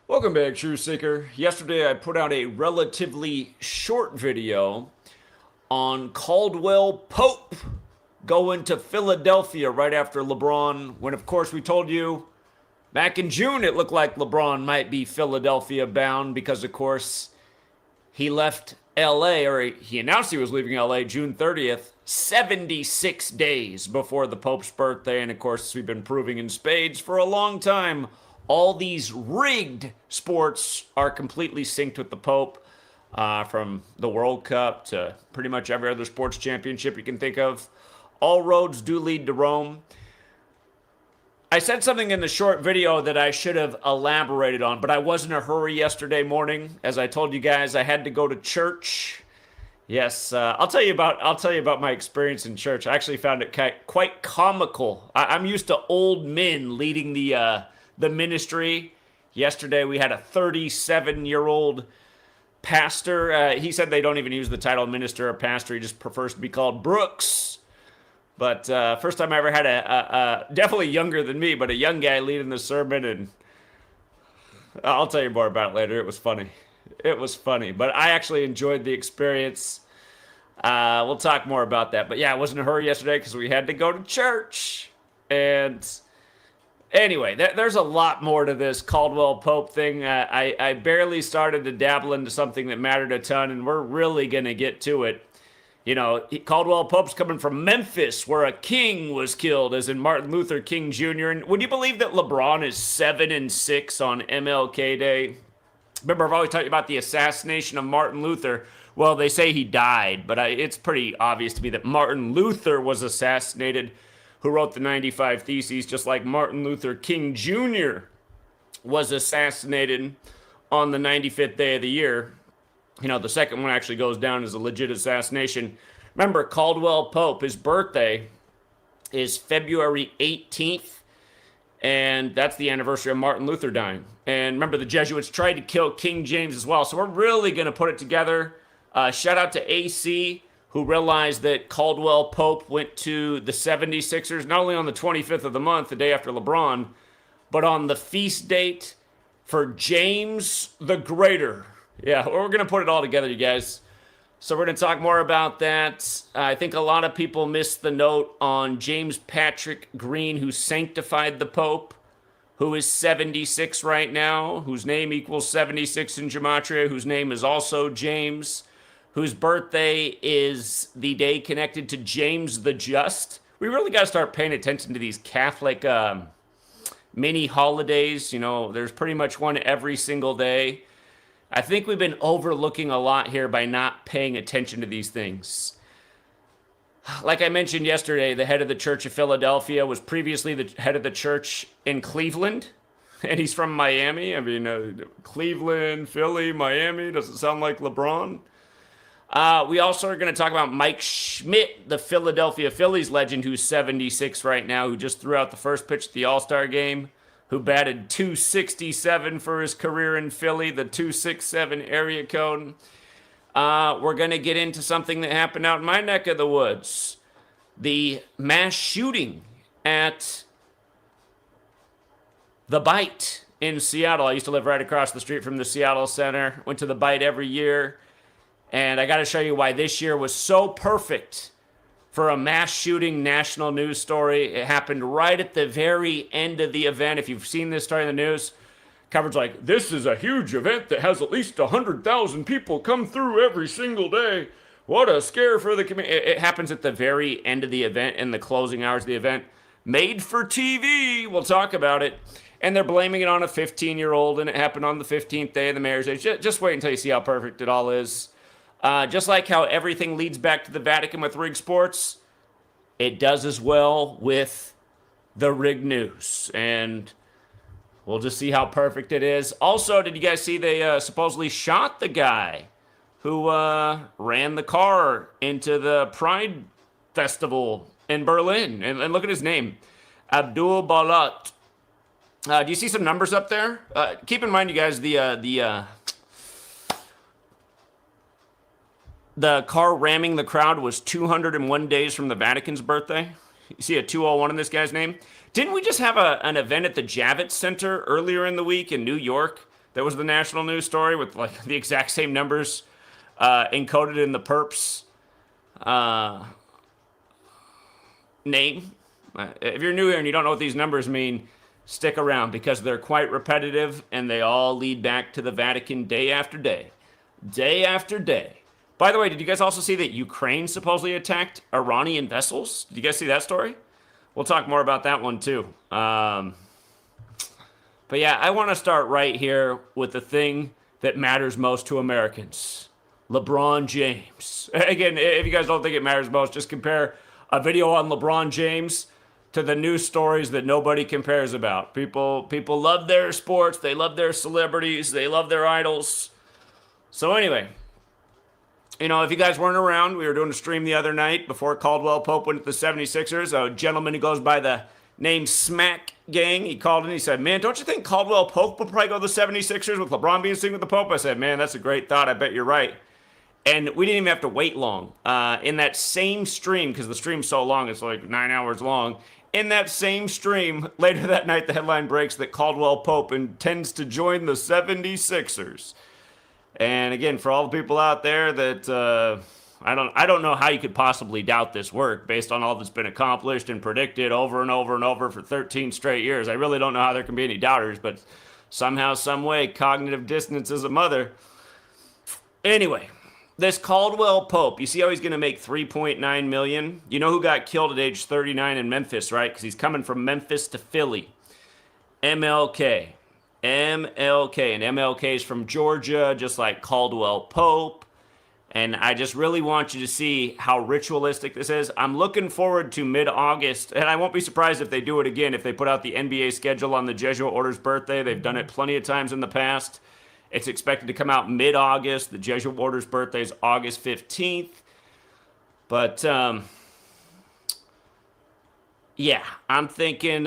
Welcome back, True Seeker. Yesterday I put out a relatively short video on Caldwell Pope going to Philadelphia right after LeBron, when of course we told you back in June it looked like LeBron might be Philadelphia bound because of course he left LA, or he announced he was leaving LA June 30th, 76 days before the Pope's birthday. And of course, we've been proving in spades for a long time all these rigged sports are completely synced with the Pope, from the World Cup to pretty much every other sports championship you can think of. All roads do lead to Rome. I said something in the short video that I should have elaborated on, but I was in a hurry yesterday morning. As I told you guys, I had to go to church. Yes, I'll tell you about my experience in church. I actually found it quite comical. I'm used to old men leading the ministry. Yesterday we had a 37-year-old pastor. He said they don't even use the title minister or pastor. He just prefers to be called Brooks. But first time I ever had a definitely younger than me, but a young guy leading the sermon, and I'll tell you more about it later. It was funny. It was funny, but I actually enjoyed the experience. We'll talk more about that. But yeah, I was in a hurry yesterday because we had to go to church. And anyway, there's a lot more to this Caldwell Pope thing. I barely started to dabble into something that mattered a ton, and we're really going to get to it. You know, Caldwell Pope's coming from Memphis, where a king was killed, as in Martin Luther King Jr. And would you believe that LeBron is 7-6 on MLK Day? Remember, I've always talked about the assassination of Martin Luther. Well, they say he died, but it's pretty obvious to me that Martin Luther was assassinated, who wrote the 95 Theses, just like Martin Luther King Jr. was assassinated on the 95th day of the year. You know, the second one actually goes down as a legit assassination. Remember, Caldwell Pope, his birthday is February 18th, and that's the anniversary of Martin Luther dying. And remember, the Jesuits tried to kill King James as well, so we're really going to put it together. Shout out to AC, who realized that Caldwell Pope went to the 76ers, not only on the 25th of the month, the day after LeBron, but on the feast date for James the Greater. Yeah, we're going to put it all together, you guys. So we're going to talk more about that. I think a lot of people missed the note on James Patrick Green, who sanctified the Pope, who is 76 right now, whose name equals 76 in Gematria, whose name is also James, whose birthday is the day connected to James the Just. We really got to start paying attention to these Catholic mini holidays. You know, there's pretty much one every single day. I think we've been overlooking a lot here by not paying attention to these things. Like I mentioned yesterday, the head of the Church of Philadelphia was previously the head of the church in Cleveland, and he's from Miami. I mean, Cleveland, Philly, Miami, doesn't sound like LeBron. We also are going to talk about Mike Schmidt, the Philadelphia Phillies legend, who's 76 right now, who just threw out the first pitch at the All-Star game, who batted .267 for his career in Philly, the 267 area code. We're going to get into something that happened out in my neck of the woods. The mass shooting at The Bite in Seattle. I used to live right across the street from the Seattle Center. Went to The Bite every year. And I got to show you why this year was so perfect for a mass shooting national news story. It happened right at the very end of the event. If you've seen this story in the news, coverage like, this is a huge event that has at least 100,000 people come through every single day. What a scare for the community. It happens at the very end of the event, in the closing hours of the event. Made for TV. We'll talk about it. And they're blaming it on a 15-year-old, and it happened on the 15th day of the mayor's age. Just wait until you see how perfect it all is. Just like how everything leads back to the Vatican with rigged sports, it does as well with the rigged news. And we'll just see how perfect it is. Also, did you guys see they supposedly shot the guy who ran the car into the Pride Festival in Berlin? And look at his name, Abdul Balat. Do you see some numbers up there? Keep in mind, you guys, the car ramming the crowd was 201 days from the Vatican's birthday. You see a 201 in this guy's name? Didn't we just have an event at the Javits Center earlier in the week in New York that was the national news story with like the exact same numbers encoded in the perp's name. If you're new here and you don't know what these numbers mean, stick around because they're quite repetitive and they all lead back to the Vatican day after day. Day after day. By the way, did you guys also see that Ukraine supposedly attacked Iranian vessels? Did you guys see that story? We'll talk more about that one too. But yeah, I want to start right here with the thing that matters most to Americans. LeBron James. Again, if you guys don't think it matters most, just compare a video on LeBron James to the news stories that nobody compares about. People love their sports, they love their celebrities, they love their idols. So anyway, if you guys weren't around, we were doing a stream the other night before Caldwell Pope went to the 76ers. A gentleman who goes by the name Smack Gang, he called in, he said, man, don't you think Caldwell Pope will probably go to the 76ers with LeBron being seen with the Pope? I said, man, that's a great thought. I bet you're right. And we didn't even have to wait long. In that same stream, because the stream's so long, it's like 9 hours long. In that same stream, later that night, the headline breaks that Caldwell Pope intends to join the 76ers. And again, for all the people out there that I don't know how you could possibly doubt this work based on all that's been accomplished and predicted over and over and over for 13 straight years. I really don't know how there can be any doubters, but somehow, some way, cognitive dissonance is a mother. Anyway, this Caldwell Pope, you see how he's going to make $3.9 million? You know who got killed at age 39 in Memphis, right? Because he's coming from Memphis to Philly. MLK. And MLK is from Georgia, just like Caldwell Pope. And I just really want you to see how ritualistic this is. I'm looking forward to mid-August, and I won't be surprised if they do it again, if they put out the NBA schedule on the Jesuit Order's birthday. They've done it plenty of times in the past. It's expected to come out mid-August. The Jesuit Order's birthday is August 15th. But, yeah, I'm thinking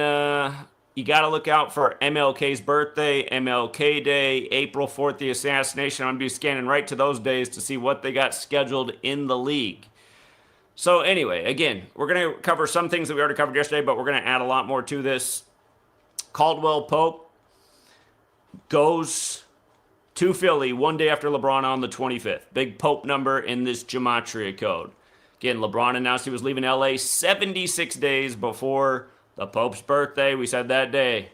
you got to look out for MLK's birthday, MLK Day, April 4th, the assassination. I'm going to be scanning right to those days to see what they got scheduled in the league. So anyway, again, we're going to cover some things that we already covered yesterday, but we're going to add a lot more to this. Caldwell Pope goes to Philly one day after LeBron on the 25th. Big Pope number in this Gematria code. Again, LeBron announced he was leaving LA 76 days before the Pope's birthday. We said that day.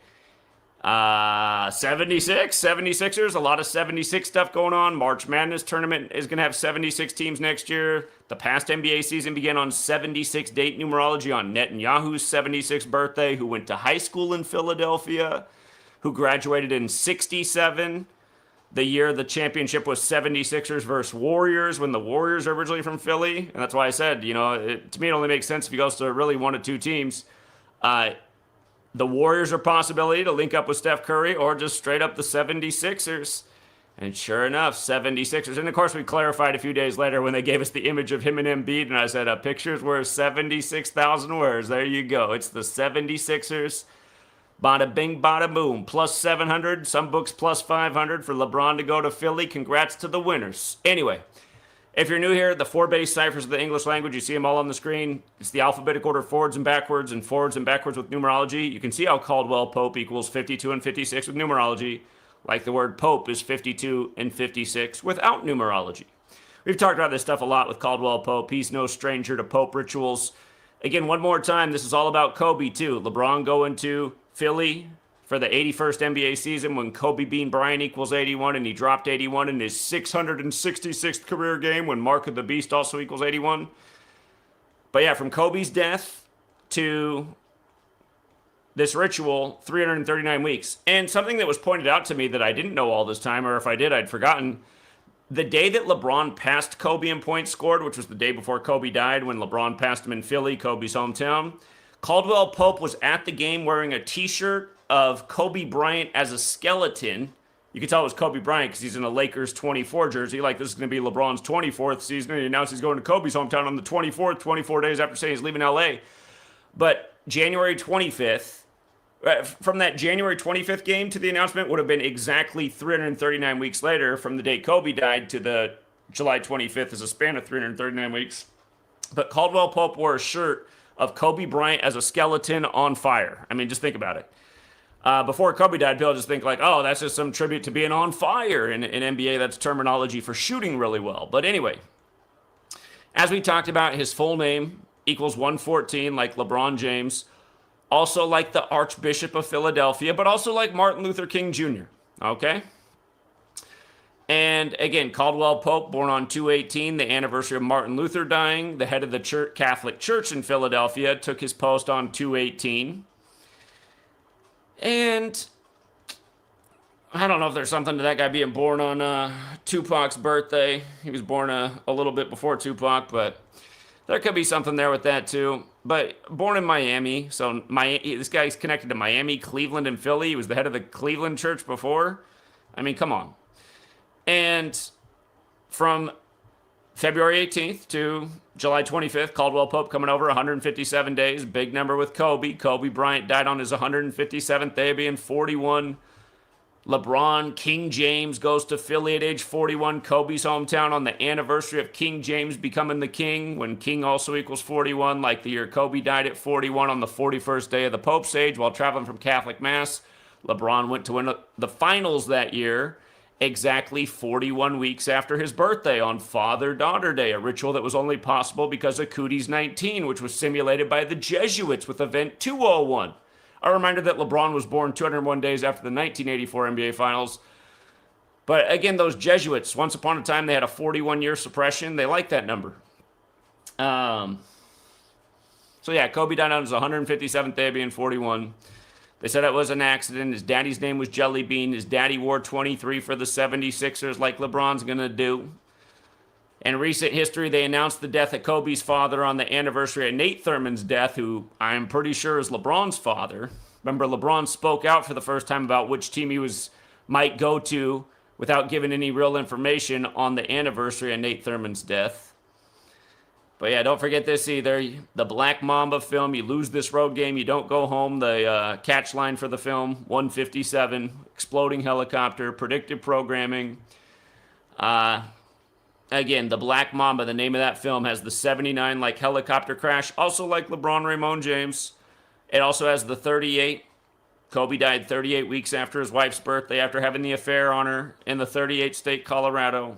76ers, a lot of 76 stuff going on. March Madness tournament is going to have 76 teams next year. The past NBA season began on 76 date numerology on Netanyahu's 76th birthday, who went to high school in Philadelphia, who graduated in 67. The year the championship was 76ers versus Warriors, when the Warriors are originally from Philly. And that's why I said, to me it only makes sense if he goes to really one of two teams. The Warriors are a possibility to link up with Steph Curry, or just straight up the 76ers. And sure enough, 76ers. And of course, we clarified a few days later when they gave us the image of him and Embiid, and I said, picture's worth 76,000 words. There you go. It's the 76ers. Bada bing, bada boom. Plus 700. Some books plus 500 for LeBron to go to Philly. Congrats to the winners. Anyway, if you're new here, the 4 base ciphers of the English language, you see them all on the screen. It's the alphabetic order forwards and backwards with numerology. You can see how Caldwell Pope equals 52 and 56 with numerology, like the word Pope is 52 and 56 without numerology. We've talked about this stuff a lot with Caldwell Pope. He's no stranger to Pope rituals. Again, one more time, this is all about Kobe, too. LeBron going to Philly for the 81st NBA season when Kobe Bean Bryant equals 81, and he dropped 81 in his 666th career game when Mark of the Beast also equals 81. But yeah, from Kobe's death to this ritual, 339 weeks. And something that was pointed out to me that I didn't know all this time, or if I did, I'd forgotten. The day that LeBron passed Kobe in points scored, which was the day before Kobe died, when LeBron passed him in Philly, Kobe's hometown, Caldwell Pope was at the game wearing a t-shirt of Kobe Bryant as a skeleton. You can tell it was Kobe Bryant because he's in a Lakers 24 jersey. Like, this is going to be LeBron's 24th season, and he announced he's going to Kobe's hometown on the 24th, 24 days after saying he's leaving LA. But January 25th, from that January 25th game to the announcement would have been exactly 339 weeks later from the date Kobe died to the July 25th is a span of 339 weeks. But Caldwell Pope wore a shirt of Kobe Bryant as a skeleton on fire. I mean, just think about it. Before Kobe died, people just think like, oh, that's just some tribute to being on fire. In NBA, that's terminology for shooting really well. But anyway, as we talked about, his full name equals 114, like LeBron James. Also like the Archbishop of Philadelphia, but also like Martin Luther King Jr., okay? And again, Caldwell Pope, born on 2/18, the anniversary of Martin Luther dying. The head of the Catholic Church in Philadelphia took his post on 2/18. And I don't know if there's something to that guy being born on Tupac's birthday. He was born a little bit before Tupac, but there could be something there with that too. But born in Miami, so this guy's connected to Miami, Cleveland, and Philly. He was the head of the Cleveland Church before. I mean, come on. And from February 18th to July 25th, Caldwell Pope coming over 157 days. Big number with Kobe. Kobe Bryant died on his 157th day, being 41. LeBron, King James goes to Philly at age 41, Kobe's hometown, on the anniversary of King James becoming the king, when king also equals 41, like the year Kobe died at 41 on the 41st day of the Pope's age while traveling from Catholic Mass. LeBron went to win the finals that year, exactly 41 weeks after his birthday on Father-Daughter Day, a ritual that was only possible because of Cooties 19, which was simulated by the Jesuits with Event 201. A reminder that LeBron was born 201 days after the 1984 NBA Finals. But again, those Jesuits, once upon a time, they had a 41-year suppression. They like that number. So yeah, Kobe died on his 157th day, being 41. They said it was an accident. His daddy's name was Jelly Bean. His daddy wore 23 for the 76ers, like LeBron's going to do. In recent history, they announced the death of Kobe's father on the anniversary of Nate Thurman's death, who I'm pretty sure is LeBron's father. Remember, LeBron spoke out for the first time about which team he might go to without giving any real information on the anniversary of Nate Thurman's death. But yeah, don't forget this either. The Black Mamba film, you lose this road game, you don't go home. The catch line for the film, 157, exploding helicopter, predictive programming. Again, the Black Mamba, the name of that film, has the 79 like helicopter crash, also like LeBron Raymond James. It also has the 38. Kobe died 38 weeks after his wife's birthday after having the affair on her in the 38th state, Colorado.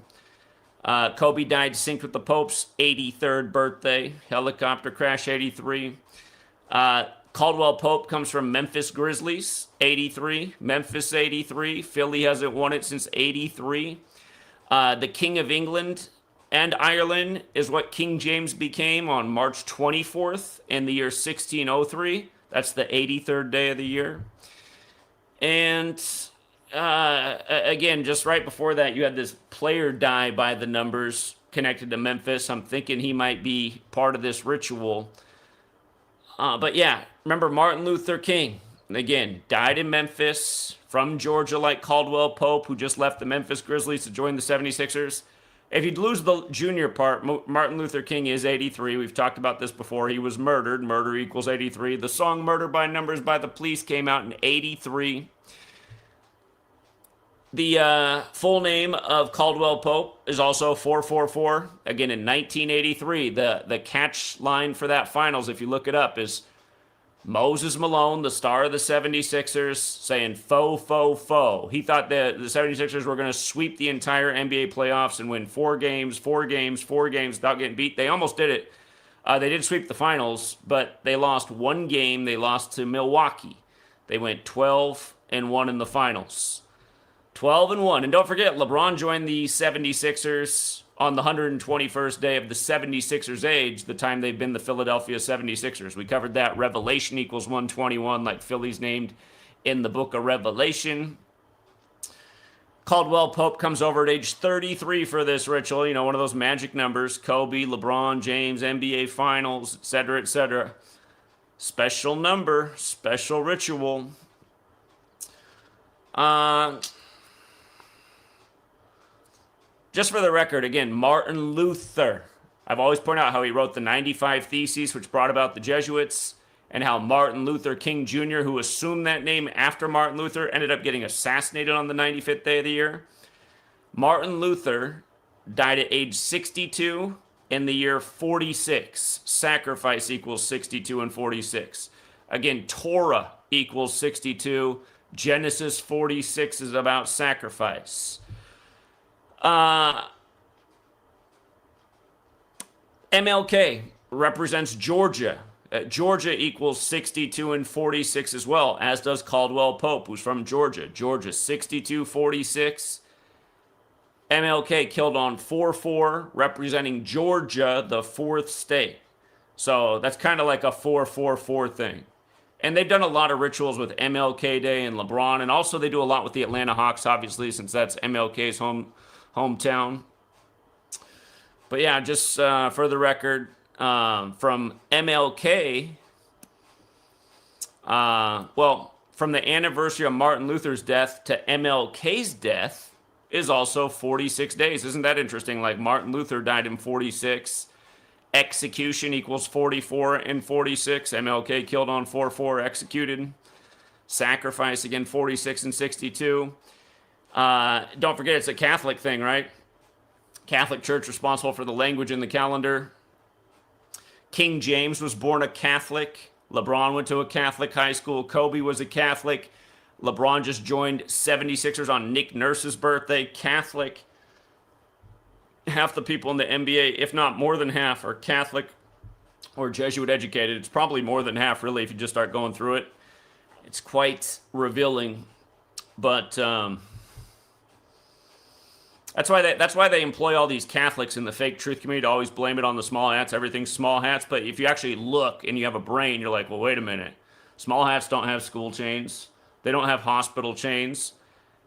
Kobe died synced with the Pope's 83rd birthday, helicopter crash 83. Caldwell Pope comes from Memphis Grizzlies, 83. Memphis 83. Philly hasn't won it since 83. The King of England and Ireland is what King James became on March 24th in the year 1603. That's the 83rd day of the year. And again, just right before that, you had this player die by the numbers connected to Memphis. I'm thinking he might be part of this ritual. But yeah, remember Martin Luther King, again, died in Memphis, from Georgia, like Caldwell Pope, who just left the Memphis Grizzlies to join the 76ers. If you'd lose the junior part, Martin Luther King is 83. We've talked about this before. He was murdered. Murder equals 83. The song Murder by Numbers by the Police came out in 83. The full name of Caldwell Pope is also 444. Again, in 1983, the catch line for that finals, if you look it up, is Moses Malone, the star of the 76ers, saying, "Foe, foe, foe." He thought the 76ers were going to sweep the entire NBA playoffs and win 4 games without getting beat. They almost did it. They did sweep the finals, but they lost 1 game. They lost to Milwaukee. They went 12-1 in the finals. 12-1. And don't forget, LeBron joined the 76ers on the 121st day of the 76ers age, the time they've been the Philadelphia 76ers. We covered that. Revelation equals 121, like Philly's named in the book of Revelation. Caldwell Pope comes over at age 33 for this ritual. You know, one of those magic numbers. Kobe, LeBron, James, NBA Finals, etc., etc. Special number, special ritual. Just for the record, again, Martin Luther. I've always pointed out how he wrote the 95 Theses, which brought about the Jesuits, and how Martin Luther King Jr., who assumed that name after Martin Luther, ended up getting assassinated on the 95th day of the year. Martin Luther died at age 62 in the year 46. Sacrifice equals 62 and 46. Again, Torah equals 62. Genesis 46 is about sacrifice. MLK represents Georgia. Georgia equals 62 and 46 as well, as does Caldwell Pope, who's from Georgia. Georgia 62-46. MLK killed on 4-4, representing Georgia, the fourth state. So that's kind of like a 4-4-4 thing. And they've done a lot of rituals with MLK Day and LeBron, and also they do a lot with the Atlanta Hawks, obviously, since that's MLK's hometown. But yeah, just for the record, from MLK, from the anniversary of Martin Luther's death to MLK's death is also 46 days. Isn't that interesting? Like Martin Luther died in 46. Execution equals 44 and 46. MLK killed on 4-4, executed. Sacrifice, again, 46 and 62. Don't forget, it's a Catholic thing, right? Catholic Church responsible for the language in the calendar. King James was born a Catholic. LeBron went to a Catholic high school. Kobe was a Catholic. LeBron just joined 76ers on Nick Nurse's birthday. Catholic. Half the people in the NBA, if not more than half, are Catholic or Jesuit educated. It's probably more than half, really, if you just start going through it. It's quite revealing. But that's why they employ all these Catholics in the fake truth community to always blame it on the small hats. Everything's small hats. But if you actually look and you have a brain, you're like, well, wait a minute. Small hats don't have school chains. They don't have hospital chains.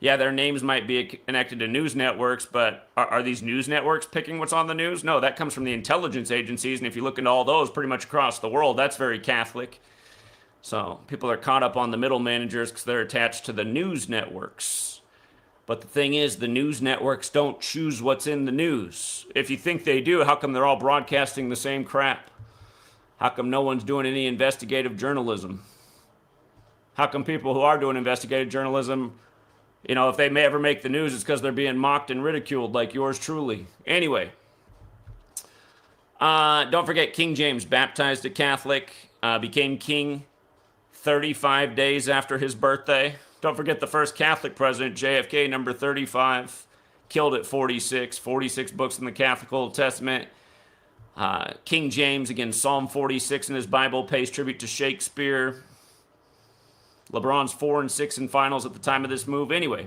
Yeah, their names might be connected to news networks, but are these news networks picking what's on the news? No, that comes from the intelligence agencies, and if you look into all those pretty much across the world, that's very Catholic. So people are caught up on the middle managers because they're attached to the news networks. But the thing is, the news networks don't choose what's in the news. If you think they do, how come they're all broadcasting the same crap? How come no one's doing any investigative journalism? How come people who are doing investigative journalism, you know, if they may ever make the news, it's because they're being mocked and ridiculed like yours truly. Anyway, don't forget King James, baptized a Catholic, became king 35 days after his birthday. Don't forget the first Catholic president, JFK, number 35, killed at 46. 46 books in the Catholic Old Testament. King James, again, Psalm 46 in his Bible, pays tribute to Shakespeare. LeBron's 4-6 in finals at the time of this move. Anyway,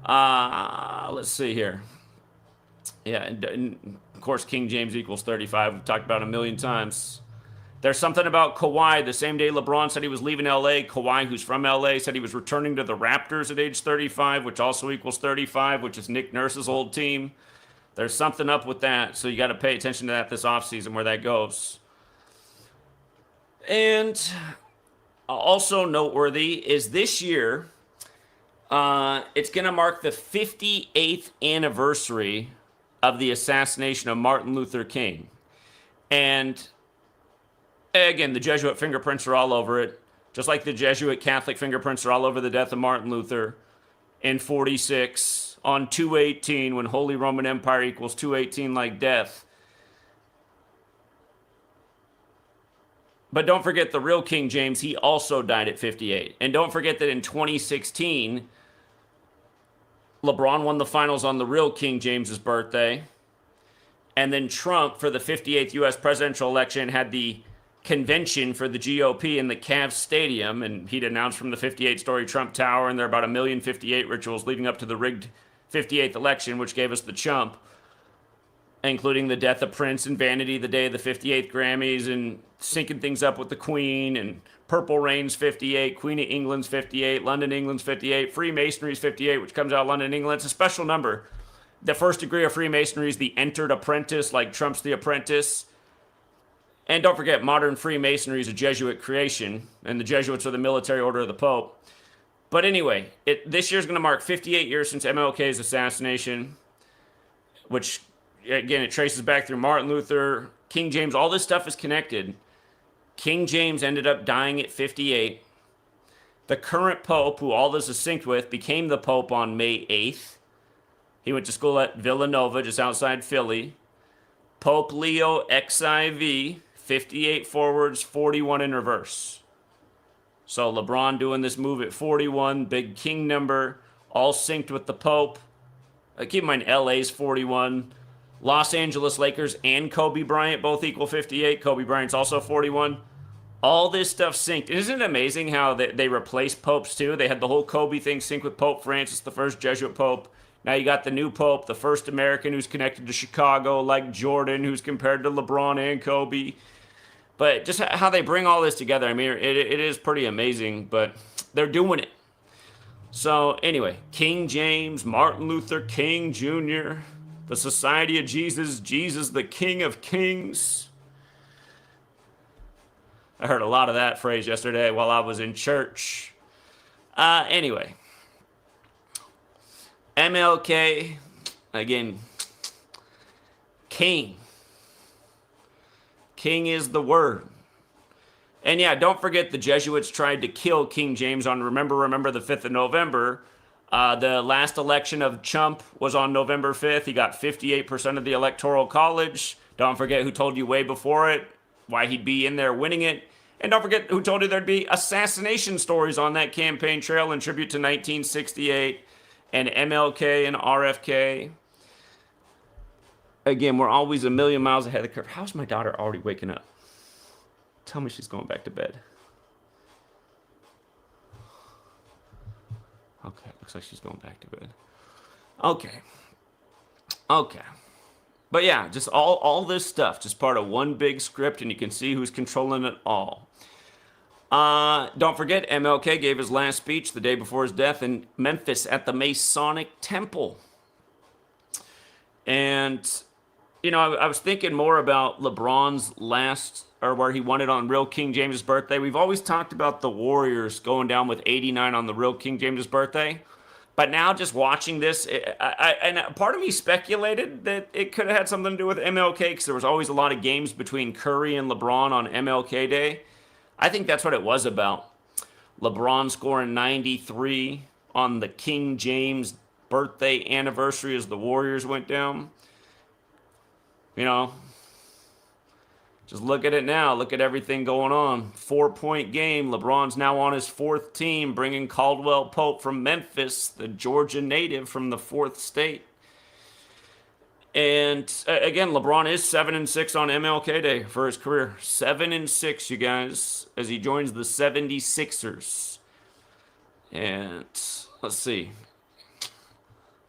let's see here. Yeah, and of course, King James equals 35. We've talked about it a million times. There's something about Kawhi. The same day LeBron said he was leaving LA, Kawhi, who's from LA, said he was returning to the Raptors at age 35, which also equals 35, which is Nick Nurse's old team. There's something up with that, so you got to pay attention to that this offseason, where that goes. And also noteworthy is this year, it's going to mark the 58th anniversary of the assassination of Martin Luther King. And again, the Jesuit fingerprints are all over it, just like the Jesuit Catholic fingerprints are all over the death of Martin Luther in 46 on 218, when Holy Roman Empire equals 218 like death. But don't forget the real King James, he also died at 58. And don't forget that in 2016, LeBron won the finals on the real King James's birthday. And then Trump, for the 58th U.S. presidential election, had the convention for the GOP in the Cavs Stadium. And he'd announced from the 58-story Trump Tower, and there are about 1,058,000 rituals leading up to the rigged 58th election, which gave us the chump, including the death of Prince and Vanity the day of the 58th Grammys, and syncing things up with the Queen, and Purple Rain's 58, Queen of England's 58, London, England's 58, Freemasonry's 58, which comes out of London, England. It's a special number. The first degree of Freemasonry is the entered apprentice, like Trump's The Apprentice. And don't forget, modern Freemasonry is a Jesuit creation, and the Jesuits are the military order of the Pope. But anyway, this year's going to mark 58 years since MLK's assassination, which, again, it traces back through Martin Luther, King James. All this stuff is connected. King James ended up dying at 58. The current Pope, who all this is synced with, became the Pope on May 8th. He went to school at Villanova, just outside Philly. Pope Leo XIV, 58 forwards, 41 in reverse. So LeBron doing this move at 41, big king number, all synced with the Pope. Keep in mind, LA's 41. Los Angeles Lakers and Kobe Bryant both equal 58. Kobe Bryant's also 41. All this stuff synced. Isn't it amazing how they replaced popes too? They had the whole Kobe thing synced with Pope Francis, the first Jesuit pope. Now you got the new pope, the first American who's connected to Chicago, like Jordan, who's compared to LeBron and Kobe. But just how they bring all this together, I mean, it is pretty amazing, but they're doing it. So anyway, King James, Martin Luther King Jr., the Society of Jesus, Jesus the King of Kings. I heard a lot of that phrase yesterday while I was in church. Anyway, MLK, again, King. King is the word. And yeah, don't forget the Jesuits tried to kill King James on remember the 5th of November. The last election of Chump was on November 5th. He got 58% of the Electoral College. Don't forget who told you way before it why he'd be in there winning it. And don't forget who told you there'd be assassination stories on that campaign trail in tribute to 1968 and MLK and RFK. Again, we're always a million miles ahead of the curve. How's my daughter already waking up? Tell me she's going back to bed. Okay, looks like she's going back to bed. Okay. But yeah, just all this stuff, just part of one big script, and you can see who's controlling it all. Don't forget, MLK gave his last speech the day before his death in Memphis at the Masonic Temple. And, you know, I was thinking more about LeBron's last, or where he won it on real King James's birthday. We've always talked about the Warriors going down with 89 on the real King James's birthday. But now just watching this, and part of me speculated that it could have had something to do with MLK because there was always a lot of games between Curry and LeBron on MLK Day. I think that's what it was about. LeBron scoring 93 on the King James birthday anniversary as the Warriors went down. You know, just look at it now. Look at everything going on. 4-point game. LeBron's now on his 4th team, bringing Caldwell Pope from Memphis, the Georgia native from the 4th state. And again, LeBron is 7-6 on MLK Day for his career. 7-6, you guys, as he joins the 76ers. And let's see.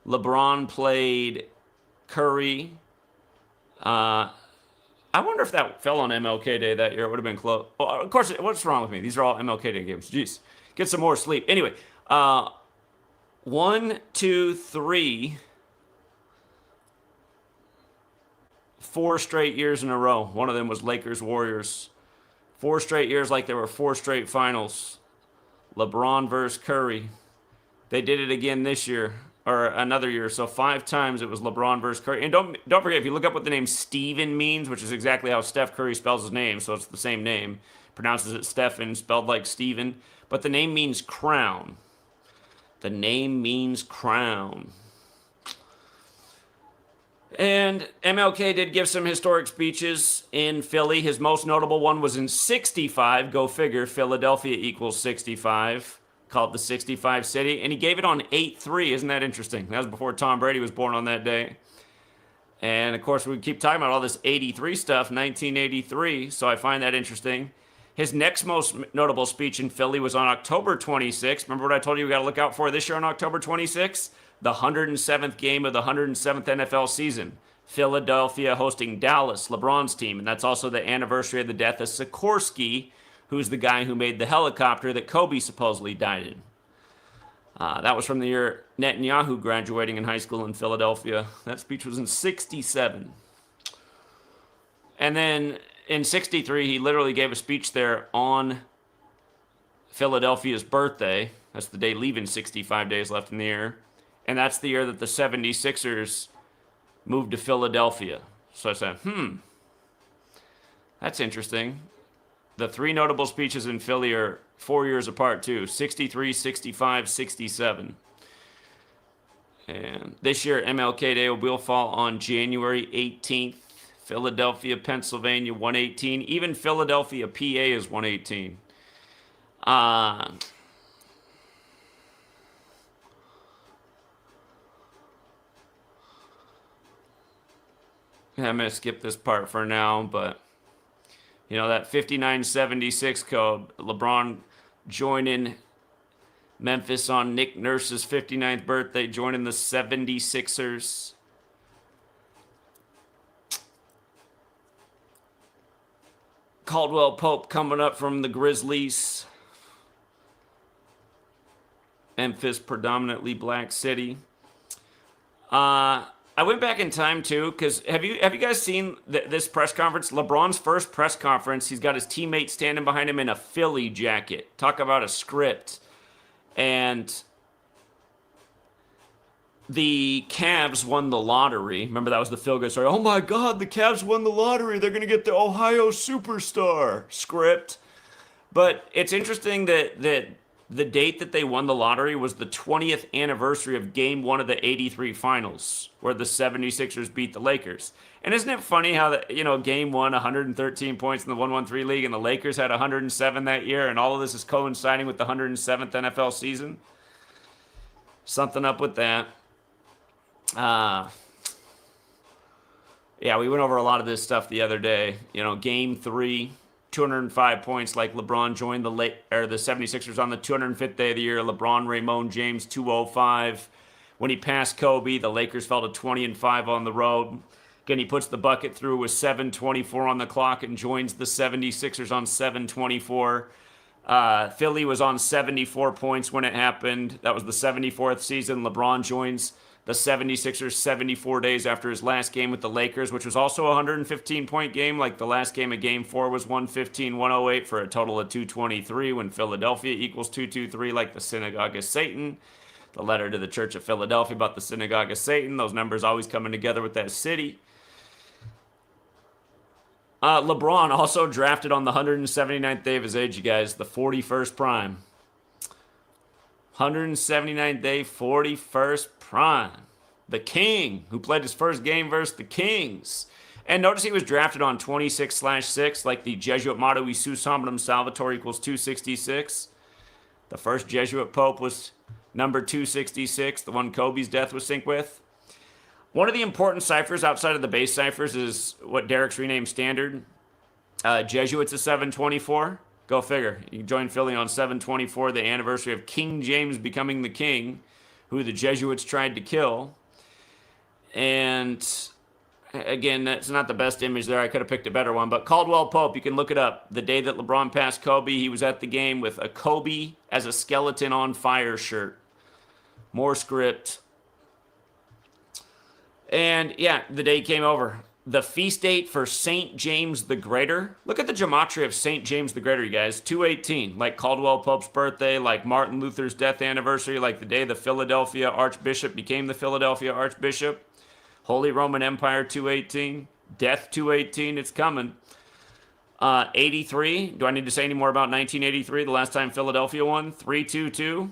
LeBron played Curry. I wonder if that fell on MLK Day that year. It would have been close. Oh, of course, what's wrong with me? These are all MLK Day games. Jeez. Get some more sleep. Anyway, 1, 2, 3, 4 straight years in a row. One of them was Lakers-Warriors. 4 straight years like there were 4 straight finals. LeBron versus Curry. They did it again this year, or another year. So 5 times it was LeBron versus Curry. And don't forget, if you look up what the name Steven means, which is exactly how Steph Curry spells his name, so it's the same name. Pronounces it Stephen, spelled like Steven. But the name means crown. The name means crown. And MLK did give some historic speeches in Philly. His most notable one was in 65. Go figure, Philadelphia equals 65. Called the 65 City. And he gave it on 8-3. Isn't that interesting? That was before Tom Brady was born on that day. And, of course, we keep talking about all this 83 stuff, 1983. So I find that interesting. His next most notable speech in Philly was on October 26th. Remember what I told you we got to look out for this year on October 26th? The 107th game of the 107th NFL season. Philadelphia hosting Dallas, LeBron's team. And that's also the anniversary of the death of Sikorsky, who's the guy who made the helicopter that Kobe supposedly died in. That was from the year Netanyahu graduating in high school in Philadelphia. That speech was in 67. And then in 63, he literally gave a speech there on Philadelphia's birthday. That's the day leaving 65 days left in the year. And that's the year that the 76ers moved to Philadelphia. So I said, that's interesting. The 3 notable speeches in Philly are 4 years apart, too. 63, 65, 67. And this year, MLK Day will fall on January 18th. Philadelphia, Pennsylvania, 118. Even Philadelphia, PA is 118. Uh, I'm going to skip this part for now, but, you know, that 5976 code, LeBron joining Memphis on Nick Nurse's 59th birthday, joining the 76ers. Caldwell Pope coming up from the Grizzlies. Memphis, predominantly black city. I went back in time too, because have you guys seen this press conference? LeBron's first press conference. He's got his teammate standing behind him in a Philly jacket. Talk about a script. And the Cavs won the lottery. Remember, that was the feel-good story. Oh my God, the Cavs won the lottery. They're going to get the Ohio superstar script. But it's interesting that the date that they won the lottery was the 20th anniversary of Game 1 of the 83 finals, where the 76ers beat the Lakers. And isn't it funny how, Game 1, 113 points in the 1-1-3 league, and the Lakers had 107 that year, and all of this is coinciding with the 107th NFL season? Something up with that. Yeah, we went over a lot of this stuff the other day. Game 3, 205 points, like LeBron joined the 76ers on the 205th day of the year. LeBron, Raymond James, 205. When he passed Kobe, the Lakers fell to 20-5 on the road. Again, he puts the bucket through with 7:24 on the clock and joins the 76ers on 7:24. Philly was on 74 points when it happened. That was the 74th season. LeBron joins the 76ers 74 days after his last game with the Lakers, which was also a 115-point game. Like the last game of Game 4 was 115-108 for a total of 223 when Philadelphia equals 223, like the Synagogue of Satan. The letter to the Church of Philadelphia about the Synagogue of Satan. Those numbers always coming together with that city. LeBron also drafted on the 179th day of his age, you guys, the 41st prime. 179th day, 41st prime. The King, who played his first game versus the Kings. And notice he was drafted on 26/6, like the Jesuit motto, "E Sus Hominum Salvator" equals 266. The first Jesuit Pope was number 266, the one Kobe's death was synced with. One of the important ciphers outside of the base ciphers is what Derek's renamed Standard. Jesuits is 724. Go figure. You can join Philly on 724, the anniversary of King James becoming the king, who the Jesuits tried to kill. And again, that's not the best image there. I could have picked a better one. But Caldwell Pope, you can look it up. The day that LeBron passed Kobe, he was at the game with a Kobe as a skeleton on fire shirt. More script. And yeah, the day came over. The feast date for St. James the Greater. Look at the gematria of St. James the Greater, you guys. 218, like Caldwell Pope's birthday, like Martin Luther's death anniversary, like the day the Philadelphia Archbishop became the Philadelphia Archbishop. Holy Roman Empire, 218. Death, 218. It's coming. 83. Do I need to say any more about 1983, the last time Philadelphia won? 322.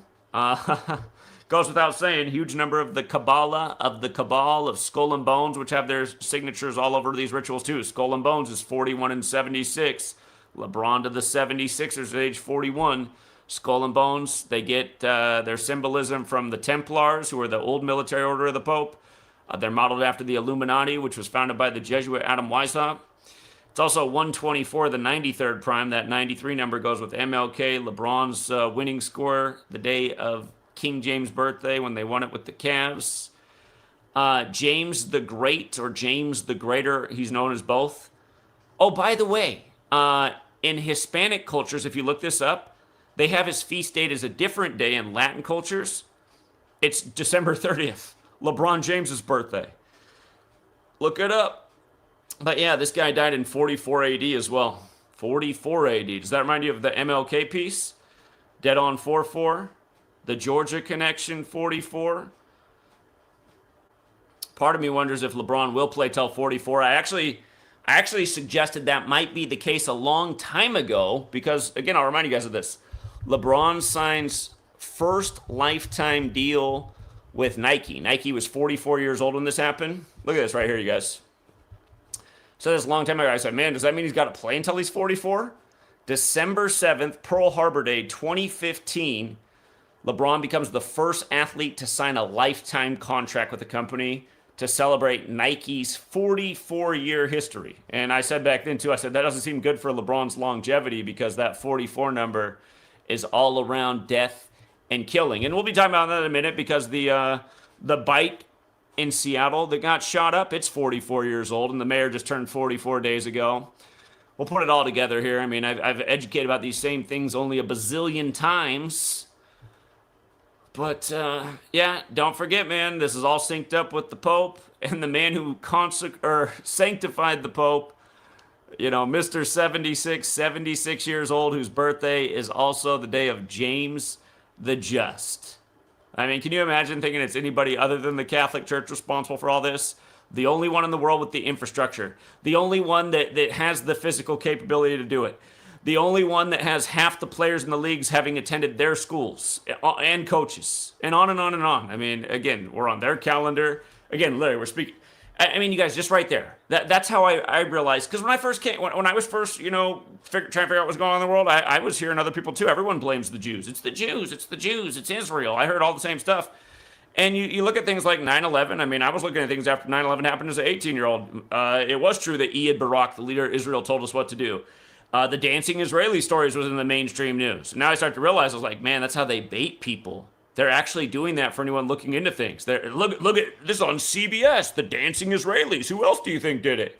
Goes without saying, huge number of the Kabbalah, of the Cabal, of Skull and Bones, which have their signatures all over these rituals too. Skull and Bones is 41 and 76. LeBron to the 76ers at age 41. Skull and Bones, they get their symbolism from the Templars, who are the old military order of the Pope. They're modeled after the Illuminati, which was founded by the Jesuit Adam Weishaupt. It's also 124, the 93rd prime. That 93 number goes with MLK, LeBron's winning score, the day of King James' birthday when they won it with the Cavs. James the Great, or James the Greater, he's known as both. Oh, by the way, in Hispanic cultures, if you look this up, they have his feast date as a different day in Latin cultures. It's December 30th, LeBron James's birthday. Look it up. But yeah, this guy died in 44 AD as well. 44 AD. Does that remind you of the MLK piece? Dead on 4-4. The Georgia Connection, 44. Part of me wonders if LeBron will play till 44. I actually suggested that might be the case a long time ago because, again, I'll remind you guys of this. LeBron signs first lifetime deal with Nike. Nike was 44 years old when this happened. Look at this right here, you guys. So this a long time ago, I said, man, does that mean he's got to play until he's 44? December 7th, Pearl Harbor Day 2015, LeBron becomes the first athlete to sign a lifetime contract with the company to celebrate Nike's 44-year history. And I said back then, too, I said that doesn't seem good for LeBron's longevity because that 44 number is all around death and killing. And we'll be talking about that in a minute because the bite in Seattle that got shot up, it's 44 years old, and the mayor just turned 44 days ago. We'll put it all together here. I mean, I've educated about these same things only a bazillion times. But, yeah, don't forget, man, this is all synced up with the Pope and the man who sanctified the Pope, you know, Mr. 76 years old, whose birthday is also the day of James the Just. I mean, can you imagine thinking it's anybody other than the Catholic Church responsible for all this? The only one in the world with the infrastructure. The only one that has the physical capability to do it. The only one that has half the players in the leagues having attended their schools and coaches and on and on and on. I mean, again, we're on their calendar. Again, literally, we're speaking. I mean, you guys, just right there. That's how I realized. Because when I first came, when I was first, you know, trying to figure out what was going on in the world, I was hearing other people too. Everyone blames the Jews. It's the Jews. It's the Jews. It's Israel. I heard all the same stuff. And you look at things like 9/11. I mean, I was looking at things after 9/11 happened as an 18-year-old. It was true that Ehud Barak, the leader of Israel, told us what to do. The dancing Israeli stories was in the mainstream news. Now I start to realize, I was like, man, that's how they bait people. They're actually doing that for anyone looking into things. Look at this on CBS, the dancing Israelis. Who else do you think did it?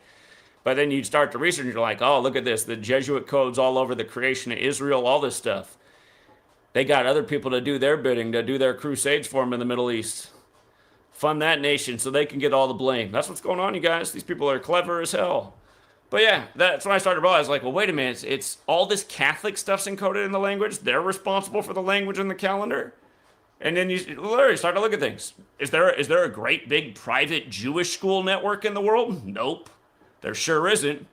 But then you start to research and you're like, oh, look at this. The Jesuit codes all over the creation of Israel, all this stuff. They got other people to do their bidding, to do their crusades for them in the Middle East. Fund that nation so they can get all the blame. That's what's going on, you guys. These people are clever as hell. But yeah, that's when I started to realize, like, well, wait a minute. It's all this Catholic stuff's encoded in the language. They're responsible for the language in the calendar. And then you literally start to look at things. Is there a great big private Jewish school network in the world? Nope. There sure isn't.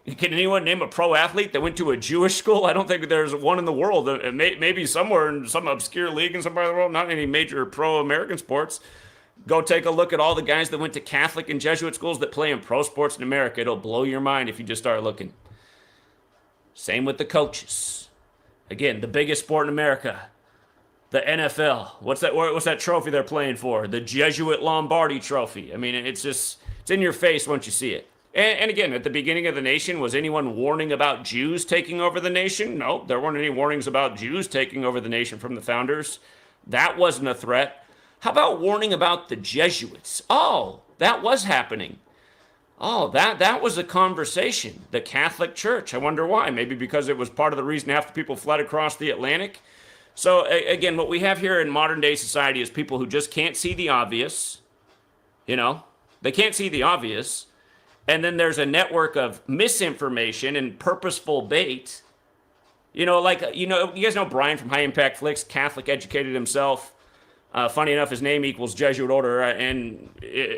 Can anyone name a pro athlete that went to a Jewish school? I don't think there's one in the world. Maybe somewhere in some obscure league in some part of the world, not any major pro-American sports. Go take a look at all the guys that went to Catholic and Jesuit schools that play in pro sports in America. It'll blow your mind if you just start looking. Same with the coaches. Again, the biggest sport in America, the NFL. What's that trophy they're playing for? The Jesuit Lombardi Trophy. I mean, it's in your face once you see it. And again, at the beginning of the nation, was anyone warning about Jews taking over the nation? No, there weren't any warnings about Jews taking over the nation from the founders. That wasn't a threat. How about warning about the Jesuits? Oh, that was happening. Oh, that was a conversation. The Catholic Church. I wonder why. Maybe because it was part of the reason half the people fled across the Atlantic. So again, what we have here in modern day society is people who just can't see the obvious. You know, they can't see the obvious. And then there's a network of misinformation and purposeful bait. You know, like, you guys know Brian from High Impact Flicks, Catholic educated himself. Funny enough, his name equals Jesuit order, and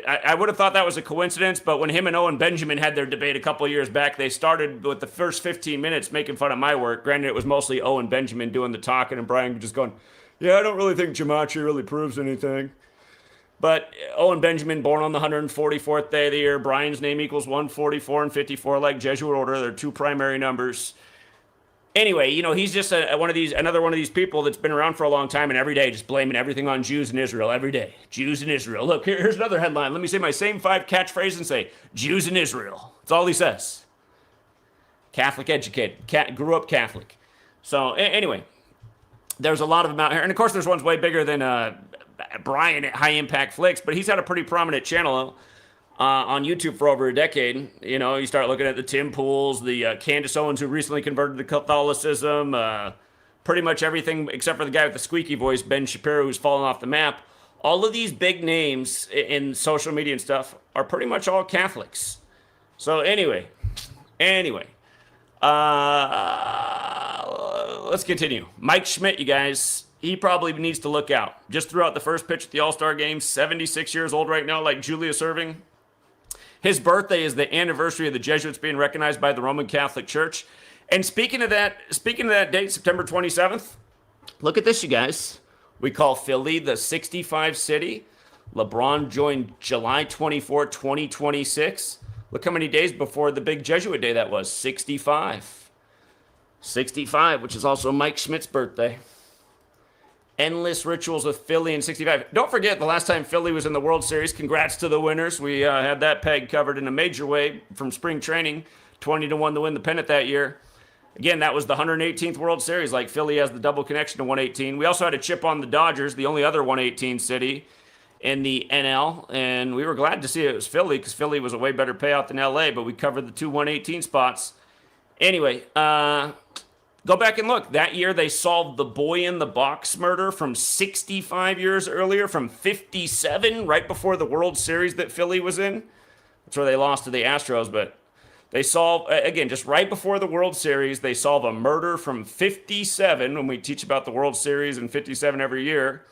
I would have thought that was a coincidence, but when him and Owen Benjamin had their debate a couple years back, they started with the first 15 minutes making fun of my work. Granted, it was mostly Owen Benjamin doing the talking, and Brian just going, yeah, I don't really think gematria really proves anything. But Owen Benjamin, born on the 144th day of the year, Brian's name equals 144 and 54, like Jesuit order. They're two primary numbers. Anyway, he's just another one of these people that's been around for a long time and every day just blaming everything on Jews in Israel every day. Jews in Israel. Look, here's another headline. Let me say my same 5 catchphrases and say, Jews in Israel. That's all he says. Catholic educated. Grew up Catholic. So anyway, there's a lot of them out here. And of course, there's ones way bigger than Brian at High Impact Flicks, but he's had a pretty prominent channel on YouTube for over a decade. You start looking at the Tim Pools, the Candace Owens, who recently converted to Catholicism, pretty much everything except for the guy with the squeaky voice, Ben Shapiro, who's fallen off the map. All of these big names in social media and stuff are pretty much all Catholics. So anyway, let's continue. Mike Schmidt, you guys, he probably needs to look out. Just threw out the first pitch at the All-Star Game, 76 years old right now, like Julius Erving. His birthday is the anniversary of the Jesuits being recognized by the Roman Catholic Church. And speaking of that date, September 27th, look at this, you guys. We call Philly the 65 city. LeBron joined July 24, 2026. Look how many days before the big Jesuit day that was, 65. 65, which is also Mike Schmidt's birthday. Endless rituals with Philly in 65. Don't forget the last time Philly was in the World Series. Congrats to the winners. We had that peg covered in a major way from spring training. 20-1 to win the pennant that year. Again, that was the 118th World Series. Like Philly has the double connection to 118. We also had a chip on the Dodgers, the only other 118 city in the NL. And we were glad to see it was Philly because Philly was a way better payout than LA, but we covered the two 118 spots. Anyway, go back and look. That year, they solved the boy-in-the-box murder from 65 years earlier, from 57, right before the World Series that Philly was in. That's where they lost to the Astros, but they solve, again, just right before the World Series, they solve a murder from 57, when we teach about the World Series in 57 every year.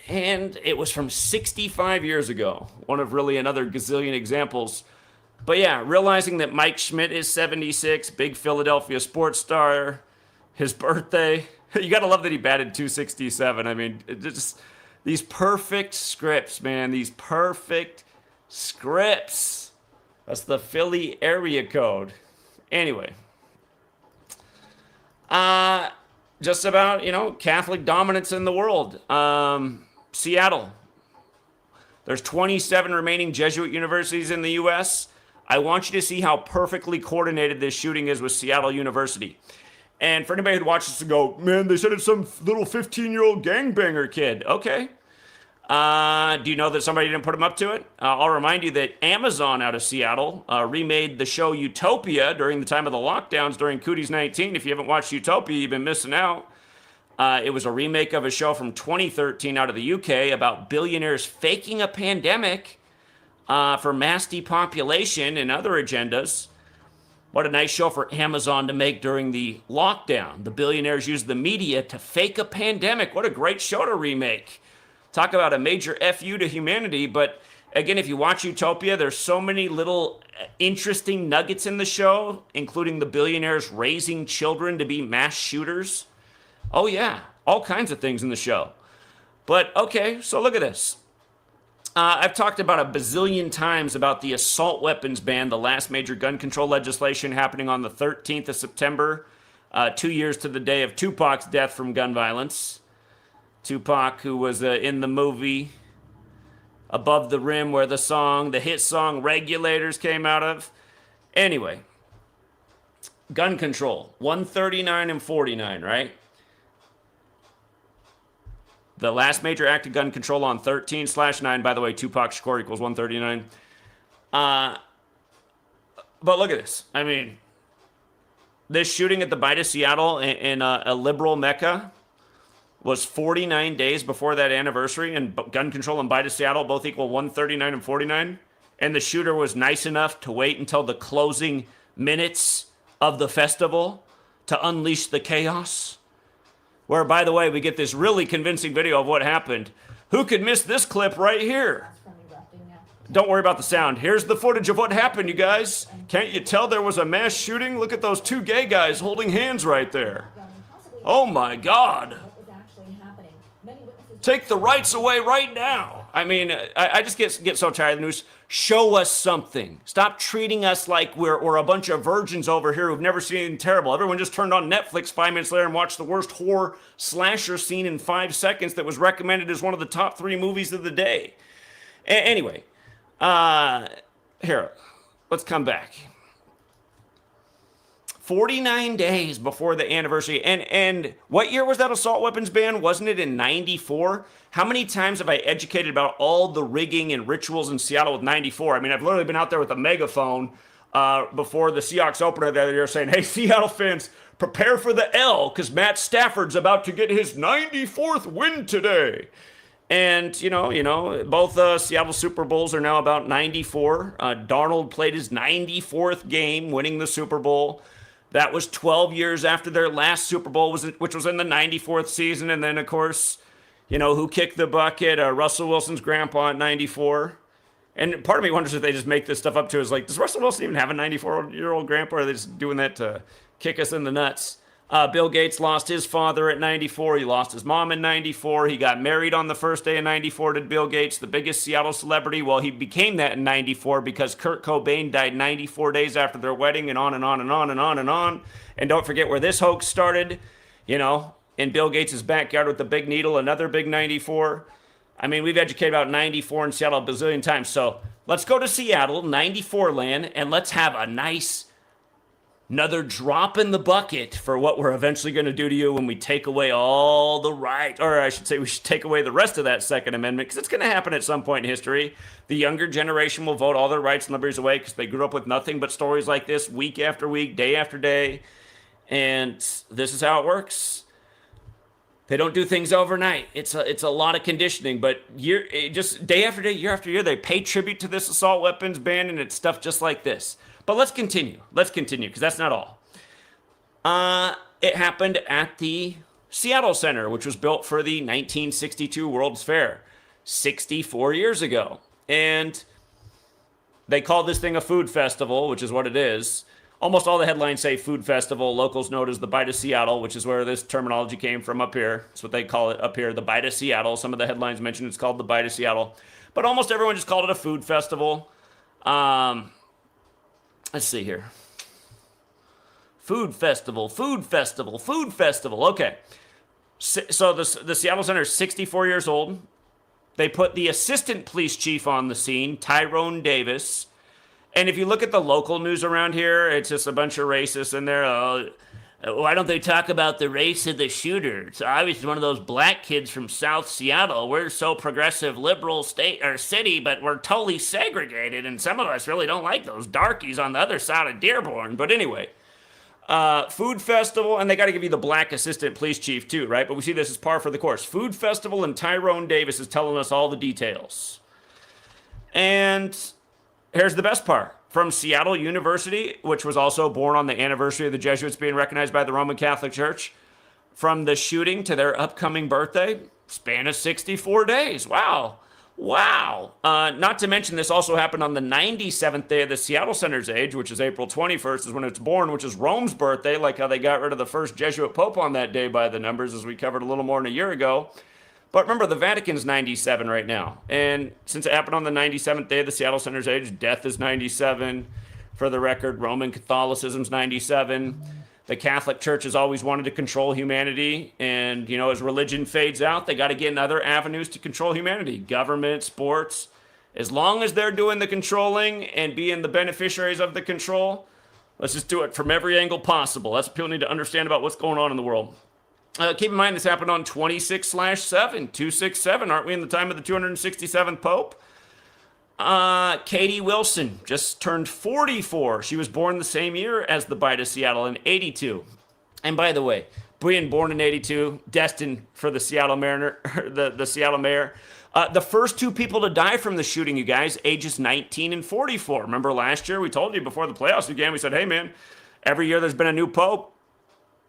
And it was from 65 years ago. One of really another gazillion examples. But yeah, realizing that Mike Schmidt is 76, big Philadelphia sports star, his birthday. You got to love that he batted 267. I mean, just these perfect scripts, man. These perfect scripts. That's the Philly area code. Anyway. Just about, Catholic dominance in the world. Seattle. There's 27 remaining Jesuit universities in the U.S. I want you to see how perfectly coordinated this shooting is with Seattle University. And for anybody who watches to go, man, they said it's some little 15-year-old gangbanger kid. Okay. Do you know that somebody didn't put him up to it? I'll remind you that Amazon out of Seattle remade the show Utopia during the time of the lockdowns during Cooties 19. If you haven't watched Utopia, you've been missing out. It was a remake of a show from 2013 out of the UK about billionaires faking a pandemic for mass depopulation and other agendas. What a nice show for Amazon to make during the lockdown. The billionaires used the media to fake a pandemic. What a great show to remake. Talk about a major FU to humanity. But again, if you watch Utopia, there's so many little interesting nuggets in the show, including the billionaires raising children to be mass shooters. Oh yeah, all kinds of things in the show. But okay, so look at this. I've talked about a bazillion times about the assault weapons ban, the last major gun control legislation happening on the 13th of September, 2 years to the day of Tupac's death from gun violence. Tupac, who was in the movie Above the Rim, where the hit song Regulators came out of. Anyway, gun control, 139 and 49, right? The last major act of gun control on 13/9, by the way, Tupac Shakur equals 139. But look at this. I mean, this shooting at the Bite of Seattle in a liberal mecca was 49 days before that anniversary, and gun control and Bite of Seattle both equal 139 and 49. And the shooter was nice enough to wait until the closing minutes of the festival to unleash the chaos. Where, by the way, we get this really convincing video of what happened. Who could miss this clip right here? Don't worry about the sound. Here's the footage of what happened, you guys. Can't you tell there was a mass shooting? Look at those two gay guys holding hands right there. Oh my God. Take the rights away right now. I mean, I just get so tired of the news. Show us something. Stop treating us like we're a bunch of virgins over here who've never seen anything terrible. Everyone just turned on Netflix 5 minutes later and watched the worst horror slasher scene in 5 seconds that was recommended as one of the top 3 movies of the day. Anyway, here, let's come back. 49 days before the anniversary. And what year was that assault weapons ban? Wasn't it in 94? How many times have I educated about all the rigging and rituals in Seattle with 94? I mean, I've literally been out there with a megaphone before the Seahawks opener the other year saying, hey, Seattle fans, prepare for the L because Matt Stafford's about to get his 94th win today. And, both Seattle Super Bowls are now about 94. Darnold played his 94th game, winning the Super Bowl. That was 12 years after their last Super Bowl, which was in the 94th season. And then, of course, who kicked the bucket? Russell Wilson's grandpa at 94. And part of me wonders if they just make this stuff up too. Is like, does Russell Wilson even have a 94-year-old grandpa? Or are they just doing that to kick us in the nuts? Bill Gates lost his father at 94. He lost his mom in 94. He got married on the first day of 94 to Bill Gates, the biggest Seattle celebrity. Well, he became that in 94 because Kurt Cobain died 94 days after their wedding, and on and on and on and on and on. And don't forget where this hoax started, in Bill Gates' backyard with the big needle, another big 94. I mean, we've educated about 94 in Seattle a bazillion times. So let's go to Seattle, 94 land, and let's have another drop in the bucket for what we're eventually going to do to you when we take away all the rights, or I should say we should take away the rest of that Second Amendment, because it's going to happen at some point in history. The younger generation will vote all their rights and liberties away because they grew up with nothing but stories like this week after week, day after day, and this is how it works. They don't do things overnight. It's a lot of conditioning, but just day after day, year after year, they pay tribute to this assault weapons ban, and it's stuff just like this. But let's continue, because that's not all. It happened at the Seattle Center, which was built for the 1962 World's Fair, 64 years ago. And they called this thing a food festival, which is what it is. Almost all the headlines say food festival. Locals know it as the Bite of Seattle, which is where this terminology came from up here. That's what they call it up here, the Bite of Seattle. Some of the headlines mention it's called the Bite of Seattle. But almost everyone just called it a food festival. Let's see here. Food festival. Okay. So the Seattle Center is 64 years old. They put the assistant police chief on the scene, Tyrone Davis. And if you look at the local news around here, it's just a bunch of racists in there. Why don't they talk about the race of the shooter? It's obviously one of those black kids from South Seattle. We're so progressive, liberal state or city, but we're totally segregated, and some of us really don't like those darkies on the other side of Dearborn. But anyway, food festival, and they got to give you the black assistant police chief too, right? But we see this as par for the course. Food festival, and Tyrone Davis is telling us all the details. And here's the best part. From Seattle University, which was also born on the anniversary of the Jesuits being recognized by the Roman Catholic Church, from the shooting to their upcoming birthday, span of 64 days. Wow. Not to mention this also happened on the 97th day of the Seattle Center's age, which is April 21st is when it's born, which is Rome's birthday, like how they got rid of the first Jesuit Pope on that day by the numbers, as we covered a little more than a year ago. But remember, the Vatican's 97 right now. And since it happened on the 97th day of the Seattle Center's age, death is 97. For the record, Roman Catholicism's 97. The Catholic Church has always wanted to control humanity. And, as religion fades out, they got to get in other avenues to control humanity. Government, sports. As long as they're doing the controlling and being the beneficiaries of the control, let's just do it from every angle possible. That's what people need to understand about what's going on in the world. Keep in mind, this happened on 26/7, 267. Aren't we in the time of the 267th Pope? Katie Wilson just turned 44. She was born the same year as the Bite of Seattle in 82. And by the way, being born in 82, destined for the Seattle Mariner, the Seattle mayor. The first two people to die from the shooting, you guys, ages 19 and 44. Remember last year, we told you before the playoffs began, we said, hey man, every year there's been a new Pope.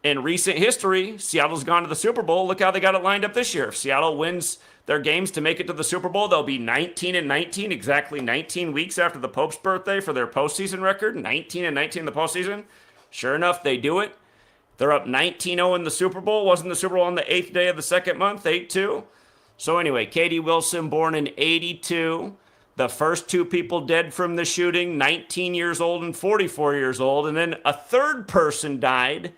In recent history, Seattle's gone to the Super Bowl. Look how they got it lined up this year. If Seattle wins their games to make it to the Super Bowl, they'll be 19-19, exactly 19 weeks after the Pope's birthday for their postseason record. 19-19 in the postseason. Sure enough, they do it. They're up 19-0 in the Super Bowl. Wasn't the Super Bowl on the 8th day of the second month, 8-2? So anyway, Katie Wilson, born in 82. The first two people dead from the shooting, 19 years old and 44 years old. And then a third person died.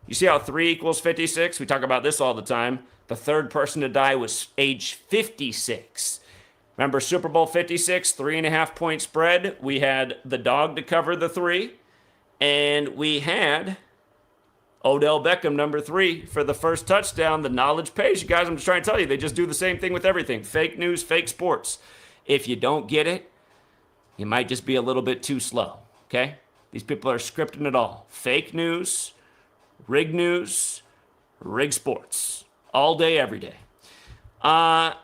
You see how 3 equals 56? We talk about this all the time. The third person to die was age 56. Remember Super Bowl 56, 3.5 point spread. We had the dog to cover the 3. And we had Odell Beckham, number 3, for the first touchdown. The knowledge pays. You guys, I'm just trying to tell you, they just do the same thing with everything. Fake news, fake sports. If you don't get it, you might just be a little bit too slow, okay? These people are scripting it all. Fake news, rig sports, all day, every day. The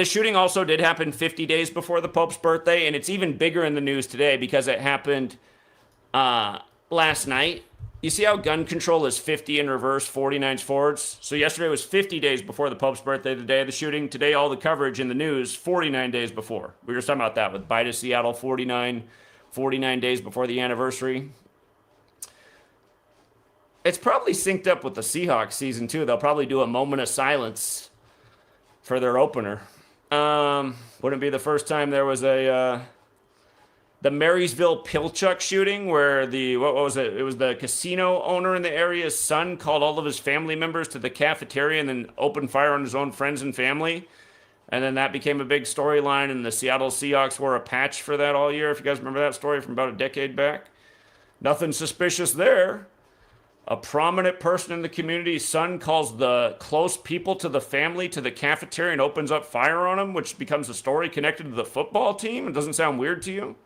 shooting also did happen 50 days before the Pope's birthday, and it's even bigger in the news today because it happened last night. You see how gun control is 50 in reverse, 49's forwards? So yesterday was 50 days before the Pope's birthday, the day of the shooting. Today, all the coverage in the news, 49 days before. We were just talking about that with Bite of Seattle, 49 days before the anniversary. It's probably synced up with the Seahawks season too. They'll probably do a moment of silence for their opener. Wouldn't be the first time there was the Marysville Pilchuck shooting where what was it? It was the casino owner in the area's son called all of his family members to the cafeteria and then opened fire on his own friends and family. And then that became a big storyline, and the Seattle Seahawks wore a patch for that all year. If you guys remember that story from about a decade back. Nothing suspicious there. A prominent person in the community's son calls the close people to the family to the cafeteria and opens up fire on them, which becomes a story connected to the football team. It doesn't sound weird to you?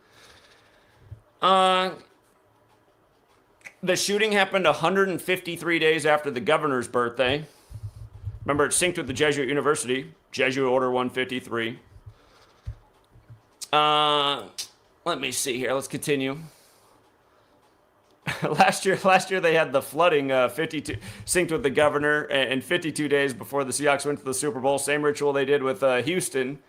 The shooting happened 153 days after the governor's birthday. Remember, it's synced with the Jesuit University. Jesuit Order 153. Let me see here. Let's continue. Last year they had the flooding 52 synced with the governor, and 52 days before the Seahawks went to the Super Bowl. Same ritual they did with Houston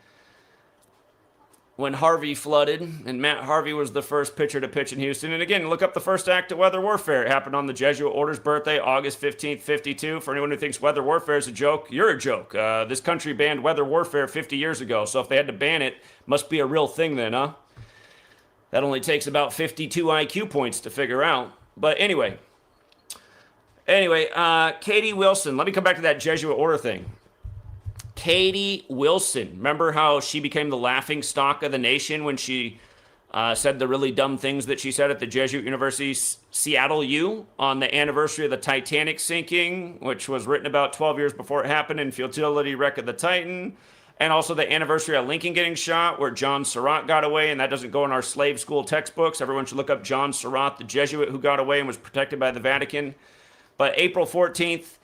when Harvey flooded, and Matt Harvey was the first pitcher to pitch in Houston. And again, look up the first act of weather warfare. It happened on the Jesuit Order's birthday, August 15th, 52. For anyone who thinks weather warfare is a joke, you're a joke. This country banned weather warfare 50 years ago, so if they had to ban it, must be a real thing then, huh? That only takes about 52 IQ points to figure out. But anyway, Katie Wilson. Let me come back to that Jesuit Order thing. Katie Wilson. Remember how she became the laughing stock of the nation when she said the really dumb things that she said at the Jesuit University Seattle U on the anniversary of the Titanic sinking, which was written about 12 years before it happened in Futility Wreck of the Titan. And also the anniversary of Lincoln getting shot, where John Surratt got away, and that doesn't go in our slave school textbooks. Everyone should look up John Surratt, the Jesuit who got away and was protected by the Vatican. But April 14th,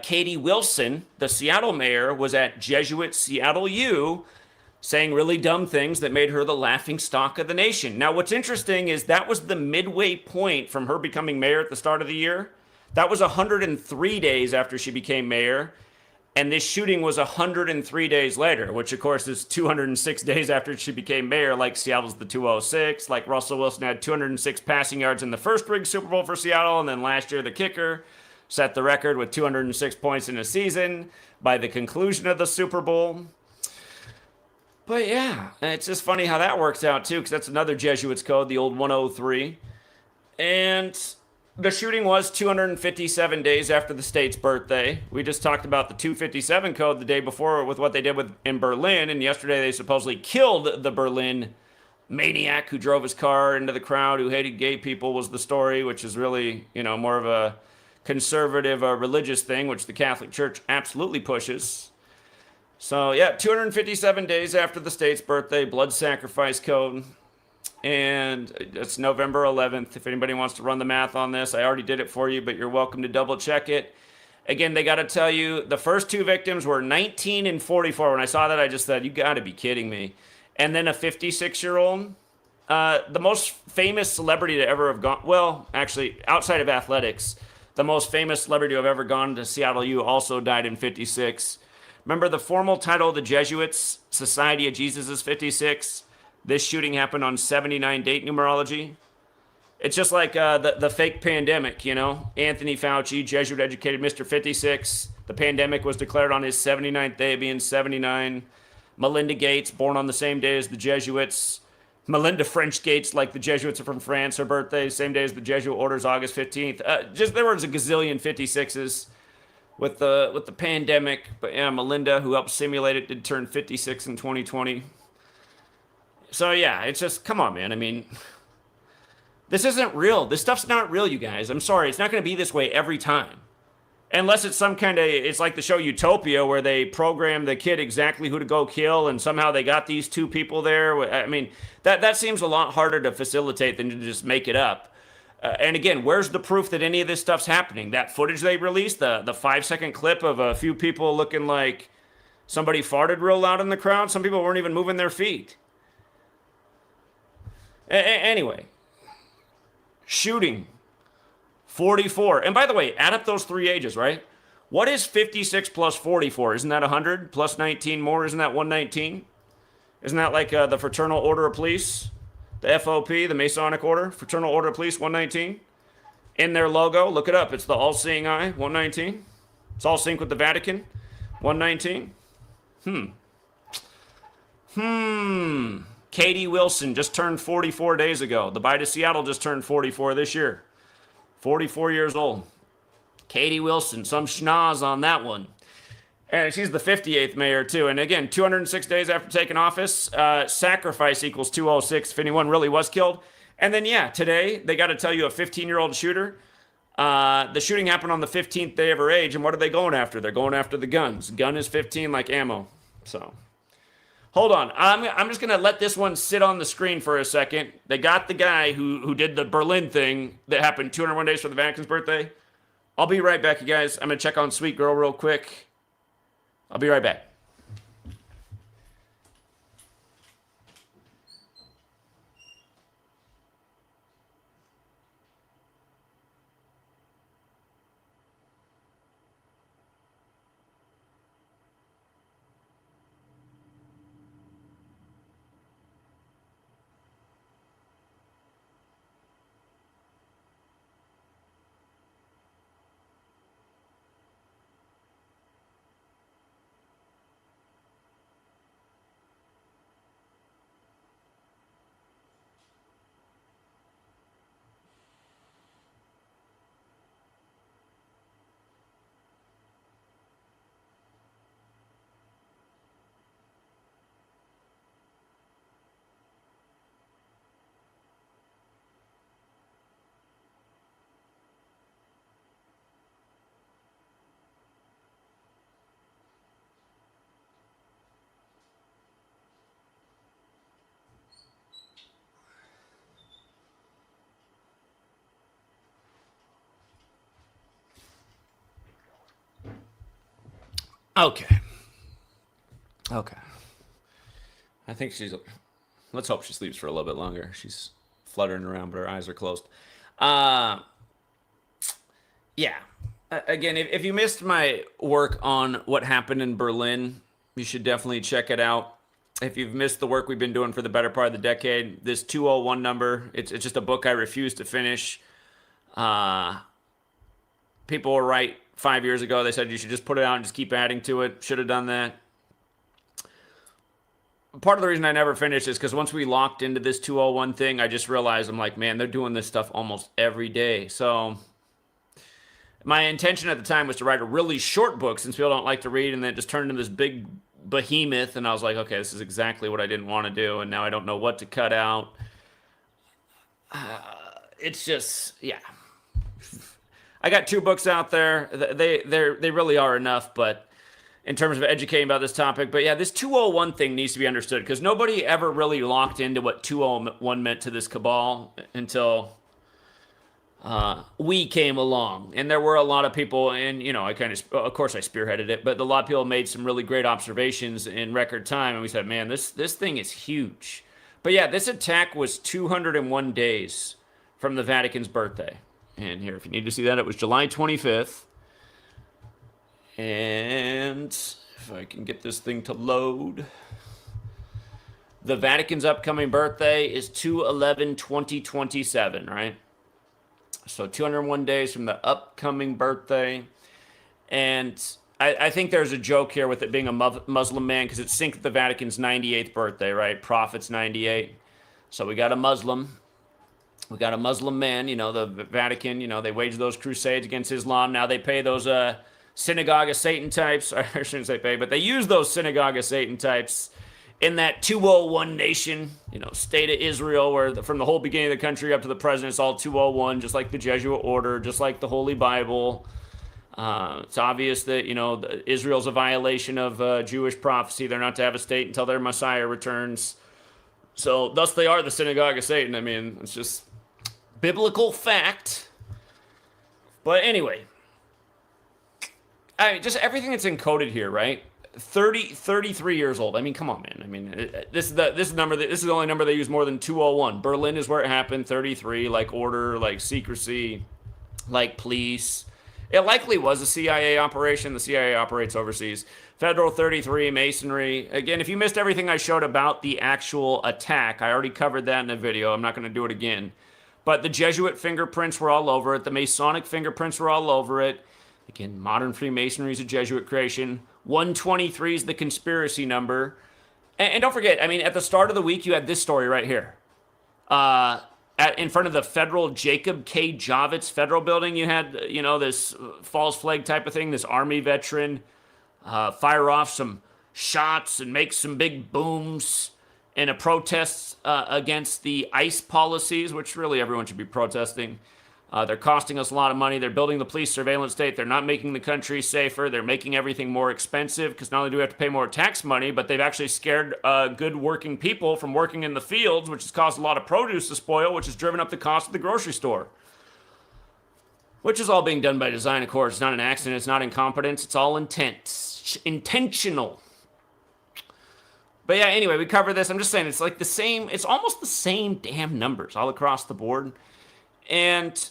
Katie Wilson, the Seattle mayor, was at Jesuit Seattle U saying really dumb things that made her the laughing stock of the nation. Now, what's interesting is that was the midway point from her becoming mayor at the start of the year. That was 103 days after she became mayor. And this shooting was 103 days later, which of course is 206 days after she became mayor, like Seattle's the 206, like Russell Wilson had 206 passing yards in the first rigged Super Bowl for Seattle, and then last year the kicker set the record with 206 points in a season by the conclusion of the Super Bowl. But yeah, it's just funny how that works out too, because that's another Jesuits code, the old 103. And the shooting was 257 days after the state's birthday. We just talked about the 257 code the day before with what they did in Berlin, and yesterday they supposedly killed the Berlin maniac who drove his car into the crowd, who hated gay people, was the story, which is really, more of a conservative religious thing, which the Catholic Church absolutely pushes. So yeah, 257 days after the state's birthday, blood sacrifice code. And it's November 11th. If anybody wants to run the math on this, I already did it for you, but you're welcome to double check it. Again, they got to tell you, the first two victims were 19 and 44. When I saw that, I just said, you got to be kidding me. And then a 56-year-old. The most famous celebrity to ever have gone, well, actually, outside of athletics, the most famous celebrity to have ever gone to Seattle U also died in 56. Remember the formal title of the Jesuits, Society of Jesus, is 56. This shooting happened on 79 date numerology. It's just like the fake pandemic, Anthony Fauci, Jesuit-educated Mr. 56. The pandemic was declared on his 79th day, being 79. Melinda Gates, born on the same day as the Jesuits. Melinda French Gates, like the Jesuits are from France, her birthday, same day as the Jesuit Order's August 15th. There was a gazillion 56s with the pandemic. But yeah, Melinda, who helped simulate it, did turn 56 in 2020. So yeah, it's just, come on, man. I mean, this isn't real. This stuff's not real, you guys. I'm sorry. It's not going to be this way every time. Unless it's some kind of, it's like the show Utopia where they program the kid exactly who to go kill and somehow they got these two people there. I mean, that seems a lot harder to facilitate than to just make it up. And again, where's the proof that any of this stuff's happening? That footage they released, the 5-second clip of a few people looking like somebody farted real loud in the crowd. Some people weren't even moving their feet. Anyway, shooting, 44. And by the way, add up those three ages, right? What is 56 plus 44? Isn't that 100? Plus 19 more, isn't that 119? Isn't that like the Fraternal Order of Police? The FOP, the Masonic Order? Fraternal Order of Police, 119? in their logo. Look it up. It's the all-seeing eye, 119. It's all synced with the Vatican, 119. Katie Wilson just turned 44 days ago. The Bite of Seattle just turned 44 this year. 44 years old. Katie Wilson, some schnoz on that one. And she's the 58th mayor, too. And again, 206 days after taking office, sacrifice equals 206 if anyone really was killed. And then, yeah, today, they got to tell you a 15-year-old shooter. The shooting happened on the 15th day of her age. And what are they going after? They're going after the guns. Gun is 15 like ammo. So, hold on. I'm just going to let this one sit on the screen for a second. They got the guy who did the Berlin thing that happened 201 days for the Vatican's birthday. I'll be right back, you guys. I'm going to check on Sweet Girl real quick. I'll be right back. Okay. I think let's hope she sleeps for a little bit longer. She's fluttering around, but her eyes are closed. Yeah. Again, if you missed my work on what happened in Berlin, you should definitely check it out. If you've missed the work we've been doing for the better part of the decade, this 201 number, it's just a book I refuse to finish. People were right 5 years ago. They said you should just put it out and just keep adding to it. Should have done that. Part of the reason I never finished is because once we locked into this 201 thing, I just realized, I'm like, man, they're doing this stuff almost every day. So my intention at the time was to write a really short book since people don't like to read, and then it just turned into this big behemoth. And I was like, okay, this is exactly what I didn't want to do. And now I don't know what to cut out. It's just, yeah. I got 2 books out there. They really are enough, but in terms of educating about this topic. But yeah, this 201 thing needs to be understood because nobody ever really locked into what 201 meant to this cabal until we came along. And there were a lot of people, and I of course I spearheaded it, but a lot of people made some really great observations in record time, and we said, man, this thing is huge. But yeah, this attack was 201 days from the Vatican's birthday. And here, if you need to see that, it was July 25th. And if I can get this thing to load. The Vatican's upcoming birthday is 2/11/2027, right? So 201 days from the upcoming birthday. And I think there's a joke here with it being a Muslim man because it's synced with the Vatican's 98th birthday, right? Prophet's 98. So we got a Muslim. We got a Muslim man, the Vatican, they waged those crusades against Islam. Now they pay those synagogue of Satan types. I shouldn't say pay, but they use those synagogue of Satan types in that 201 nation, state of Israel, where from the whole beginning of the country up to the present, it's all 201, just like the Jesuit order, just like the Holy Bible. It's obvious that, Israel's a violation of Jewish prophecy. They're not to have a state until their Messiah returns. So thus they are the synagogue of Satan. I mean, it's just biblical fact. But anyway, just everything that's encoded here, right? 33 years old. I mean, come on, man. I mean, this is the only number they use more than 201. Berlin is where it happened. 33, like order, like secrecy, like police. It likely was a CIA operation. The CIA operates overseas. Federal 33, Masonry. Again, if you missed everything I showed about the actual attack, I already covered that in a video. I'm not going to do it again. But the Jesuit fingerprints were all over it. The Masonic fingerprints were all over it. Again, modern Freemasonry is a Jesuit creation. 123 is the conspiracy number. And don't forget, I mean, at the start of the week, you had this story right here. In front of the federal Jacob K. Javits Federal Building, you had, this false flag type of thing, this Army veteran fire off some shots and make some big booms in a protest against the ICE policies, which really everyone should be protesting. They're costing us a lot of money. They're building the police surveillance state. They're not making the country safer. They're making everything more expensive because not only do we have to pay more tax money, but they've actually scared good working people from working in the fields, which has caused a lot of produce to spoil, which has driven up the cost of the grocery store. Which is all being done by design, of course. It's not an accident. It's not incompetence. It's all intentional. But yeah, anyway, we covered this. I'm just saying it's like the same. It's almost the same damn numbers all across the board. And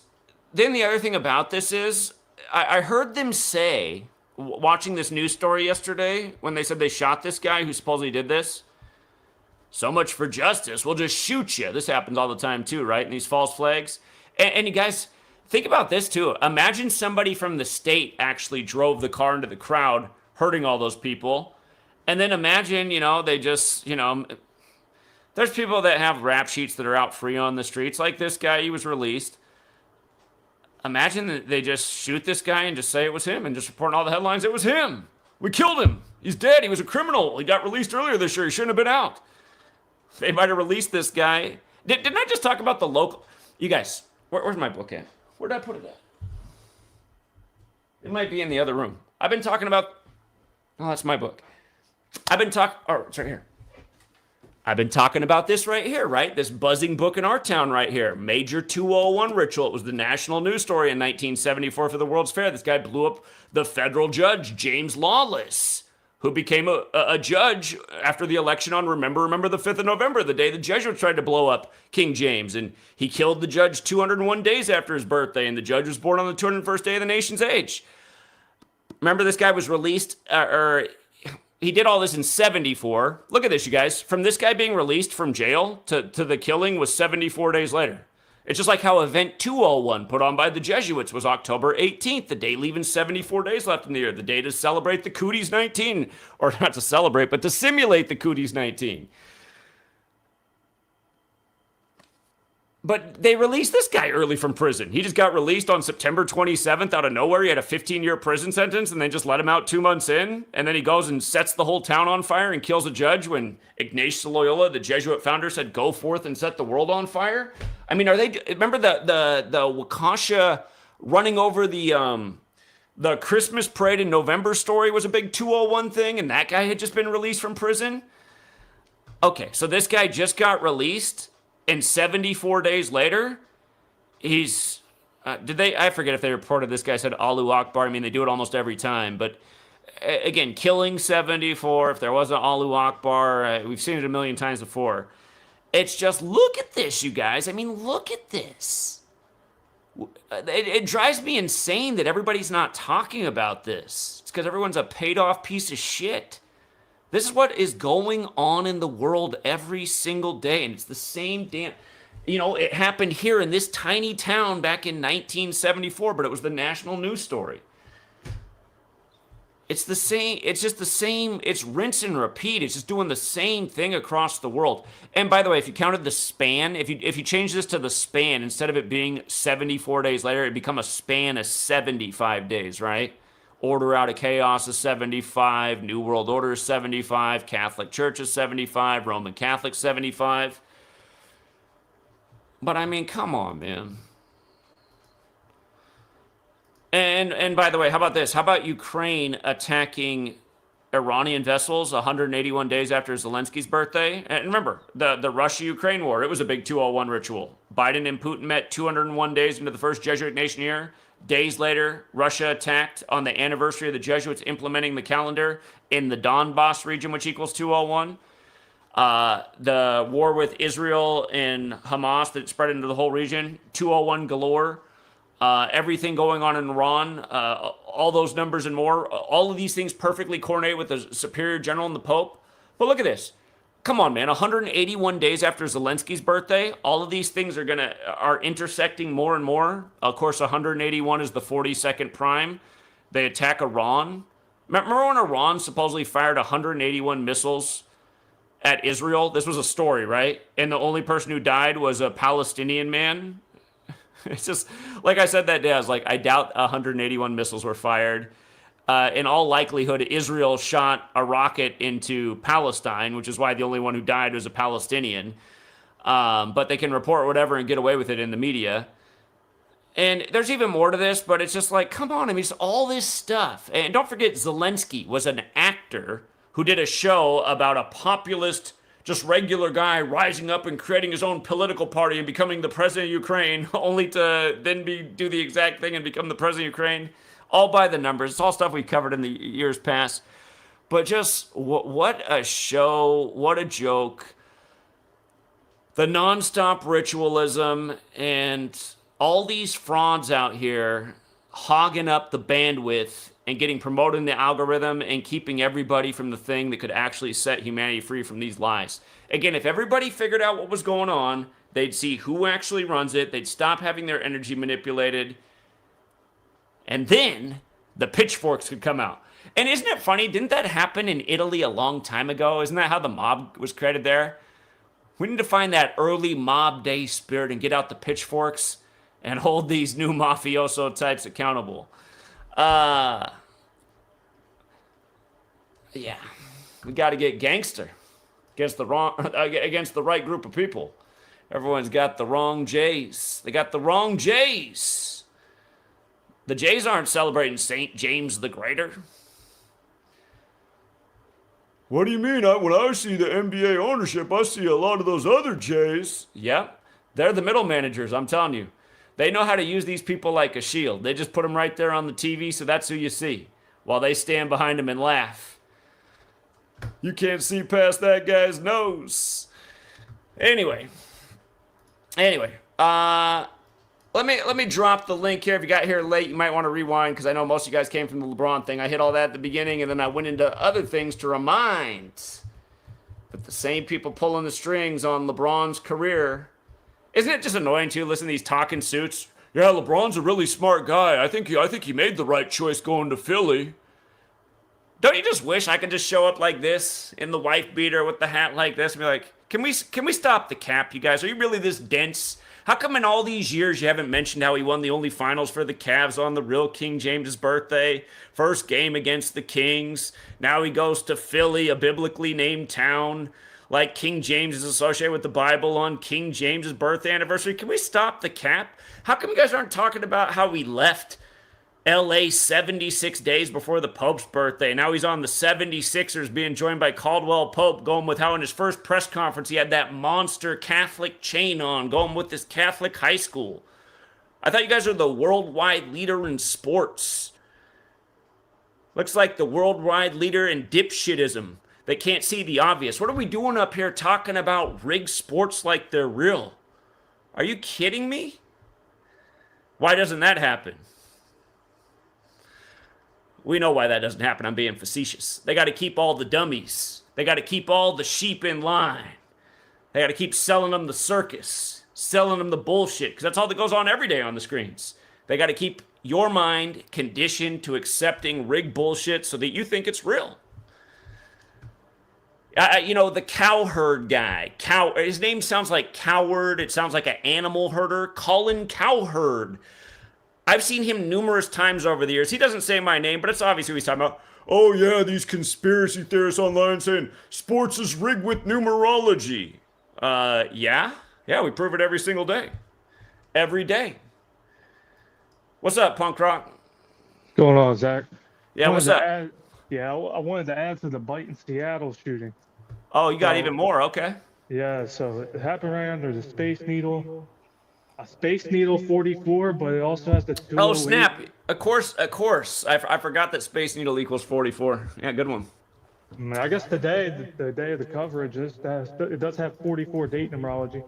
then the other thing about this is I heard them say, watching this news story yesterday, when they said they shot this guy who supposedly did this, so much for justice, we'll just shoot you. This happens all the time too, right? In these false flags. And you guys, think about this too. Imagine somebody from the state actually drove the car into the crowd, hurting all those people. And then imagine, they just, there's people that have rap sheets that are out free on the streets. Like this guy, he was released. Imagine that they just shoot this guy and just say it was him and just report in all the headlines, it was him. We killed him. He's dead. He was a criminal. He got released earlier this year. He shouldn't have been out. They might have released this guy. Didn't I just talk about the local? You guys, where's my book at? Where did I put it at? It might be in the other room. I've been talking about, oh, that's my book. It's right here. I've been talking about this right here, right? This buzzing book in our town right here. Major 201 ritual. It was the national news story in 1974 for the World's Fair. This guy blew up the federal judge, James Lawless, who became a judge after the election on Remember the 5th of November, the day the Jesuits tried to blow up King James. And he killed the judge 201 days after his birthday, and the judge was born on the 201st day of the nation's age. Remember, this guy was released, he did all this in 74. Look at this, you guys. From this guy being released from jail to the killing was 74 days later. It's just like how Event 201 put on by the Jesuits was October 18th, the day leaving 74 days left in the year, the day to celebrate the Cooties 19. Or not to celebrate, but to simulate the Cooties 19. But they released this guy early from prison. He just got released on September 27th out of nowhere. He had a 15-year prison sentence, and they just let him out 2 months in. And then he goes and sets the whole town on fire and kills a judge when Ignatius Loyola, the Jesuit founder, said, "Go forth and set the world on fire." I mean, remember the Waukesha running over the Christmas parade in November story was a big 201 thing, and that guy had just been released from prison? Okay, so this guy just got released. And 74 days later, he's, I forget if they reported this guy said Allahu Akbar. I mean, they do it almost every time. But again, killing 74, if there was an Allahu Akbar, we've seen it a million times before. It's just, look at this, you guys. I mean, look at this. It drives me insane that everybody's not talking about this. It's because everyone's a paid off piece of shit. This is what is going on in the world every single day, and it's the same damn... it happened here in this tiny town back in 1974, but it was the national news story. It's the same, it's just the same, it's rinse and repeat. It's just doing the same thing across the world. And by the way, if you counted the span, if you change this to the span, instead of it being 74 days later, it'd become a span of 75 days, right? Order out of chaos is 75, New World Order is 75, Catholic Church is 75, Roman Catholic 75. But I mean, come on, man. And by the way, how about this? How about Ukraine attacking Iranian vessels 181 days after Zelensky's birthday? And remember, the Russia-Ukraine war, it was a big 201 ritual. Biden and Putin met 201 days into the first Jesuit nation year. Days later, Russia attacked on the anniversary of the Jesuits implementing the calendar in the Donbass region, which equals 201. The war with Israel and Hamas that spread into the whole region, 201 galore. Everything going on in Iran, all those numbers and more. All of these things perfectly coordinate with the superior general and the Pope. But look at this. Come on, man. 181 days after Zelensky's birthday, all of these things are intersecting more and more. Of course, 181 is the 42nd prime. They attack Iran. Remember when Iran supposedly fired 181 missiles at Israel? This was a story, right? And the only person who died was a Palestinian man. It's just, like I said that day, I was like, I doubt 181 missiles were fired. In all likelihood, Israel shot a rocket into Palestine, which is why the only one who died was a Palestinian. But they can report whatever and get away with it in the media. And there's even more to this, but it's just like, come on, I mean, it's all this stuff. And don't forget, Zelensky was an actor who did a show about a populist, just regular guy rising up and creating his own political party and becoming the president of Ukraine, only to then do the exact thing and become the president of Ukraine. All by the numbers. It's all stuff we've covered in the years past. But just what a show. What a joke. The nonstop ritualism and all these frauds out here hogging up the bandwidth and getting promoted in the algorithm and keeping everybody from the thing that could actually set humanity free from these lies. Again, if everybody figured out what was going on, they'd see who actually runs it. They'd stop having their energy manipulated. And then the pitchforks could come out. And isn't it funny? Didn't that happen in Italy a long time ago? Isn't that how the mob was created there? We need to find that early mob day spirit and get out the pitchforks and hold these new mafioso types accountable. Yeah. We got to get gangster against the right group of people. Everyone's got the wrong J's. They got the wrong J's. The Jays aren't celebrating St. James the Greater. What do you mean? When I see the NBA ownership, I see a lot of those other Jays. Yep. They're the middle managers, I'm telling you. They know how to use these people like a shield. They just put them right there on the TV, so that's who you see, while they stand behind them and laugh. You can't see past that guy's nose. Anyway, let me drop the link here. If you got here late, you might want to rewind because I know most of you guys came from the LeBron thing. I hit all that at the beginning, and then I went into other things to remind that the same people pulling the strings on LeBron's career. Isn't it just annoying to listen to these talking suits? Yeah, LeBron's a really smart guy. I think he made the right choice going to Philly. Don't you just wish I could just show up like this in the wife beater with the hat like this and be like, can we stop the cap, you guys? Are you really this dense? How come in all these years you haven't mentioned how he won the only finals for the Cavs on the real King James's birthday? First game against the Kings. Now he goes to Philly, a biblically named town. Like King James is associated with the Bible on King James's birthday anniversary. Can we stop the cap? How come you guys aren't talking about how he left LA 76 days before the Pope's birthday? Now he's on the 76ers being joined by Caldwell Pope, going with how in his first press conference he had that monster Catholic chain on, going with this Catholic high school. I thought you guys are the worldwide leader in sports. Looks like the worldwide leader in dipshitism. They can't see the obvious. What are we doing up here talking about rigged sports like they're real? Are you kidding me? Why doesn't that happen? We know why that doesn't happen. I'm being facetious. They got to keep all the dummies. They got to keep all the sheep in line. They got to keep selling them the circus, selling them the bullshit, because that's all that goes on every day on the screens. They got to keep your mind conditioned to accepting rigged bullshit so that you think it's real. The cowherd guy. His name sounds like Coward. It sounds like an animal herder. Colin Cowherd. I've seen him numerous times over the years. He doesn't say my name, but it's obvious who he's talking about. Oh, yeah, these conspiracy theorists online saying sports is rigged with numerology. Yeah, we prove it every single day. Every day. What's up, punk rock? What's going on, Zach? Yeah, what's up? I wanted to add to the Bite in Seattle shooting. Oh, you got even more? Okay. Yeah, so it happened right under the Space Needle. A Space Needle 44, but it also has the 208. Oh, snap. Of course. I forgot that Space Needle equals 44. Yeah, good one. I guess the day of the coverage, it does have 44 date numerology.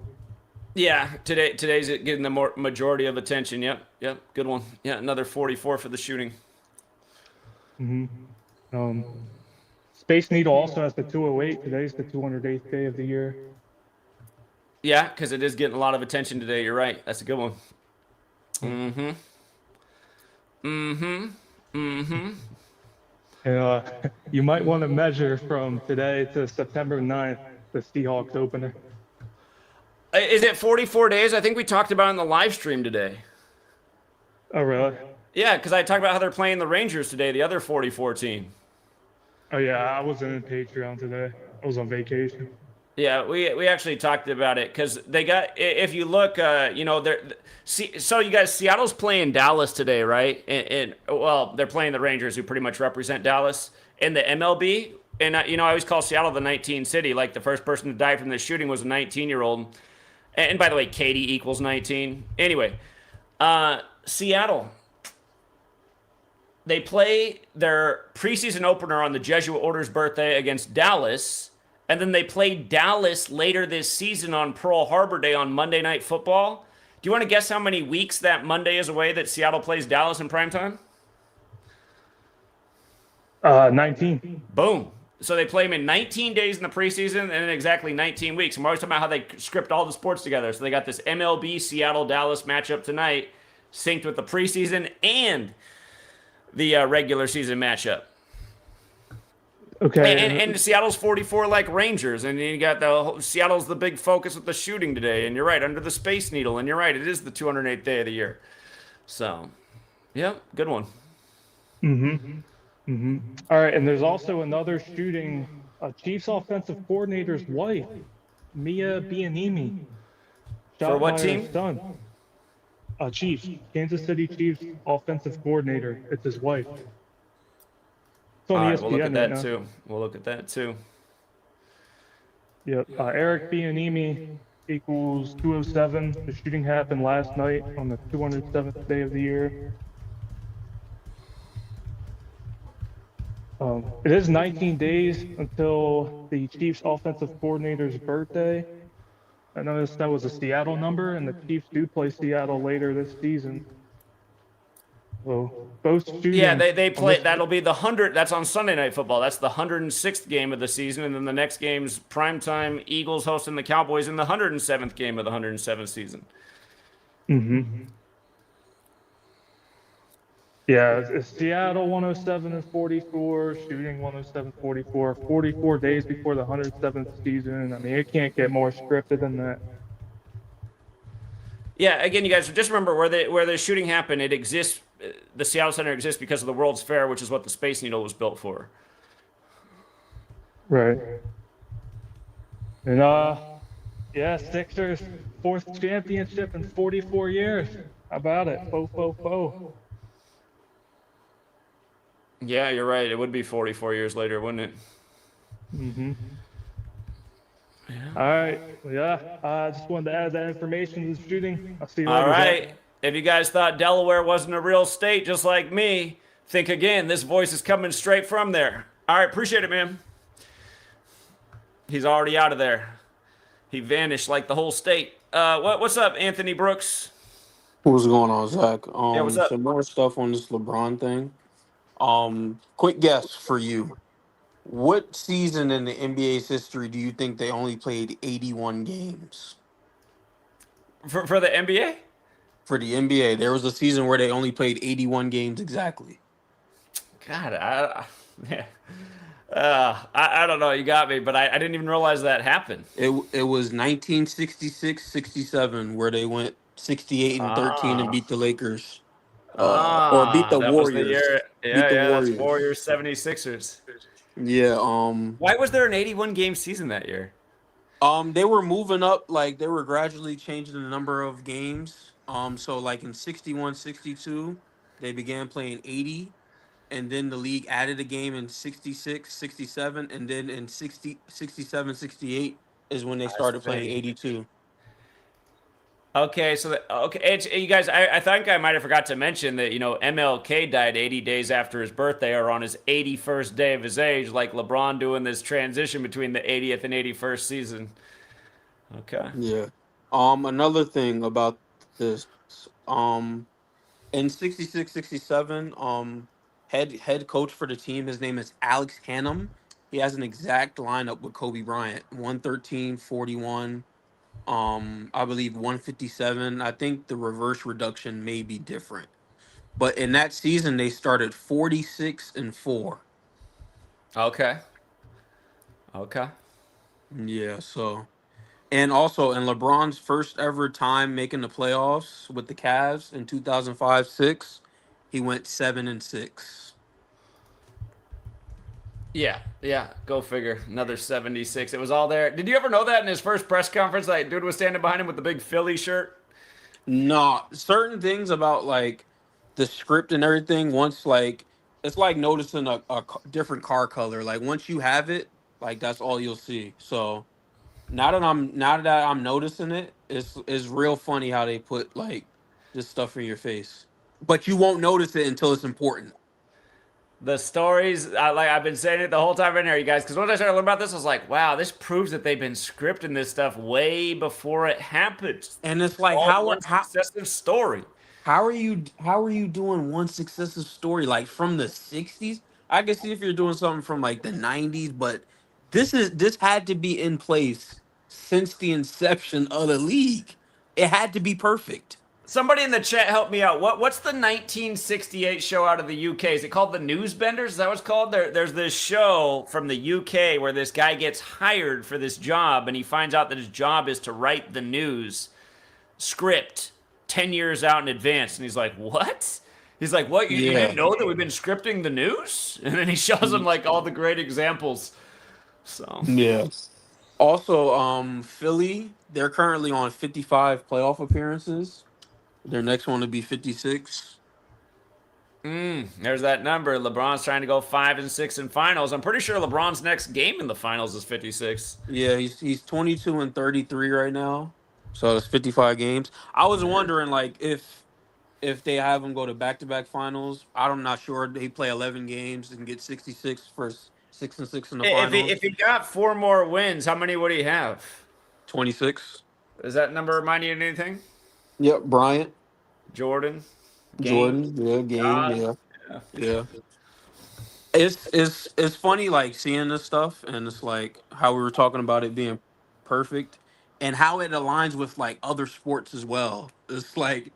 Yeah, today's getting the majority of attention. Yep, good one. Yeah, another 44 for the shooting. So Space Needle also has the 208. Today's the 208th day of the year. Yeah, because it is getting a lot of attention today. You're right. That's a good one. Mm-hmm. Mm-hmm. Mm-hmm. And you might want to measure from today to September 9th, the Seahawks opener. Is it 44 days? I think we talked about it in the live stream today. Oh, really? Yeah, because I talked about how they're playing the Rangers today, the other 44 team. Oh, yeah, I wasn't in Patreon today. I was on vacation. Yeah, we actually talked about it because they got. If you look, so you guys, Seattle's playing Dallas today, right? And well, they're playing the Rangers, who pretty much represent Dallas in the MLB. And I always call Seattle the 19 city. Like the first person to die from this shooting was a 19-year-old. And by the way, Katie equals 19. Anyway, Seattle. They play their preseason opener on the Jesuit Order's birthday against Dallas. And then they play Dallas later this season on Pearl Harbor Day on Monday Night Football. Do you want to guess how many weeks that Monday is away that Seattle plays Dallas in primetime? 19. Boom. So they play them in 19 days in the preseason and in exactly 19 weeks. And we're always talking about how they script all the sports together. So they got this MLB Seattle-Dallas matchup tonight, synced with the preseason and the regular season matchup. Okay. And Seattle's 44 like Rangers, and you got Seattle's the big focus with the shooting today, and you're right, under the Space Needle, and you're right, it is the 208th day of the year. So, yeah, good one. All right, and there's also another shooting. Chiefs offensive coordinator's wife, Mia Bianimi. For what team? Son. Chiefs, Kansas City Chiefs offensive coordinator. It's his wife. All right, we'll look at that too. We'll look at that too. Yep. Eric Bianimi equals 207. The shooting happened last night on the 207th day of the year. It is 19 days until the Chiefs offensive coordinator's birthday. I noticed that was a Seattle number, and the Chiefs do play Seattle later this season. So both shootings. Yeah, they play. That'll be the 100. That's on Sunday Night Football. That's the 106th game of the season, and then the next game's primetime Eagles hosting the Cowboys in the 107th game of the 107th season. Yeah, it's Seattle 107 and 44, shooting 107, 44, 44 days before the 107th season. I mean, it can't get more scripted than that. Yeah, again, you guys just remember where the shooting happened. It exists. The Seattle Center exists because of the World's Fair, which is what the Space Needle was built for. Right. And yeah, Sixers fourth championship in 44 years. How about it? Fo. Yeah, you're right. It would be 44 years later, wouldn't it? Yeah. All right. Well, yeah. I just wanted to add that information to the shooting. I'll see you later. All right. If you guys thought Delaware wasn't a real state, just like me, think again. This voice is coming straight from there. All right. Appreciate it, man. He's already out of there. He vanished like the whole state. What's up, Anthony Brooks? What's going on, Zach? Yeah, what's up? Some more stuff on this LeBron thing. Quick guess for you. What season in the NBA's history do you think they only played 81 games? For the NBA? For the NBA, there was a season where they only played 81 games exactly. God, I don't know. You got me, but I didn't even realize that happened. It was 1966-67 where they went 68-13 and beat the Lakers. Or beat the Warriors. Was the year. Yeah, that's Warriors 76ers. Yeah. Why was there an 81 game season that year? They were moving up, like they were gradually changing the number of games. So like in 61-62, they began playing 80, and then the league added a game in 66-67, and then in 67-68 is when they started playing 82. Okay, you guys, I think I might have forgot to mention that, MLK died 80 days after his birthday or on his 81st day of his age, like LeBron doing this transition between the 80th and 81st season. Okay. Yeah. Another thing about this, in 66-67, head coach for the team, his name is Alex Hannum. he has an exact lineup with Kobe Bryant: 113, 41. I believe 157. I think the reverse reduction may be different, but in that season they started 46-4. Okay. Okay. Yeah, so and also in LeBron's first ever time making the playoffs with the Cavs in 2005-6, he went 7-6. Yeah, yeah, go figure. Another 76. It was all there. Did you ever know that in his first press conference, like dude was standing behind him with the big Philly shirt? No, certain things about like the script and everything. Once like it's like noticing different car color. Like once you have it, like that's all you'll see. So now that I'm noticing it, it's real funny how they put like this stuff in your face, but you won't notice it until it's important. The stories, like I've been saying it the whole time in here, you guys, because once I started learning about this, I was like, wow, this proves that they've been scripting this stuff way before it happened. And it's It's like all how one how successive story. how are you doing one successive story like from the 60s? I can see if you're doing something from like the 90s, but this had to be in place since the inception of the league. It had to be perfect. Somebody in the chat help me out. What's the 1968 show out of the UK? Is it called the Newsbenders? Is that what it's called? There's this show from the UK where this guy gets hired for this job and he finds out that his job is to write the news script 10 years out in advance. And he's like, what? He's like, what? You Yeah. didn't know that we've been scripting the news? And then he shows him like all the great examples. So, Yeah. Also, Philly, they're currently on 55 playoff appearances. Their next one would be 56. there's that number. LeBron's trying to go 5-6 in finals. I'm pretty sure LeBron's next game in the finals is 56. Yeah, he's 22-33 right now. So it's 55 games. I was wondering like if they have him go to back-to-back finals. I'm not sure. They play 11 games and get 66 for 6-6 in the If finals. he got 4 more wins, how many would he have? 26. Does that number remind you of anything? Yep, Bryant, Jordan, game, Jordan, yeah, game, God. yeah, Yeah. yeah. It's funny like seeing this stuff and it's like how we were talking about it being perfect and how it aligns with like other sports as well. It's like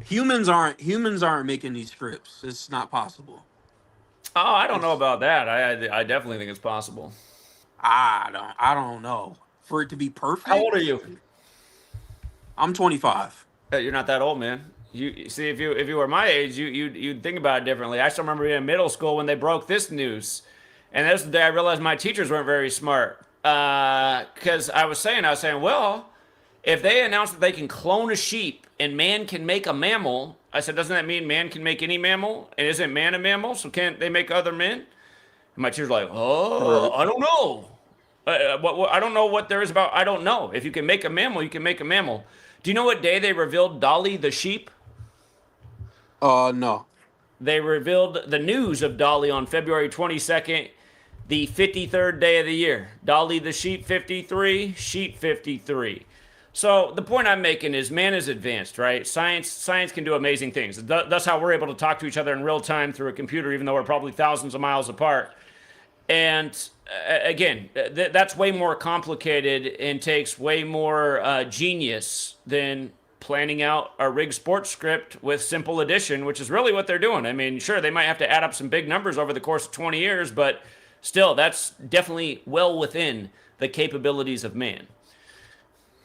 humans aren't making these scripts. It's not possible. Oh, I don't know It's about that. I definitely think it's possible. I don't know. For it to be How old are perfect, you? I'm 25. You're not that old, man. You see, if you were my age, you'd think about it differently. I still remember being in middle school when they broke this news, and this is the day I realized my teachers weren't very smart. Because I was saying, well, if they announce that they can clone a sheep and man can make a mammal, I said, doesn't that mean man can make any mammal? And isn't man a mammal? So can't they make other men? And my teacher's like, oh, Right. I don't know. I don't know what there is about. I don't know. If you can make a mammal, you can make a mammal. Do you know what day they revealed Dolly the sheep? No. They revealed the news of Dolly on February 22nd, the 53rd day of the year. Dolly the sheep 53, sheep 53. So the point I'm making is man is advanced, right? Science can do amazing things. That's how we're able to talk to each other in real time through a computer, even though we're probably thousands of miles apart. And again, that's way more complicated and takes way more genius than planning out a rigged sports script with simple addition, which is really what they're doing. I mean, sure, they might have to add up some big numbers over the course of 20 years, but still, that's definitely well within the capabilities of man.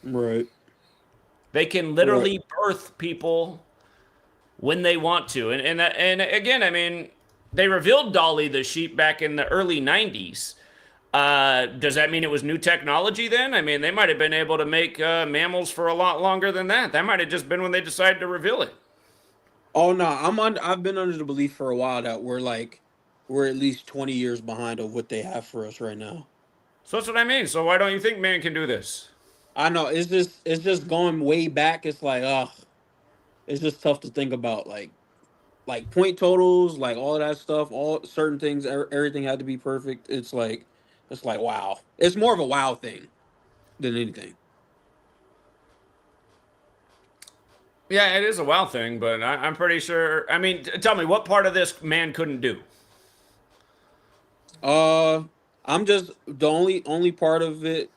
Right. They can Right. literally birth people when they want to. And again, I mean, they revealed Dolly the sheep back in the early 90s. Does that mean it was new technology then? I mean, they might have been able to make mammals for a lot longer than that. That might have just been when they decided to reveal it. Oh no, I've been under the belief for a while that we're at least 20 years behind of what they have for us right now. So that's what I mean. So why don't you think man can do this? I know it's just going way back. It's like it's just tough to think about like point totals, like all of that stuff, all certain things, everything had to be perfect. It's like wow. It's more of a wow thing than anything. Yeah, it is a wow thing, but I'm pretty sure. I mean, tell me what part of this man couldn't do. Uh I'm just the only part of it.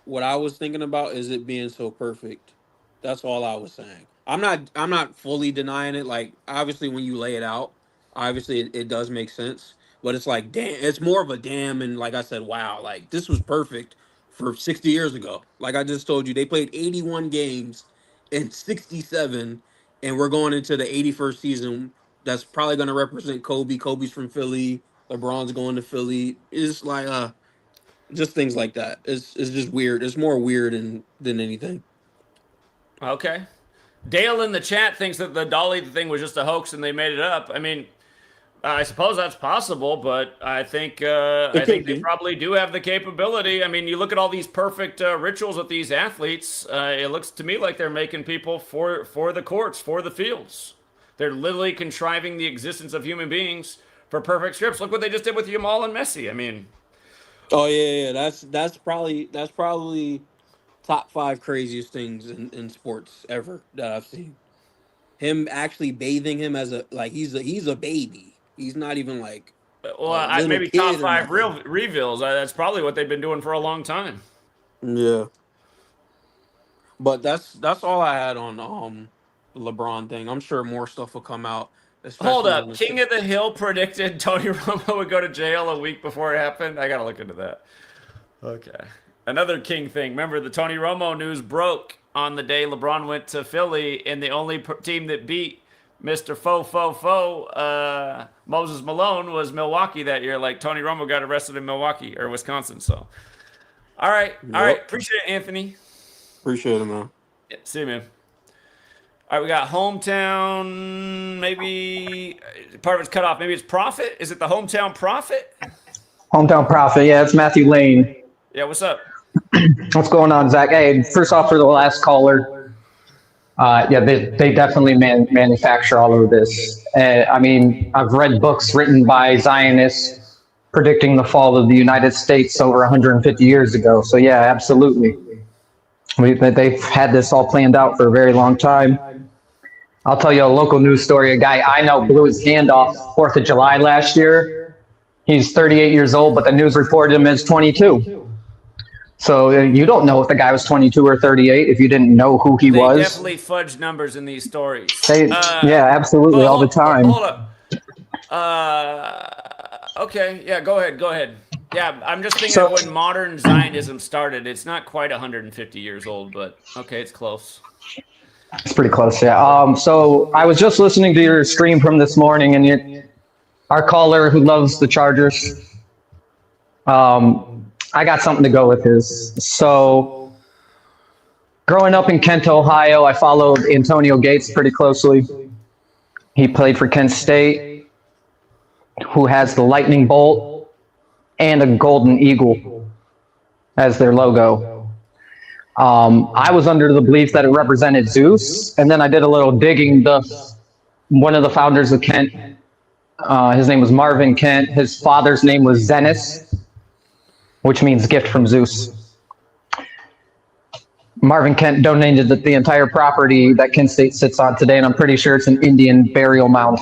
What I was thinking about is it being so perfect. That's all I was saying. I'm not fully denying it. Like obviously when you lay it out, obviously it does make sense. But it's like damn, it's more of a damn and like I said, wow, like this was perfect for 60 years ago. Like I just told you, they played 81 games in 67, and we're going into the 81st season. That's probably going to represent Kobe. Kobe's from Philly. LeBron's going to Philly. It's like just things like that. It's just weird. It's more weird than anything. Okay. Dale in the chat thinks that the Dolly thing was just a hoax and they made it up. I mean, I suppose that's possible, but It I could think they be. probably do have the capability. I mean, you look at all these perfect rituals with these athletes. It looks to me like they're making people for the courts, for the fields. They're literally contriving the existence of human beings for perfect scripts. Look what they just did with Yamal and Messi. I mean, Oh yeah. That's probably top five craziest things in sports ever that I've seen. Him actually bathing him as a like he's a baby. He's not even like well, a little maybe top kid or five nothing. real reveals. That's probably what they've been doing for a long time. Yeah. But that's all I had on LeBron thing. I'm sure more stuff will come out, Hold especially when up. it's King of the Hill predicted Tony Romo would go to jail a week before it happened. I got to look into that. Okay. Another King thing. Remember, the Tony Romo news broke on the day LeBron went to Philly, and the only team that beat Mr. Moses Malone was Milwaukee that year. Like, Tony Romo got arrested in Milwaukee or Wisconsin. So, all right. All right. Yep. Appreciate it, Anthony. Appreciate it, man. Yeah, see you, man. All right, we got hometown. Maybe part of it's cut off. Maybe it's profit. Is it the hometown profit? Hometown Prophet. Yeah, it's Matthew Lane. Yeah. What's up? What's going on, Zach? Hey, first off, for the last caller, yeah, they definitely manufacture all of this. I mean, I've read books written by Zionists predicting the fall of the United States over 150 years ago. So, yeah, absolutely. They've had this all planned out for a very long time. I'll tell you a local news story. A guy I know blew his hand off 4th of July last year. He's 38 years old, but the news reported him as 22. So you don't know if the guy was 22 or 38 if you didn't know who he They was. definitely fudge numbers in these stories. Yeah, absolutely, all the time. Hold up. Okay. Yeah. Go ahead. Go ahead. Yeah. I'm just thinking of when modern Zionism started. It's not quite 150 years old, but okay, it's close. It's pretty close, yeah. So I was just listening to your stream from this morning, and our caller who loves the Chargers, I got something to go with his. So growing up in Kent, Ohio, I followed Antonio Gates pretty closely. He played for Kent State, who has the lightning bolt and a golden eagle as their logo. I was under the belief that it represented Zeus, and then I did a little digging. One of the founders of Kent, his name was Marvin Kent. His father's name was Zenos, which means gift from Zeus. Marvin Kent donated the entire property that Kent State sits on today, and I'm pretty sure it's an Indian burial mound.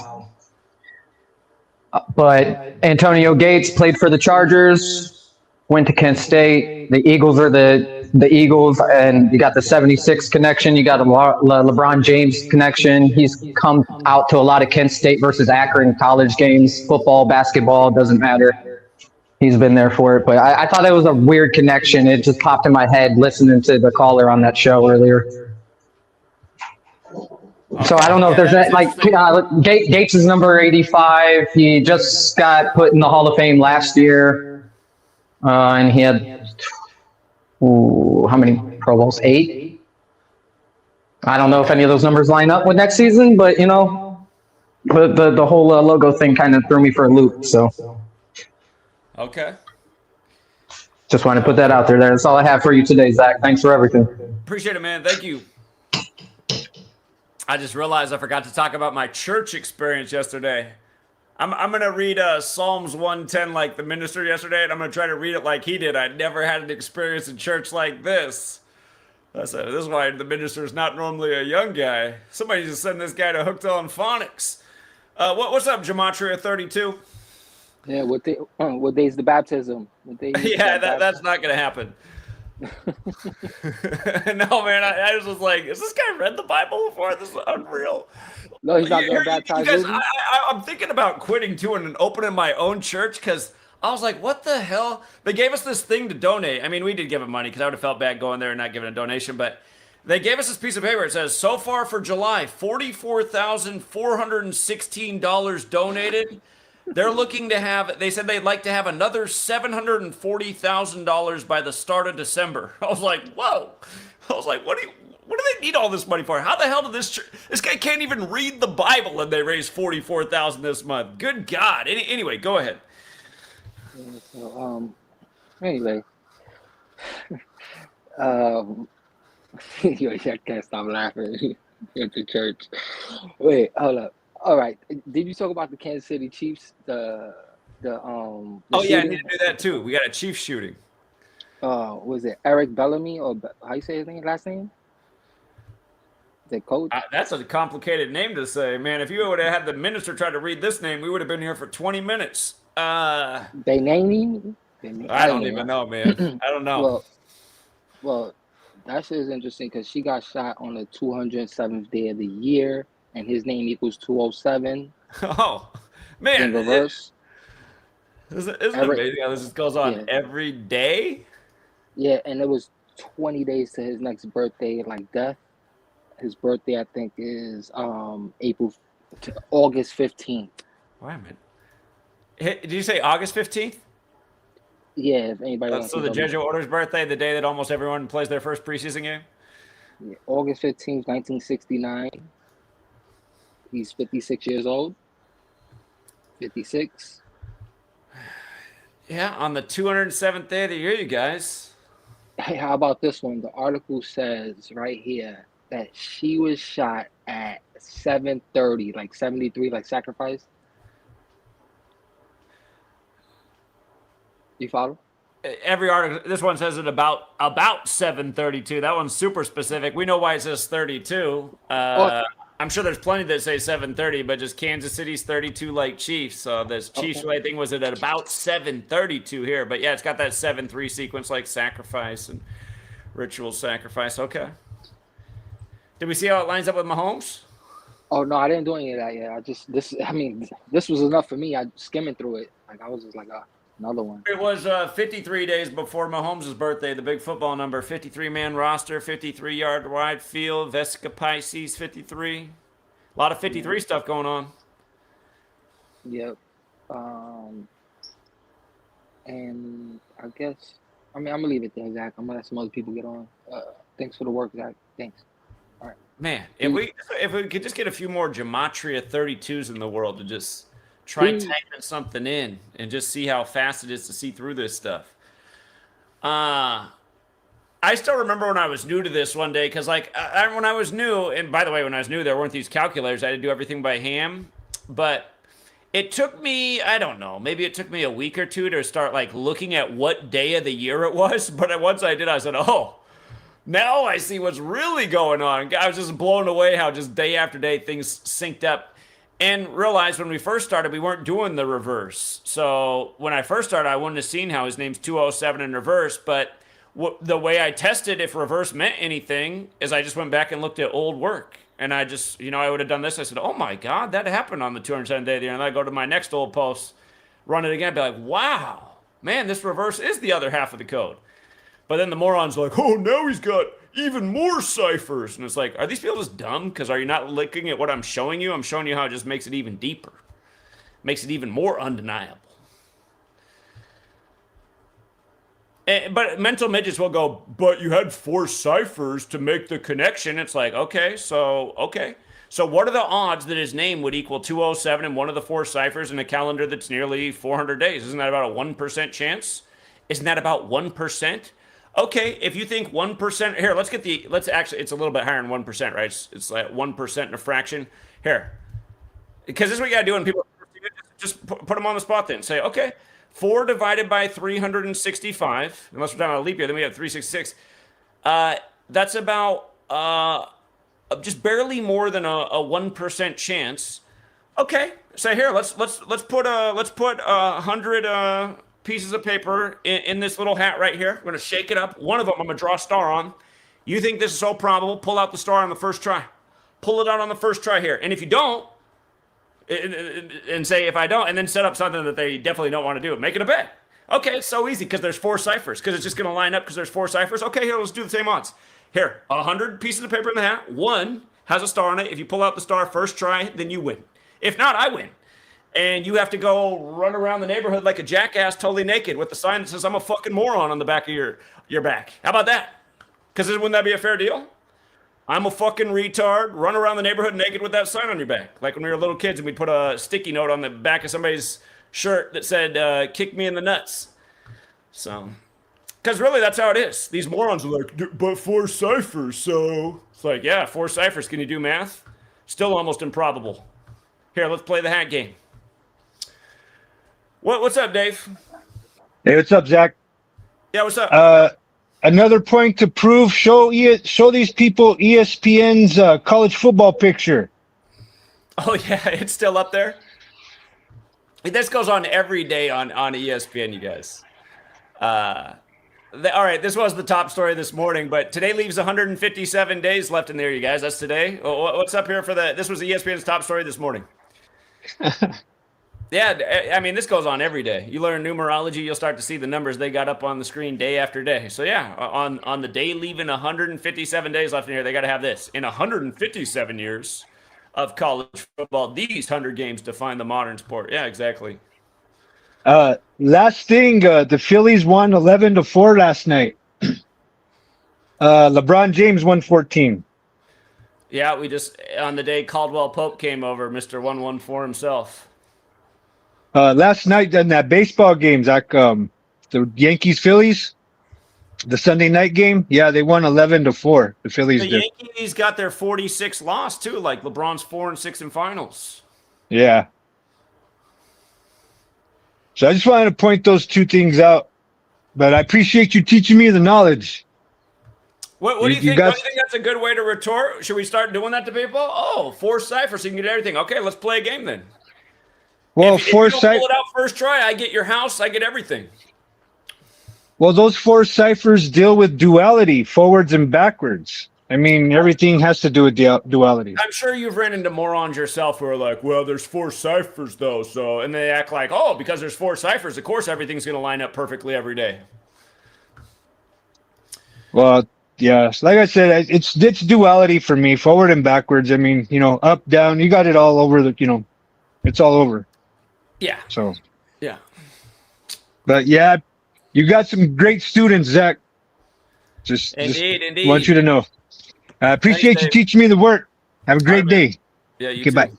But Antonio Gates played for the Chargers, went to Kent State. The Eagles are the Eagles, and you got the 76 connection. You got a LeBron James connection. He's come out to a lot of Kent State versus Akron college games, football, basketball, doesn't matter. He's been there for it. But I thought it was a weird connection. It just popped in my head listening to the caller on that show earlier. So I don't know if there's that, like, Gates is number 85. He just got put in the Hall of Fame last year, and he had how many Pro Bowls? 8. I don't know if any of those numbers line up with next season, but you know, the whole logo thing kind of threw me for a loop. So Okay. just want to put that out there. That's all I have for you today, Zach. Thanks for everything. Appreciate it, man. Thank you. I just realized I forgot to talk about my church experience yesterday. I'm going to read Psalms 110 like the minister yesterday, and I'm going to try to read it like he did. I never had an experience in church like this. I said, this is why the minister is not normally a young guy. Somebody just send this guy to Hooked on Phonics. What's up, Gematria 32? Yeah, what day's the baptism? What day is Yeah, that that's not gonna happen. No, man, I was just like, has this guy read the Bible before? This is unreal. No, he's not You gonna baptize guys, Ruby? I'm thinking about quitting too and opening my own church because I was like, what the hell? They gave us this thing to donate. I mean, we did give them money because I would have felt bad going there and not giving a donation, but they gave us this piece of paper. It says, so far for July, $44,416 donated. They're looking to have, they said they'd like to have another $740,000 by the start of December. I was like, whoa. I was like, what do they need all this money for? How the hell did this guy can't even read the Bible and they raised $44,000 this month. Good God. Anyway, go ahead. Yeah, so, anyway. Yo, I can't stop laughing at the church. Wait, hold up. All right. Did you talk about the Kansas City Chiefs? The Oh yeah, I shooting? need to do that too. We got a Chiefs shooting. Was it Eric Bellamy or how you say his last name? Is it Coach? That's a complicated name to say, man. If you would have had the minister try to read this name, we would have been here for 20 minutes. They named him? I don't even know, man. I don't know. Well, that shit is interesting because she got shot on the 207th day of the year, and his name equals 207 Oh, man. in reverse. Isn't it amazing how this just goes on every day? Yeah, and it was 20 days to his next birthday, like death. His birthday, I think, is August 15th. Wait a minute. Did you say August 15th? Yeah, if anybody wants So to the Jeju Order's birthday, the day that almost everyone plays their first preseason game? Yeah, August 15th, 1969. He's 56 years old. 56. Yeah, on the 207th day of the year, you guys. Hey, how about this one? The article says right here that she was shot at 7:30, like 73, like sacrifice. You follow? Every article, this one says it about 7:32. That one's super specific. We know why it says 32. I'm sure there's plenty that say 7:30, but just Kansas City's 32 like Chiefs. So this Chiefs related thing was at about 7:32 here. But yeah, it's got that 7-3 sequence like sacrifice and ritual sacrifice. Okay. Did we see how it lines up with Mahomes? Oh no, I didn't do any of that yet. This was enough for me. I skimming through it. Like I was just like, another one. It was 53 days before Mahomes' birthday, the big football number, 53-man roster, 53-yard wide field, Vesica Pisces, 53. A lot of 53 stuff going on. Yep. And I guess, I'm going to leave it there, Zach. I'm going to let some other people get on. Thanks for the work, Zach. Thanks. All right. Man, if we could just get a few more Gematria 32s in the world to just try typing something in and just see how fast it is to see through this stuff. I still remember when I was new to this one day, because like when I was new, and by the way, when I was new, there weren't these calculators. I had to do everything by hand. But it took me, I don't know, maybe it took me a week or two to start like looking at what day of the year it was. But once I did, I said, oh, now I see what's really going on. I was just blown away how just day after day things synced up. And realized when we first started, we weren't doing the reverse. So when I first started, I wouldn't have seen how his name's 207 in reverse. But the way I tested if reverse meant anything is I just went back and looked at old work. And I just, I would have done this. I said, oh my God, that happened on the 207th day of the year. And I go to my next old post, run it again, be like, wow, man, this reverse is the other half of the code. But then the moron's like, oh, now he's got even more ciphers. And it's like, are these people just dumb? Because are you not looking at what I'm showing you? I'm showing you how it just makes it even deeper. Makes it even more undeniable. But mental midgets will go, but you had 4 ciphers to make the connection. It's like, okay. So what are the odds that his name would equal 207 in one of the 4 ciphers in a calendar that's nearly 400 days? Isn't that about a 1% chance? Isn't that about 1%? Okay, if you think 1%, here, let's actually, it's a little bit higher than 1%, right? It's like 1% and a fraction. Here, because this is what you gotta do when people, just put them on the spot then. Say, okay, 4 divided by 365, unless we're talking about a leap year, then we have 366. That's about just barely more than a 1% chance Okay, so here let's put 100 pieces of paper in this little hat right here. We're gonna shake it up. One of them I'm gonna draw a star on. You think this is so probable? Pull out the star on the first try. Pull it out on the first try here. And if you don't, and say if I don't, and then set up something that they definitely don't want to do, make it a bet. Okay, it's so easy because there's 4 ciphers. Because it's just gonna line up because there's 4 ciphers. Okay, here let's do the same odds. Here, 100 pieces of paper in the hat. One has a star on it. If you pull out the star first try, then you win. If not, I win. And you have to go run around the neighborhood like a jackass totally naked with the sign that says I'm a fucking moron on the back of your back. How about that? Because wouldn't that be a fair deal? I'm a fucking retard. Run around the neighborhood naked with that sign on your back. Like when we were little kids and we'd put a sticky note on the back of somebody's shirt that said, kick me in the nuts. So, because really that's how it is. These morons are like, but 4 ciphers, so. It's like, yeah, 4 ciphers. Can you do math? Still almost improbable. Here, let's play the hat game. What's up, Dave? Hey, what's up, Zach? Yeah, what's up? Another point to prove. Show these people ESPN's college football picture. Oh yeah, it's still up there. This goes on every day on ESPN, you guys. All right, this was the top story this morning, but today leaves 157 days left in there, you guys. That's today. What's up here for this was ESPN's top story this morning. Yeah, I mean, this goes on every day. You learn numerology, you'll start to see the numbers they got up on the screen day after day. So yeah, on the day leaving 157 days left in here, they got to have this. In 157 years of college football, these 100 games define the modern sport. Yeah, exactly. Last thing, the Phillies won 11-4 last night. LeBron James won 14. Yeah, we just, on the day Caldwell Pope came over, Mr. 114 himself. Last night in that baseball game, Zach, the Yankees Phillies, the Sunday night game, yeah, they won 11-4. The Phillies The did. Yankees got their 46th loss too, like LeBron's 4-6 in finals. Yeah. So I just wanted to point those 2 things out. But I appreciate you teaching me the knowledge. What do you think? What do you think that's a good way to retort? Should we start doing that to people? Oh, 4 ciphers, so you can get everything. Okay, let's play a game then. Well, if you don't pull it out first try, I get your house, I get everything. Well, those 4 ciphers deal with duality, forwards and backwards. I mean, everything has to do with duality. I'm sure you've ran into morons yourself who are like, well, there's 4 ciphers though, so, and they act like, oh, because there's 4 ciphers, of course everything's going to line up perfectly every day. Well, yeah, like I said, it's duality for me, forward and backwards. I mean, up, down, you got it all over it's all over. Yeah. So, yeah. But yeah, you got some great students, Zach. Just Indeed. want you to know. I appreciate Thanks, you Dave. teaching me the work. Have a great day. Yeah, you Okay, too. bye.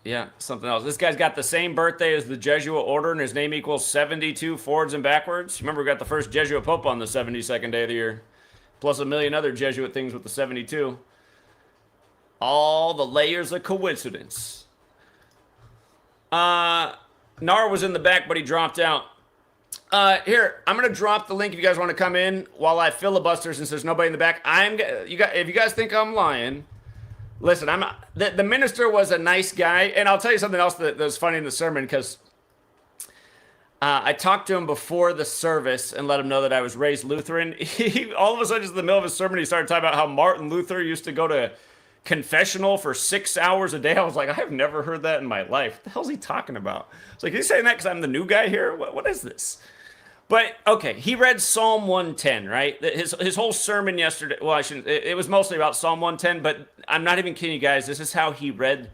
Yeah, something else. This guy's got the same birthday as the Jesuit order, and his name equals 72 forwards and backwards. Remember, we got the first Jesuit pope on the 72nd day of the year, plus a million other Jesuit things with the 72. All the layers of coincidence. Nar was in the back, but he dropped out. Here, I'm gonna drop the link if you guys want to come in while I filibuster since there's nobody in the back. If you guys think I'm lying, listen. The minister was a nice guy, and I'll tell you something else that was funny in the sermon because I talked to him before the service and let him know that I was raised Lutheran. He all of a sudden, just in the middle of his sermon, he started talking about how Martin Luther used to go to confessional for 6 hours a day. I was like, I've never heard that in my life. What the hell's he talking about? It's like, he's saying that because I'm the new guy here? What is this? But, okay, he read Psalm 110, right? His whole sermon yesterday, well, I shouldn't, it was mostly about Psalm 110, but I'm not even kidding you guys. This is how he read.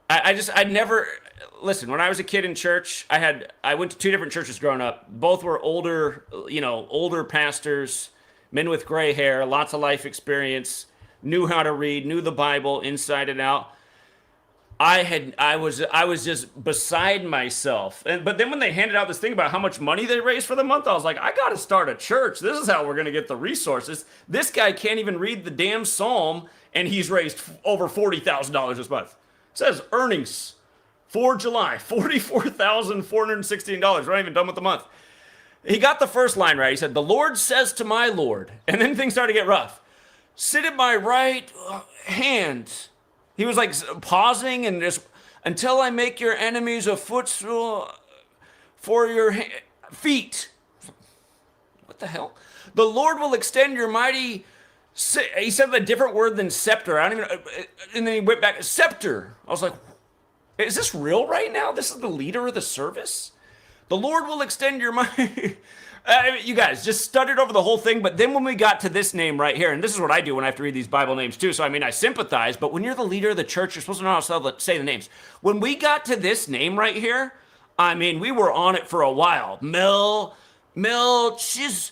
I never, listen, when I was a kid in church, I went to 2 different churches growing up. Both were older pastors, men with gray hair, lots of life experience, knew how to read, knew the Bible inside and out. I was just beside myself. But then when they handed out this thing about how much money they raised for the month, I was like, I got to start a church. This is how we're going to get the resources. This guy can't even read the damn psalm, and he's raised over $40,000 this month. It says earnings for July, $44,416. We're not even done with the month. He got the first line right. He said, the Lord says to my Lord. And then things started to get rough. sit at my right hand. He was like pausing and just, until I make your enemies a footstool for your feet. What the hell? The Lord will extend your mighty. He said a different word than scepter. I don't even. And then he went back scepter. I was like, is this real right now? This is the leader of the service. The Lord will extend your mighty. You guys just stuttered over the whole thing, but then when we got to this name right here, and this is what I do when I have to read these Bible names too, so I mean, I sympathize, but when you're the leader of the church, you're supposed to know how to say the names. When we got to this name right here, I mean, we were on it for a while. Melchiz.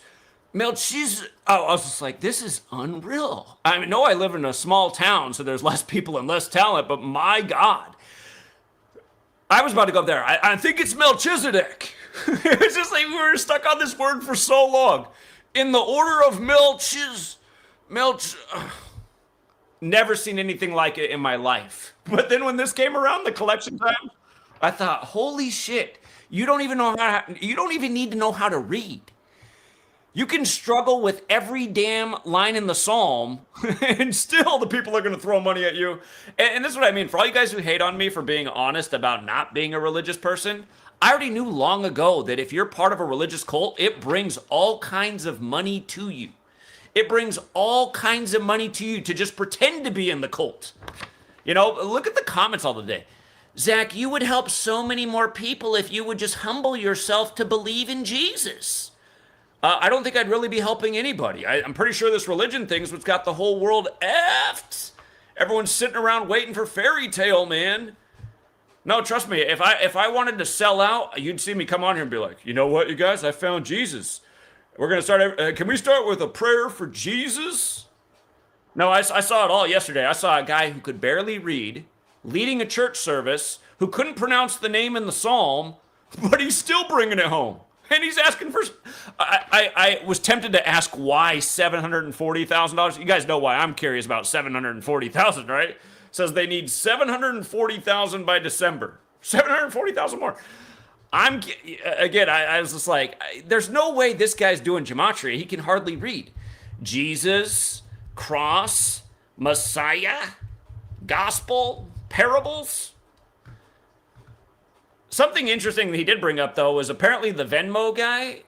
Oh, I was just like, this is unreal. I mean, no, I live in a small town, so there's less people and less talent, but my God. I was about to go up there. I think it's Melchizedek. It's just like we were stuck on this word for so long. In the order of never seen anything like it in my life. But then when this came around, the collection time, I thought, holy shit, you don't even need to know how to read. You can struggle with every damn line in the Psalm, and still the people are going to throw money at you. And this is what I mean. For all you guys who hate on me for being honest about not being a religious person, I already knew long ago that if you're part of a religious cult, it brings all kinds of money to you. It brings all kinds of money to you to just pretend to be in the cult. You know, look at the comments all the day. Zach, you would help so many more people if you would just humble yourself to believe in Jesus. I don't think I'd really be helping anybody. I'm pretty sure this religion thing's what's got the whole world effed. Everyone's sitting around waiting for fairy tale, man. No, trust me, if I wanted to sell out, you'd see me come on here and be like, you know what, you guys, I found Jesus. We're going to start, can we start with a prayer for Jesus? No, I saw it all yesterday. I saw a guy who could barely read, leading a church service, who couldn't pronounce the name in the psalm, but he's still bringing it home. And he's asking for, I was tempted to ask why $740,000. You guys know why I'm curious about $740,000, right? Says they need $740,000 by December. $740,000 more. I was just like, there's no way this guy's doing gematria. He can hardly read. Jesus, cross, Messiah, gospel, parables. Something interesting that he did bring up, though, was apparently the VenMo guy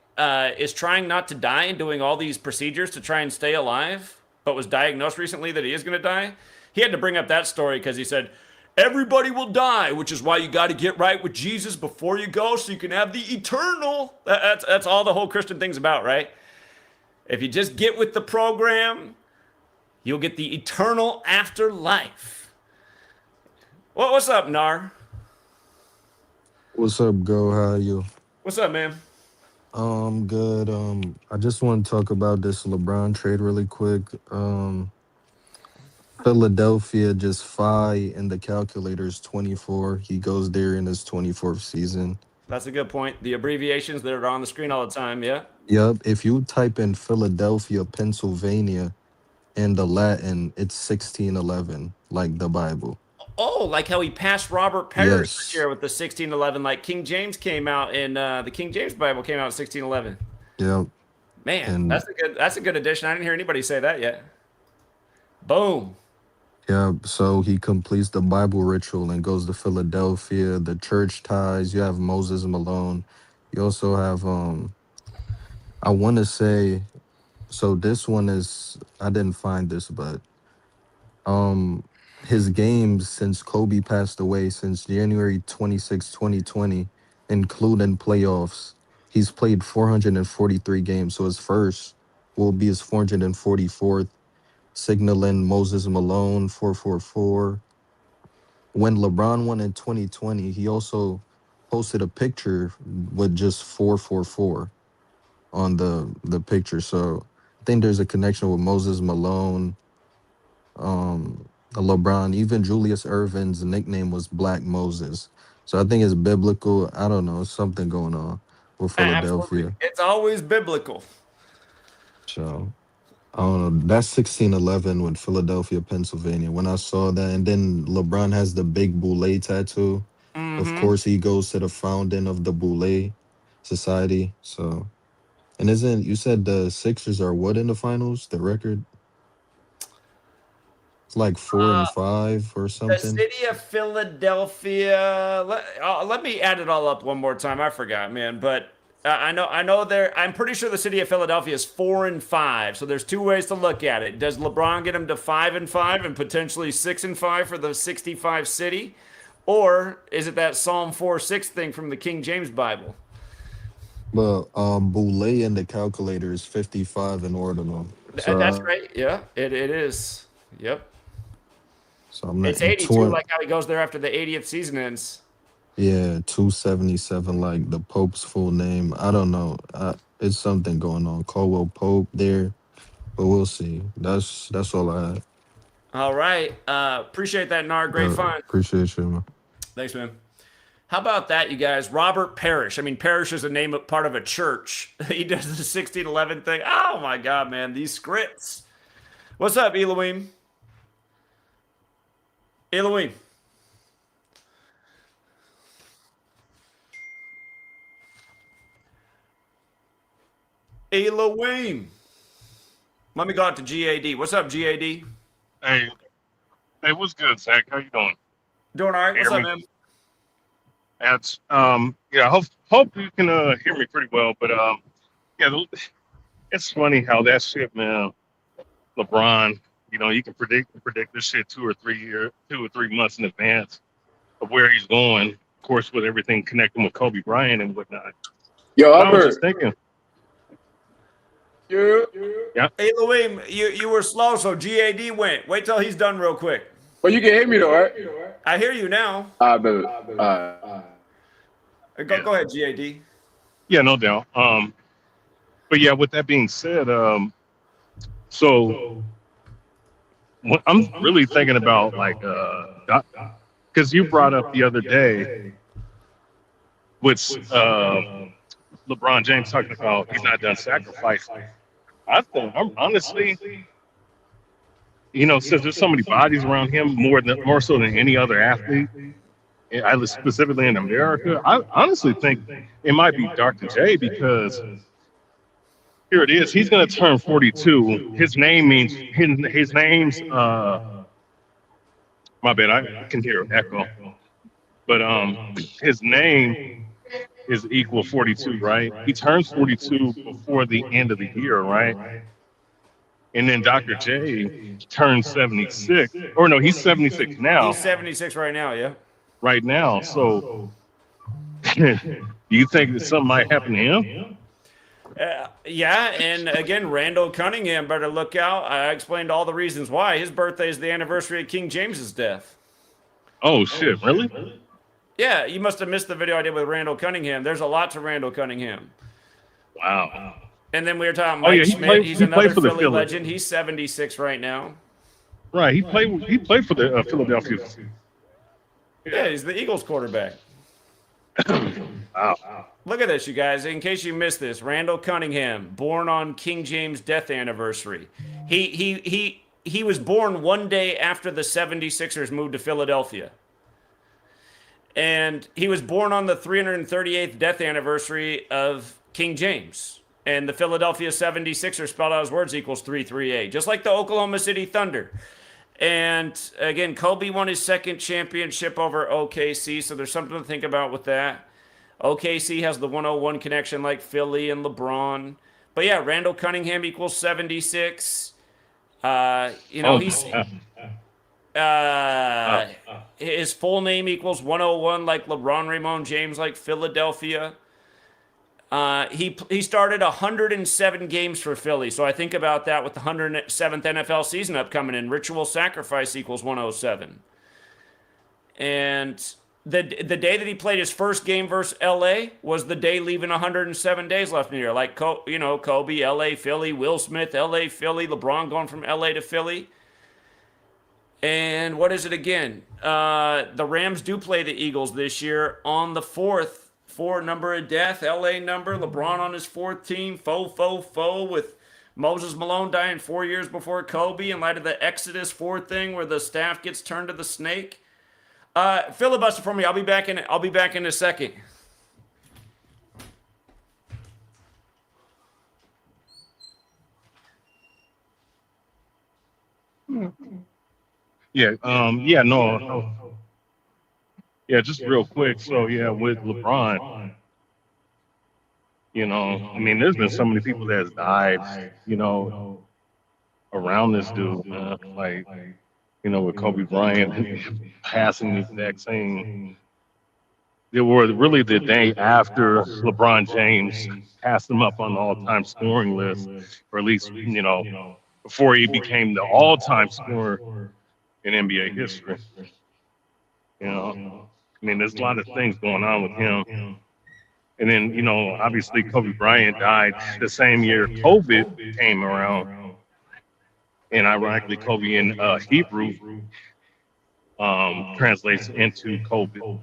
is trying not to die and doing all these procedures to try and stay alive, but was diagnosed recently that he is going to die. He had to bring up that story because he said, everybody will die, which is why you got to get right with Jesus before you go so you can have the eternal. That's all the whole Christian thing's about, right? If you just get with the program, you'll get the eternal afterlife. Well, what's up, Nar? What's up, Go? How are you? What's up, man? Good. I just want to talk about this LeBron trade really quick. Philadelphia just in the calculator's 24. He goes there in his 24th season. That's a good point. The abbreviations that are on the screen all the time, yeah? Yep. If you type in Philadelphia, Pennsylvania, in the Latin, it's 1611, like the Bible. Oh, like how he passed Robert Parrish Yes. this year with the 1611. Like King James came out in the King James Bible came out in 1611. Yep. Man, And that's a good addition. I didn't hear anybody say that yet. Boom. yeah, so he completes the Bible ritual and goes to Philadelphia, the church ties. You have Moses Malone. You also have I want to say, so this one is, I didn't find this, but his games since Kobe passed away, since January 26, 2020, including playoffs, he's played 443 games. So his first will be his 444th, signaling Moses Malone 444. When LeBron won in 2020, he also posted a picture with just 444 on the picture. So I think there's a connection with Moses Malone, LeBron. Even Julius Erving's nickname was Black Moses. So I think it's biblical. I don't know, something going on with Philadelphia. Absolutely. It's always biblical. So I don't know. That's 1611 with Philadelphia, Pennsylvania. When I saw that, and then LeBron has the big Boule tattoo. Of course, he goes to the founding of the Boule Society. So, and you said the Sixers are what in the finals? The record? It's like 4-5 or The something. city of Philadelphia. Let me add it all up one more time. I forgot, man. But I know there. I'm pretty sure the city of Philadelphia is 4-5. So there's two ways to look at it. Does LeBron get him to 5-5 and potentially 6-5 for the 65 city, or is it that Psalm 4:6 thing from the King James Bible? But Boulay in the calculator is 55 in ordinal. That's So right. Yeah, it is. Yep. I'm not It's 82, 20. like how he goes there after the 80th season ends. Yeah, 277, like the Pope's full name. I don't know. It's something going on. Caldwell Pope there, but we'll see. That's all I have. All right. Appreciate that, Nar. Great fun. Appreciate you, man. Thanks, man. How about that, you guys? Robert Parrish. I mean, Parrish is a name of part of a church. He does the 1611 thing. Oh my God, man. These scripts. What's up, Elohim? Elohim. Elohim. Let me go out to GAD. What's up, GAD? Hey, what's good, Zach? How you doing? Doing all right. What's up, man? That's yeah. Hope you can hear me pretty well. But yeah, it's funny how that shit, man. LeBron, you can predict this shit 2 or 3 months in advance of where he's going. Of course, with everything connecting with Kobe Bryant and whatnot. Yo, I was Hubbard. just thinking. Yeah. Elohim, you were slow, so GAD went. Wait till he's done real quick. Well, you can hear me though, right? I hear you now. Baby. Go ahead, GAD. Yeah, no doubt. But yeah, with that being said, so what I'm really thinking about, like, because you brought up the other day with LeBron James talking about he's not done sacrificing. I think, I'm honestly, since there's so many bodies around him, more so than any other athlete, specifically in America, I honestly think it might be Dr. J, because here it is. He's going to turn 42. His name's my bad. I can hear an echo, but his name is equal 42, right? He turns 42 before the end of the year, right? And then Dr. J turns 76, or no, he's 76 now. He's 76 right now, yeah. Right now. So, do you think that something might happen to him? Yeah, and again, Randall Cunningham better look out. I explained all the reasons why. His birthday is the anniversary of King James's death. Oh, shit, really? Yeah, you must have missed the video I did with Randall Cunningham. There's a lot to Randall Cunningham. Wow. And then we were talking Mike Schmidt. He's another Philly legend. He's 76 right now. Right, he played for the Philadelphia. Yeah, he's the Eagles quarterback. Wow. Look at this, you guys. In case you missed this, Randall Cunningham, born on King James' death anniversary. He was born one day after the 76ers moved to Philadelphia. And he was born on the 338th death anniversary of King James. And the Philadelphia 76ers spelled out his words equals 338, just like the Oklahoma City Thunder. And again, Kobe won his second championship over OKC, so there's something to think about with that. OKC has the 101 connection like Philly and LeBron. But yeah, Randall Cunningham equals 76. His full name equals 101 like LeBron Ramon James like Philadelphia. He started 107 games for Philly, so I think about that with the 107th NFL season upcoming, and ritual sacrifice equals 107. And the day that he played his first game versus LA was the day leaving 107 days left in the year. Like, Kobe, LA, Philly, Will Smith, LA, Philly, LeBron going from LA to Philly. And what is it again? The Rams do play the Eagles this year on the 4th. 4 number of death, LA number, LeBron on his 4th team, foe, with Moses Malone dying 4 years before Kobe in light of the Exodus 4 thing where the staff gets turned to the snake. Filibuster for me. I'll be back in a second. Yeah, no, yeah, just real quick. So yeah, with LeBron, I mean, there's been so many people that has died, you know, around this dude, man. Like, with Kobe Bryant passing the exact same. They were really the day after LeBron James passed him up on the all-time scoring list, or at least, before he became the all-time scorer in NBA history. I mean, there's a lot of things going on with him. And then, obviously Kobe Bryant died the same year COVID came around. And ironically, Kobe in Hebrew translates into COVID.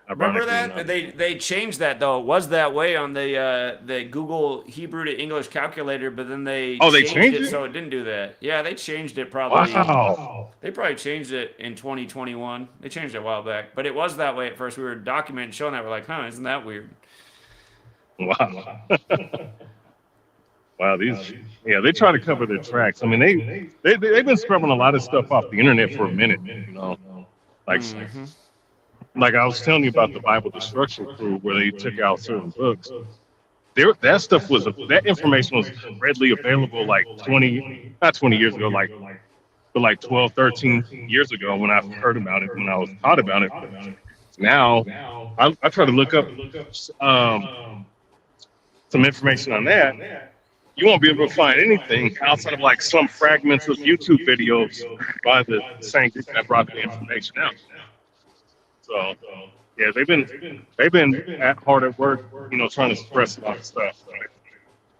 Remember Ironically that? enough. They changed that though. It was that way on the Google Hebrew to English calculator, but then they Oh, they changed changed it it? so it didn't do that. Yeah, they changed it probably. Wow. They probably changed it in 2021. They changed it a while back, but it was that way at first. We were documenting, showing that. We're like, huh, isn't that weird? Wow. Wow, they try to cover their tracks. I mean, they've been scrubbing a lot of stuff off the internet for a minute, like like I was telling you about the Bible Destruction Crew, where they took out certain books. That information was readily available like not 20 years ago, but like 12, 13 years ago when I heard about it, when I was taught about it. Now, I try to look up some information on that. You won't be able to find anything outside of like some fragments of YouTube videos by the same group that brought the information out. So yeah, they've been hard at work, trying to suppress a lot of stuff,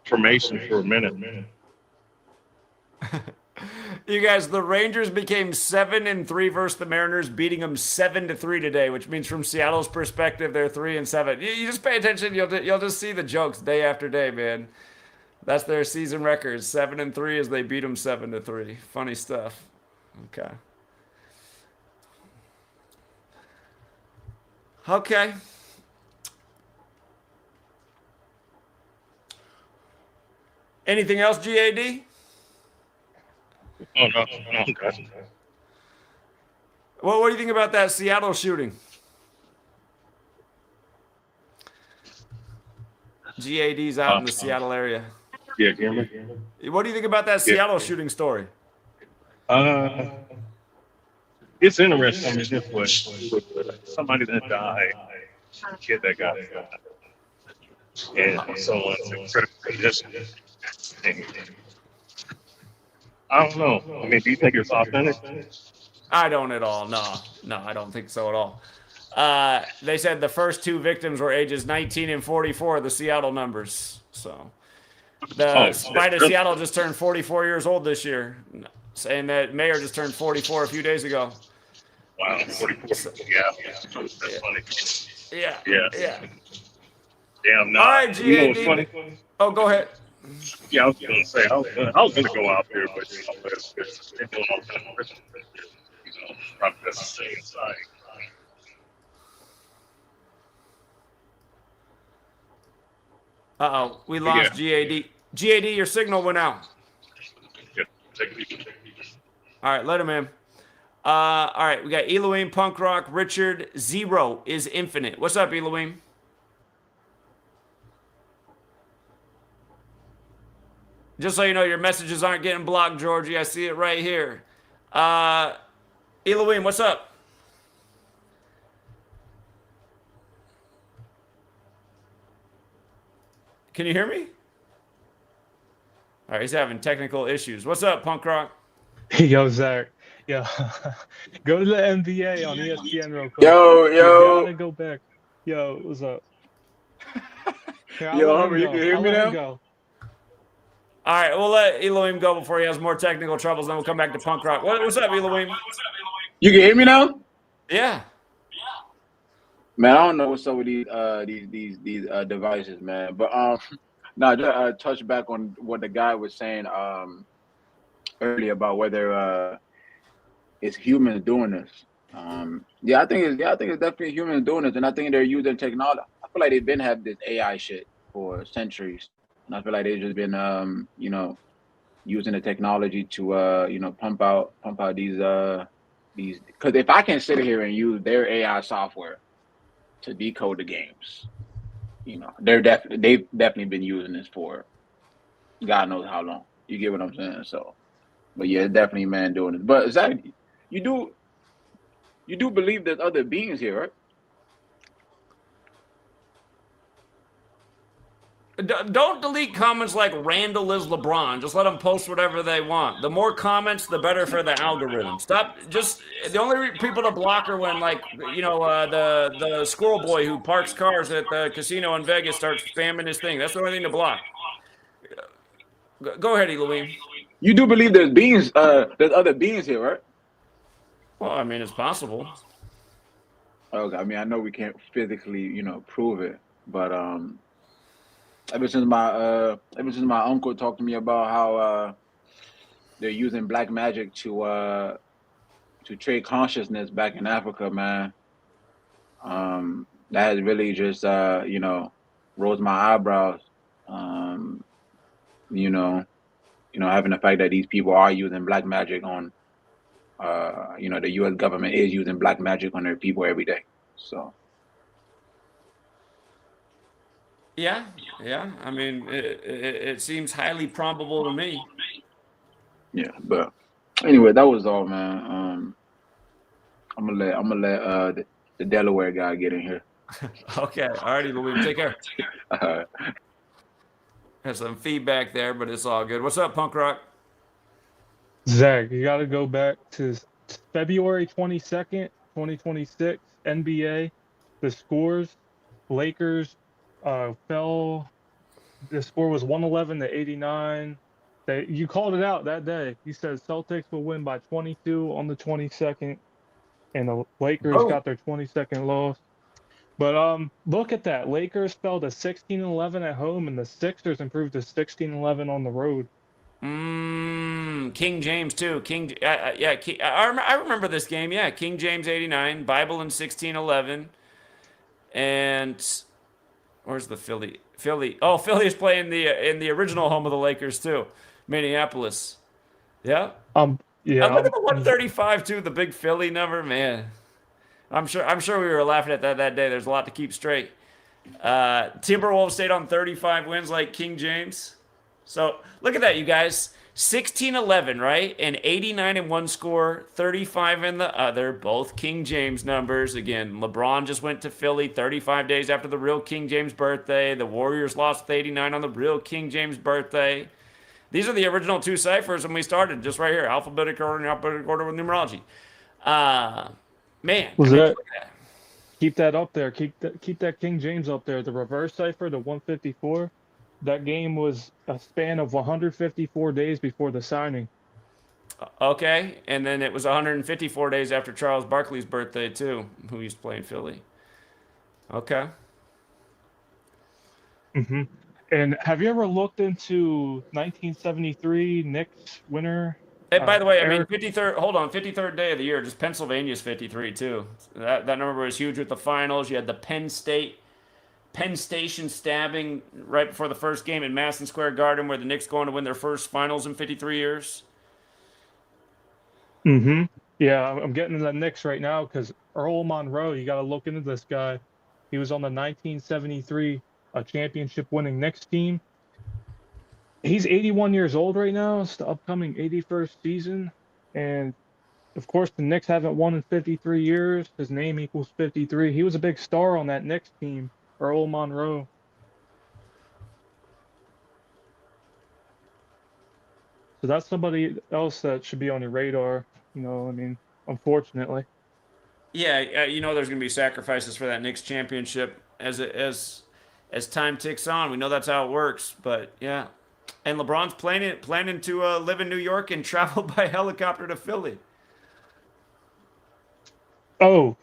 information for a minute. You guys, the Rangers became 7-3 versus the Mariners, beating them 7-3 today, which means from Seattle's perspective, they're 3-7. You just pay attention; you'll just see the jokes day after day, man. That's their season record, 7-3 as they beat them 7-3. Funny stuff. Okay. Okay. Anything else, GAD? Oh no, God. What do you think about that Seattle shooting? GAD's out in the Seattle area. Yeah, hear me? What do you think about that Seattle shooting story? It's interesting in this way. Somebody that died, a kid that got shot, and someone's in critical condition. I don't know. I mean, do you think it's authentic? I don't at all. No, I don't think so at all. They said the first two victims were ages 19 and 44, the Seattle numbers. So the Sprite of Seattle just turned 44 years old this year, saying that mayor just turned 44 a few days ago. Wow, 44. Yeah, that's funny. Yeah. Damn, no. All right, GAD. You know what's funny? Oh, go ahead. Yeah, I was going to say, I was going to go out there, but they're doing all kind of Christian, probably that's the same side. Uh-oh, we lost GAD. GAD, your signal went out. Yeah, take it easy. All right, let him in. All right, we got Elohim, Punk Rock, Richard. Zero is infinite. What's up, Elohim? Just so you know, your messages aren't getting blocked, Georgie. I see it right here. Elohim, what's up? Can you hear me? All right, he's having technical issues. What's up, Punk Rock? Yo, Zach. Yo, go to the NBA on ESPN real quick. Yo. You gotta go back. Yo, what's up? Here, Hubbard, you can hear me now? Go. All right, we'll let Elohim go before he has more technical troubles, then we'll come back to Punk Rock. What's up, Elohim? You can hear me now? Yeah. Man, I don't know what's up with these devices, man. But just touch back on what the guy was saying earlier about whether it's humans doing this. I think it's definitely humans doing this, and I think they're using technology. I feel like they've been having this AI shit for centuries, and I feel like they've just been using the technology to pump out these these, because if I can sit here and use their AI software to decode the games, they've definitely been using this for God knows how long. You get what I'm saying? So, but yeah, definitely man doing it. But Zach, you do believe there's other beings here, right? Don't delete comments like Randall is LeBron. Just let them post whatever they want. The more comments, the better for the algorithm. Stop. Just the only people to block are when, like, the squirrel boy who parks cars at the casino in Vegas starts spamming his thing. That's the only thing to block. Go ahead, Elohim. You do believe there's other beings here, right? Well, I mean, it's possible. Okay, I mean, I know we can't physically, prove it, but ever since my uncle talked to me about how they're using black magic to trade consciousness back in Africa, man, that has really just rose my eyebrows. Having the fact that these people are using black magic on, the U.S. government is using black magic on their people every day. So. Yeah. I mean, it seems highly probable to me. Yeah, but anyway, that was all, man. I'm gonna let the Delaware guy get in here. Okay, alrighty, Louis. Take care. All right. Has some feedback there, but it's all good. What's up, Punk Rock? Zach, you got to go back to February 22nd, 2026, NBA. The scores, Lakers fell. The score was 111-89. You called it out that day. You said Celtics will win by 22 on the 22nd, and the Lakers got their 22nd loss. But look at that. Lakers fell to 16-11 at home, and the Sixers improved to 16-11 on the road. King James too. I remember this game. Yeah, King James 89, Bible in 1611, and where's the Philly? Oh, Philly is playing in the original home of the Lakers too, Minneapolis. Yeah. Yeah. Look at the 135 too. The big Philly number, man. I'm sure we were laughing at that day. There's a lot to keep straight. Timberwolves stayed on 35 wins like King James. So look at that, you guys. 16-11, right? And 89 in one score, 35 in the other. Both King James numbers. Again, LeBron just went to Philly 35 days after the real King James birthday. The Warriors lost with 89 on the real King James birthday. These are the original two ciphers when we started, just right here. Alphabetical order and alphabetical order with numerology. Man, keep that up there. Keep that King James up there. The reverse cipher, the 154. That game was a span of 154 days before the signing. Okay, and then it was 154 days after Charles Barkley's birthday too, who used to play in Philly. Okay. Mm-hmm. And have you ever looked into 1973 Knicks winner? Hey, by the way, I mean 53rd. Hold on, 53rd day of the year. Just Pennsylvania's 53 too. That number was huge with the finals. You had the Penn Station stabbing right before the first game in Madison Square Garden, where the Knicks going to win their first finals in 53 years. Mm-hmm. Yeah, I'm getting into the Knicks right now because Earl Monroe. You got to look into this guy. He was on the 1973 championship-winning Knicks team. He's 81 years old right now. It's the upcoming 81st season. And, of course, the Knicks haven't won in 53 years. His name equals 53. He was a big star on that Knicks team, Earl Monroe. So that's somebody else that should be on your radar. Unfortunately. Yeah, there's going to be sacrifices for that Knicks championship as time ticks on. We know that's how it works. But, yeah. And LeBron's planning to live in New York and travel by helicopter to Philly. Oh,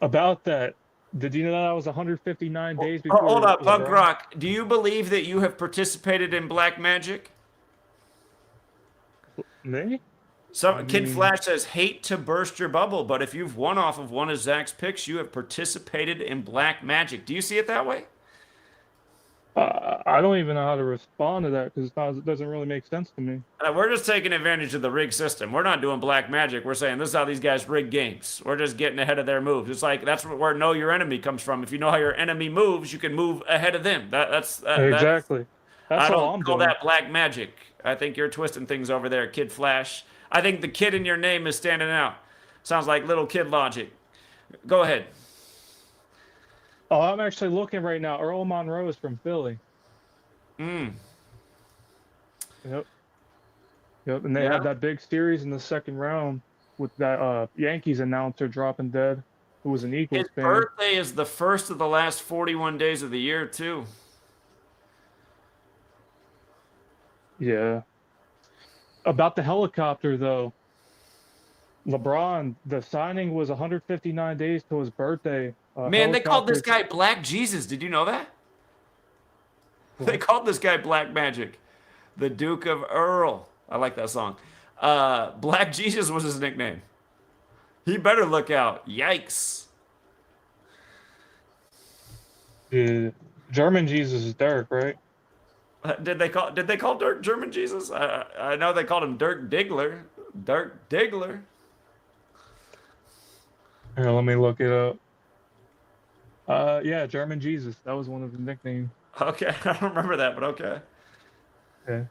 about that. Did you know that was 159 days before? Hold up, Punk Rock. Do you believe that you have participated in black magic? Me? Kid Flash says, hate to burst your bubble, but if you've won off of one of Zach's picks, you have participated in black magic. Do you see it that way? I don't even know how to respond to that because it doesn't really make sense to me. We're just taking advantage of the rig system. We're not doing black magic. We're saying this is how these guys rig games. We're just getting ahead of their moves. It's like that's where know your enemy comes from. If you know how your enemy moves, you can move ahead of them. That's Exactly. That's I all don't I'm call doing. that black magic. I think you're twisting things over there, Kid Flash. I think the kid in your name is standing out. Sounds like little kid logic. Go ahead. Oh, I'm actually looking right now. Earl Monroe is from Philly. Mm. Yep. Yep. And they Yeah. had that big series in the second round with that Yankees announcer dropping dead, who was an Eagles His fan. birthday is the first of the last 41 days of the year, too. Yeah. About the helicopter, though. LeBron, the signing was 159 days to his birthday. Man, they called this Helicopter- guy Black Jesus. Did you know that? What? They called this guy Black Magic. The Duke of Earl. I like that song. Black Jesus was his nickname. He better look out. Yikes. Yeah. German Jesus is Dirk, right? Did they call Dirk German Jesus? I know they called him Dirk Diggler. Dirk Diggler. Here, let me look it up. Yeah, German Jesus. That was one of the nicknames. Okay, I don't remember that, but okay. Yeah.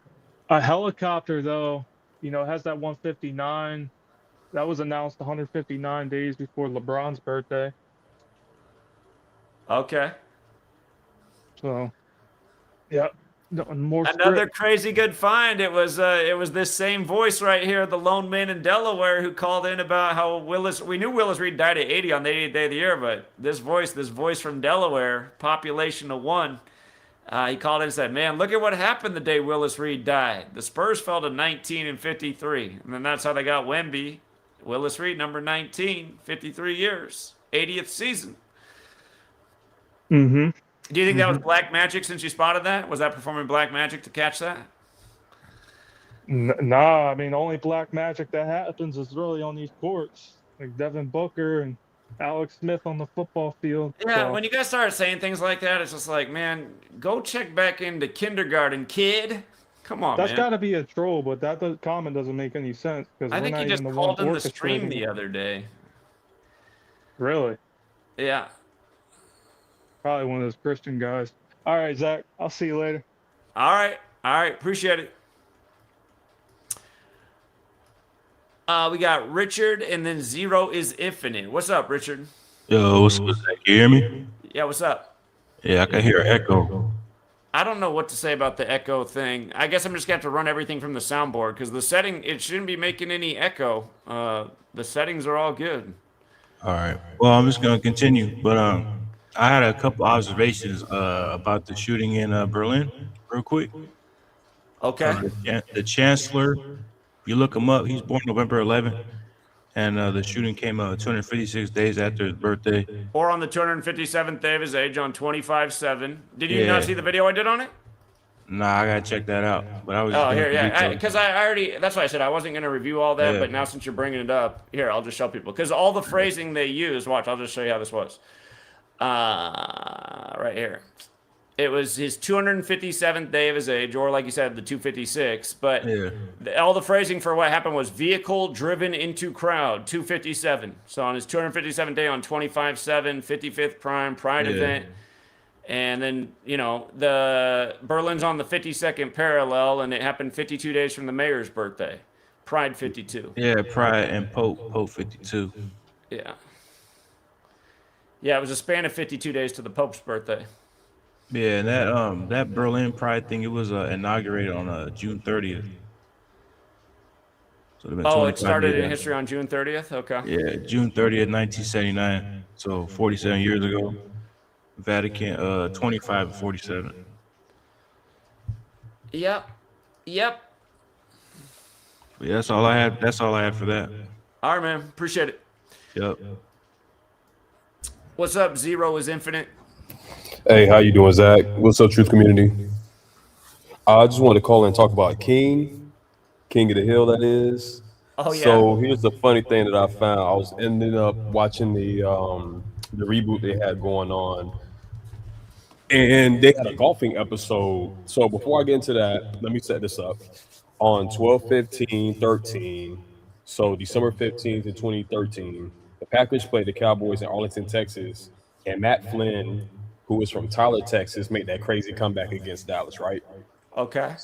A helicopter, though, has that 159. That was announced 159 days before LeBron's birthday. Okay. So, yeah. More Another script. crazy good find. It was this same voice right here, the lone man in Delaware, who called in about how we knew Willis Reed died at 80 on the 80th day of the year, but this voice from Delaware, population of 1, he called in and said, man, look at what happened the day Willis Reed died. The Spurs fell to 19 and 53, and then that's how they got Wemby. Willis Reed, number 19, 53 years, 80th season. Mm-hmm. Do you think that was black magic since you spotted that? Was that performing black magic to catch that? Nah, I mean, only black magic that happens is really on these courts. Like Devin Booker and Alex Smith on the football field. Yeah, So, when you guys start saying things like that, it's just like, man, go check back into kindergarten, kid. Come on, that's man. got to be a troll, but that comment doesn't make any sense because I we're think not he just even the called one in the stream orchestrating the it. other day. Really? Yeah. Probably one of those Christian guys. All right, Zach. I'll see you later. All right. Appreciate it. We got Richard, and then Zero is Infinite. What's up, Richard? Yo, what's that? You hear me? Yeah, what's up? Yeah, I can hear an echo. I don't know what to say about the echo thing. I guess I'm just gonna have to run everything from the soundboard because the setting, it shouldn't be making any echo. The settings are all good. All right. Well, I'm just gonna continue, but I had a couple observations about the shooting in Berlin, real quick. Okay. The chancellor, you look him up. He's born November 11th, and the shooting came 256 days after his birthday. Or on the 257th day of his age on 25/7. Did you not Yeah. see the video I did on it? Nah, I gotta check that out. But I was. Oh, just here, going yeah. through details. Because I already, that's why I said I wasn't going to review all that, Yeah. but now since you're bringing it up, here, I'll just show people. Because all the phrasing they use, watch, I'll just show you how this was. Right here. It was his 257th day of his age, or like you said, the 256. But Yeah. all the phrasing for what happened was vehicle driven into crowd, 257. So on his 257th day on 25/7, 55th Prime, Pride Yeah. event. And then, the Berlin's on the 52nd parallel, and it happened 52 days from the mayor's birthday. Pride 52. Yeah, Pride and Pope 52. Yeah. Yeah, it was a span of 52 days to the Pope's birthday. Yeah, and that Berlin Pride thing, it was inaugurated on June 30th. So it'd been Oh, 25 it started days in after. history on June 30th? Okay. Yeah, June 30th, 1979. So 47 years ago. Vatican 25 and 47. Yep. But yeah, that's all I had. That's all I had for that. All right, man. Appreciate it. Yep. What's up? Zero is Infinite. Hey, how you doing, Zach? What's up, Truth Community? I just wanted to call and talk about King of the Hill, that is. Oh, yeah. So here's the funny thing that I found. I was ended up watching the reboot they had going on, And they had a golfing episode. So before I get into that, let me set this up. On 12/15/13, so December 15th in 2013, the Packers played the Cowboys in Arlington, Texas, and Matt Flynn, who is from Tyler, Texas, made that crazy comeback against Dallas, right? Okay.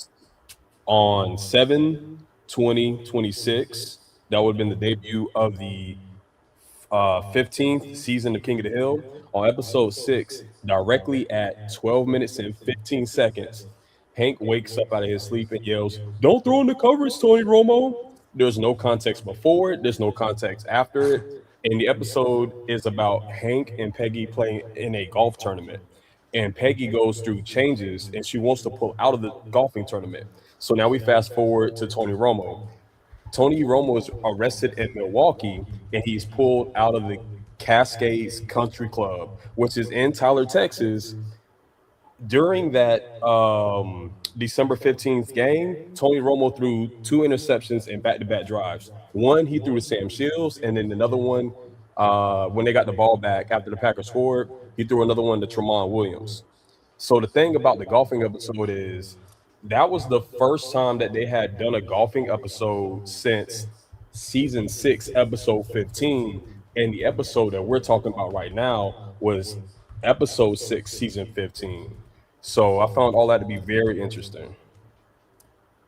On 7/20/26, that would have been the debut of the 15th season of King of the Hill. On episode 6, directly at 12 minutes and 15 seconds, Hank wakes up out of his sleep and yells, "Don't throw in the coverage, Tony Romo." There's no context before it, there's no context after it. And the episode is about Hank and Peggy playing in a golf tournament. And Peggy goes through changes and she wants to pull out of the golfing tournament. So now we fast forward to Tony Romo. Tony Romo is arrested in Milwaukee and he's pulled out of the Cascades Country Club, which is in Tyler, Texas. During that December 15th game, Tony Romo threw 2 interceptions in back-to-back drives. One he threw to Sam Shields, and then another one when they got the ball back after the Packers scored, he threw another one to Tramon Williams. So the thing about the golfing episode is that was the first time that they had done a golfing episode since season 6, episode 15. And the episode that we're talking about right now was episode 6, season 15. So I found all that to be very interesting.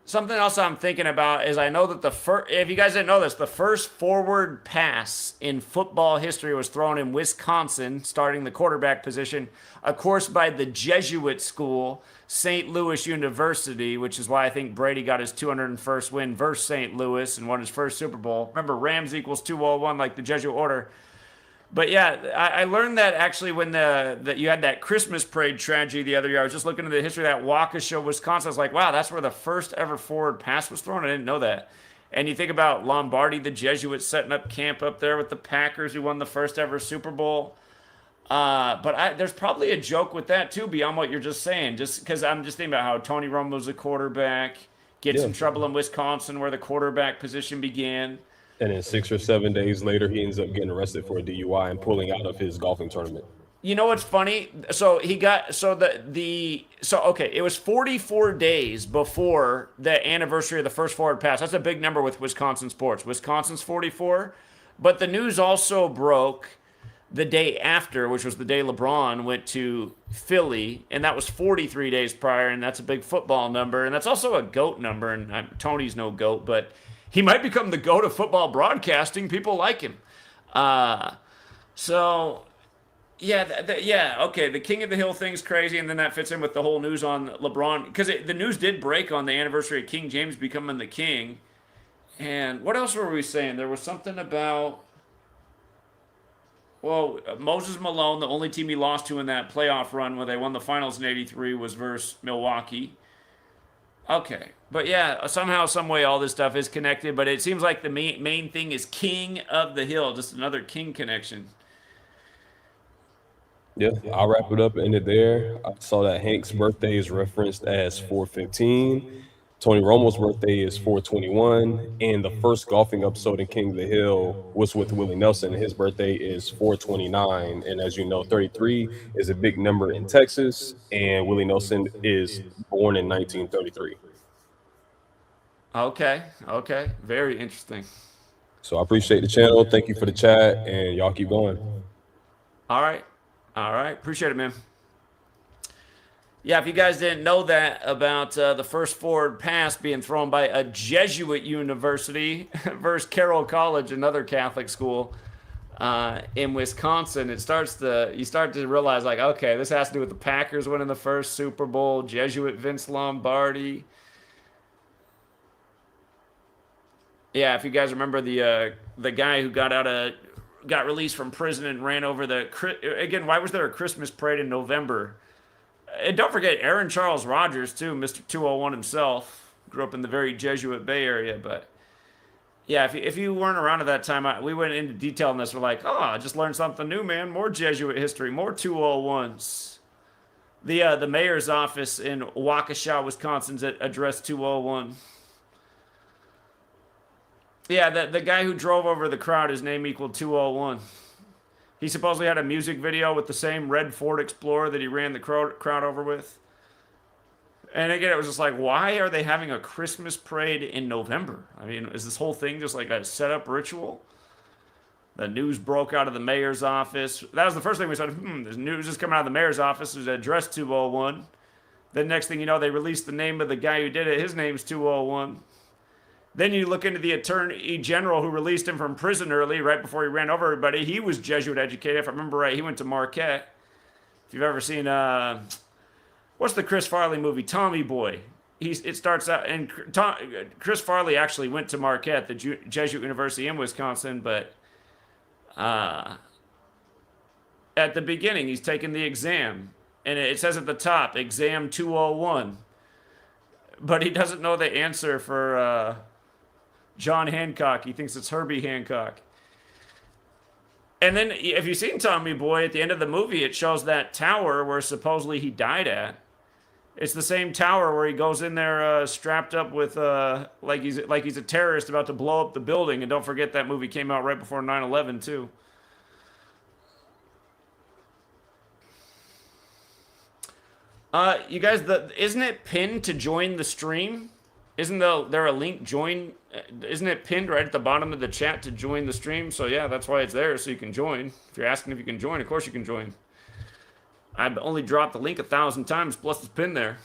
Something else I'm thinking about is I know that if you guys didn't know this, the first forward pass in football history was thrown in Wisconsin, starting the quarterback position, of course, by the Jesuit school, St. Louis University, which is why I think Brady got his 201st win versus St. Louis and won his first Super Bowl. Remember, Rams equals 201, like the Jesuit order. But yeah, I learned that actually when that you had that Christmas parade tragedy the other year. I was just looking at the history of that Waukesha, Wisconsin. I was like, wow, that's where the first ever forward pass was thrown. I didn't know that. And you think about Lombardi, the Jesuits, setting up camp up there with the Packers, who won the first ever Super Bowl. But there's probably a joke with that too, beyond what you're just saying. Just because I'm just thinking about how Tony Romo's a quarterback, gets in trouble in Wisconsin where the quarterback position began. And then 6 or 7 days later, he ends up getting arrested for a DUI and pulling out of his golfing tournament. You know what's funny? So he got okay. It was 44 days before the anniversary of the first forward pass. That's a big number with Wisconsin sports. Wisconsin's 44, but the news also broke the day after, which was the day LeBron went to Philly, and that was 43 days prior, and that's a big football number, and that's also a GOAT number. And Tony's no GOAT, but he might become the GOAT of football broadcasting. People like him. So, yeah, okay, the King of the Hill thing's crazy, and then that fits in with the whole news on LeBron. Because the news did break on the anniversary of King James becoming the king. And what else were we saying? There was something about, well, Moses Malone, the only team he lost to in that playoff run where they won the finals in 83 was versus Milwaukee. Okay. But yeah, somehow, some way, all this stuff is connected. But it seems like the main thing is King of the Hill, just another King connection. Yeah, I'll wrap it up and end it there. I saw that Hank's birthday is referenced as 4/15. Tony Romo's birthday is 4/21. And the first golfing episode in King of the Hill was with Willie Nelson, and his birthday is 4/29. And as you know, 33 is a big number in Texas, and Willie Nelson is born in 1933. Okay. Very interesting. So I appreciate the channel. Thank you for the chat, and y'all keep going. All right. Appreciate it, man. Yeah, if you guys didn't know that about the first forward pass being thrown by a Jesuit university versus Carroll College, another Catholic school in Wisconsin, you start to realize, like, okay, this has to do with the Packers winning the first Super Bowl, Jesuit Vince Lombardi. Yeah, if you guys remember the guy who got released from prison and ran over again, why was there a Christmas parade in November? And don't forget Aaron Charles Rodgers too, Mr. 201 himself, grew up in the very Jesuit Bay Area. But yeah, if you weren't around at that time, we went into detail on this. We're like, oh, I just learned something new, man. More Jesuit history, more 201s. The mayor's office in Waukesha, Wisconsin's at address 201. Yeah, the guy who drove over the crowd, his name equaled 201. He supposedly had a music video with the same red Ford Explorer that he ran the crowd over with. And again, it was just like, why are they having a Christmas parade in November? I mean, is this whole thing just like a setup ritual? The news broke out of the mayor's office. That was the first thing we said. The news is coming out of the mayor's office. There's address 201. Then next thing you know, they released the name of the guy who did it. His name's 201. Then you look into the attorney general who released him from prison early, right before he ran over everybody. He was Jesuit educated, if I remember right. He went to Marquette. If you've ever seen, what's the Chris Farley movie? Tommy Boy. It starts out, and Chris Farley actually went to Marquette, the Jesuit University in Wisconsin, but at the beginning, he's taking the exam, and it says at the top, exam 201, but he doesn't know the answer for John Hancock. He thinks it's Herbie Hancock. And then, if you've seen Tommy Boy, at the end of the movie, it shows that tower where supposedly he died at. It's the same tower where he goes in there strapped up with like he's a terrorist about to blow up the building. And don't forget that movie came out right before 9/11 too. You guys, isn't it pinned to join the stream? Isn't there a link join? Isn't it pinned right at the bottom of the chat to join the stream? So yeah, that's why it's there, so you can join. If you're asking if you can join, of course you can join. I've only dropped the link 1,000 times, plus it's pinned there.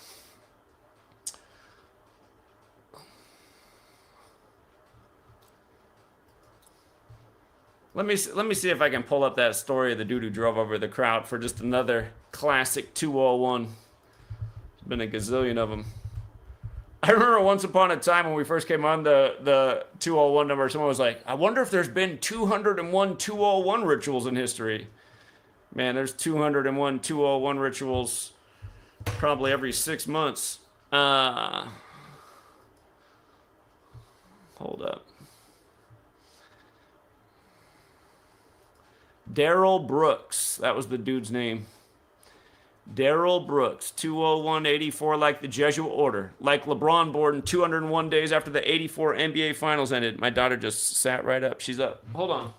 Let me see if I can pull up that story of the dude who drove over the crowd for just another classic 201. There's been a gazillion of them. I remember once upon a time when we first came on the 201 number, someone was like, I wonder if there's been 201 201 rituals in history. Man, there's 201 201 rituals probably every 6 months. Hold up. Daryl Brooks. That was the dude's name. Daryl Brooks, 201-84, like the Jesuit order. Like LeBron born 201 days after the 84 NBA Finals ended. My daughter just sat right up. She's up. Hold on.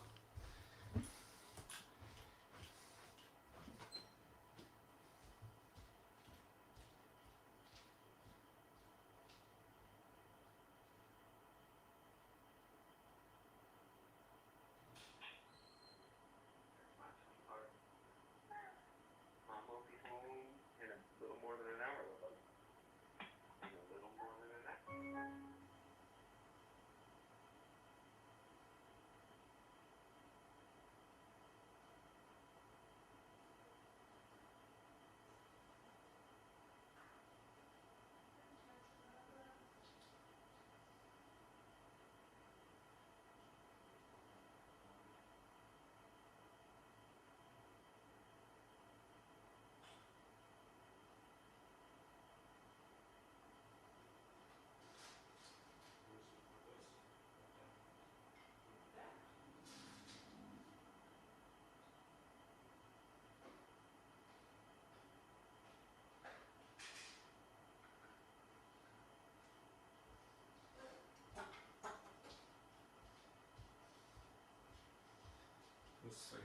Let's see.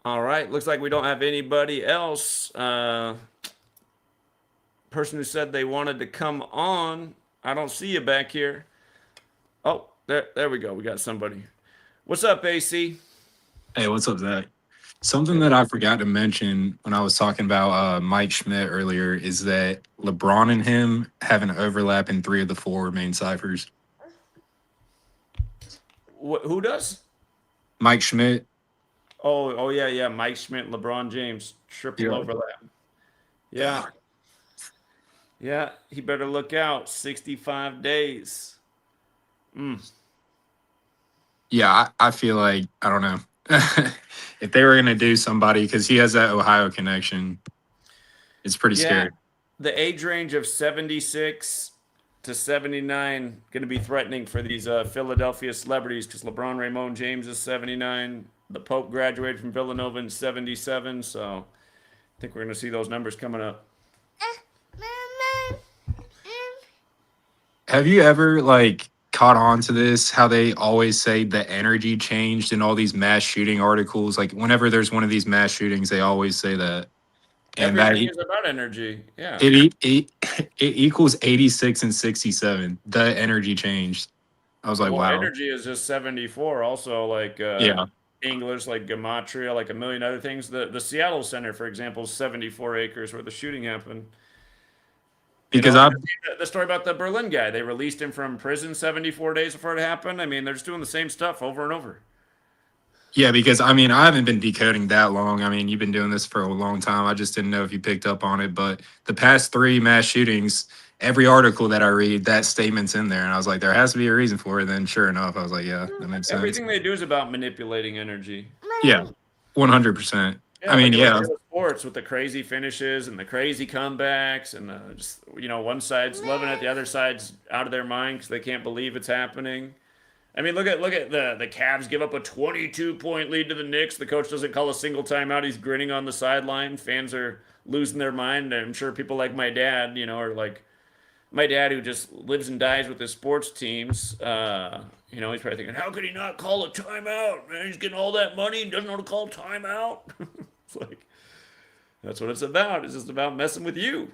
All right, looks like we don't have anybody else. Person who said they wanted to come on, I don't see you back here. Oh, there we go. We got somebody. What's up, AC? Hey, what's up, Zach? Something that I forgot to mention when I was talking about Mike Schmidt earlier is that LeBron and him have an overlap in 3 of the 4 main ciphers. Who does? Mike Schmidt. Oh yeah. Mike Schmidt, LeBron James, triple overlap. Yeah. Yeah, he better look out. 65 days. Yeah, I feel like, I don't know. If they were going to do somebody, because he has that Ohio connection, it's pretty scary. The age range of 76 to 79 going to be threatening for these Philadelphia celebrities, because LeBron Raymond James is 79. The Pope graduated from Villanova in 77, so I think we're going to see those numbers coming up. Have you ever like caught on to this? How they always say the energy changed in all these mass shooting articles. Like whenever there's one of these mass shootings, they always say that, and that Everything is about energy. Yeah. it equals 86 and 67. The energy changed. I was like, Well, wow. energy is just 74. Also, like Yeah, English, like Gematria, like a million other things. The Seattle Center, for example, is 74 acres where the shooting happened. You because know, and I the story about the Berlin guy, they released him from prison 74 days before it happened. I mean, they're just doing the same stuff over and over. yeah, because I mean I haven't been decoding that long. I mean you've been doing this for a long time. I just didn't know if you picked up on it. But the past three mass shootings, every article that I read, that statement's in there, and I was like, there has to be a reason for it. Then sure enough, I was like, yeah, that makes sense. Everything they do is about manipulating energy. Yeah, 100%. Yeah, I mean, look at yeah, the sports with the crazy finishes and the crazy comebacks, and just one side's loving it, the other side's out of their mind because they can't believe it's happening. I mean, look at the Cavs give up a 22-point lead to the Knicks. The coach doesn't call a single timeout. He's grinning on the sideline. Fans are losing their mind. I'm sure people like my dad, are like my dad who just lives and dies with his sports teams. He's probably thinking, how could he not call a timeout? Man, he's getting all that money and doesn't know to call timeout. It's like that's what it's about. It's just about messing with you.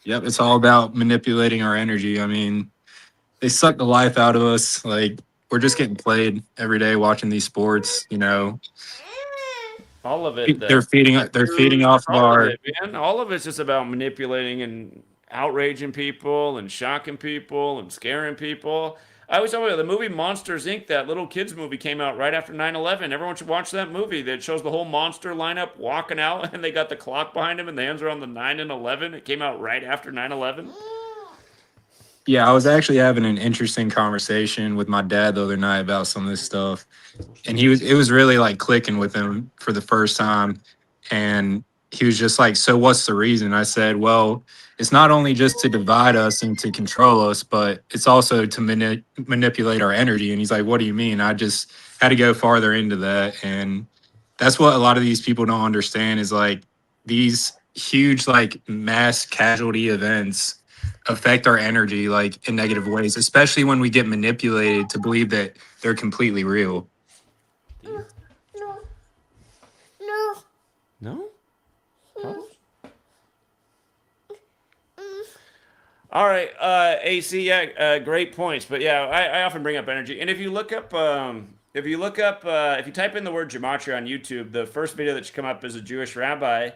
yep. It's all about manipulating our energy. I mean, they suck the life out of us. Like we're just getting played every day watching these sports. All of it. They're feeding off of All of our. it, man. All of it's just about manipulating and outraging people and shocking people and scaring people. I always tell you the movie Monsters Inc., that little kids movie came out right after 9/11. Everyone should watch that movie that shows the whole monster lineup walking out and they got the clock behind them and the hands are on the 9 and 11. It came out right after 9/11. Yeah, I was actually having an interesting conversation with my dad the other night about some of this stuff, and it was really like clicking with him for the first time, and he was just like, "So what's the reason?" I said, "Well, it's not only just to divide us and to control us, but it's also to manipulate our energy." And he's like, "What do you mean?" I just had to go farther into that, and that's what a lot of these people don't understand is like these huge like mass casualty events affect our energy like in negative ways, especially when we get manipulated to believe that they're completely real. No? All right, AC, yeah, great points. But yeah, I often bring up energy, and if you type in the word gematria on YouTube, the first video that should come up is a Jewish rabbi,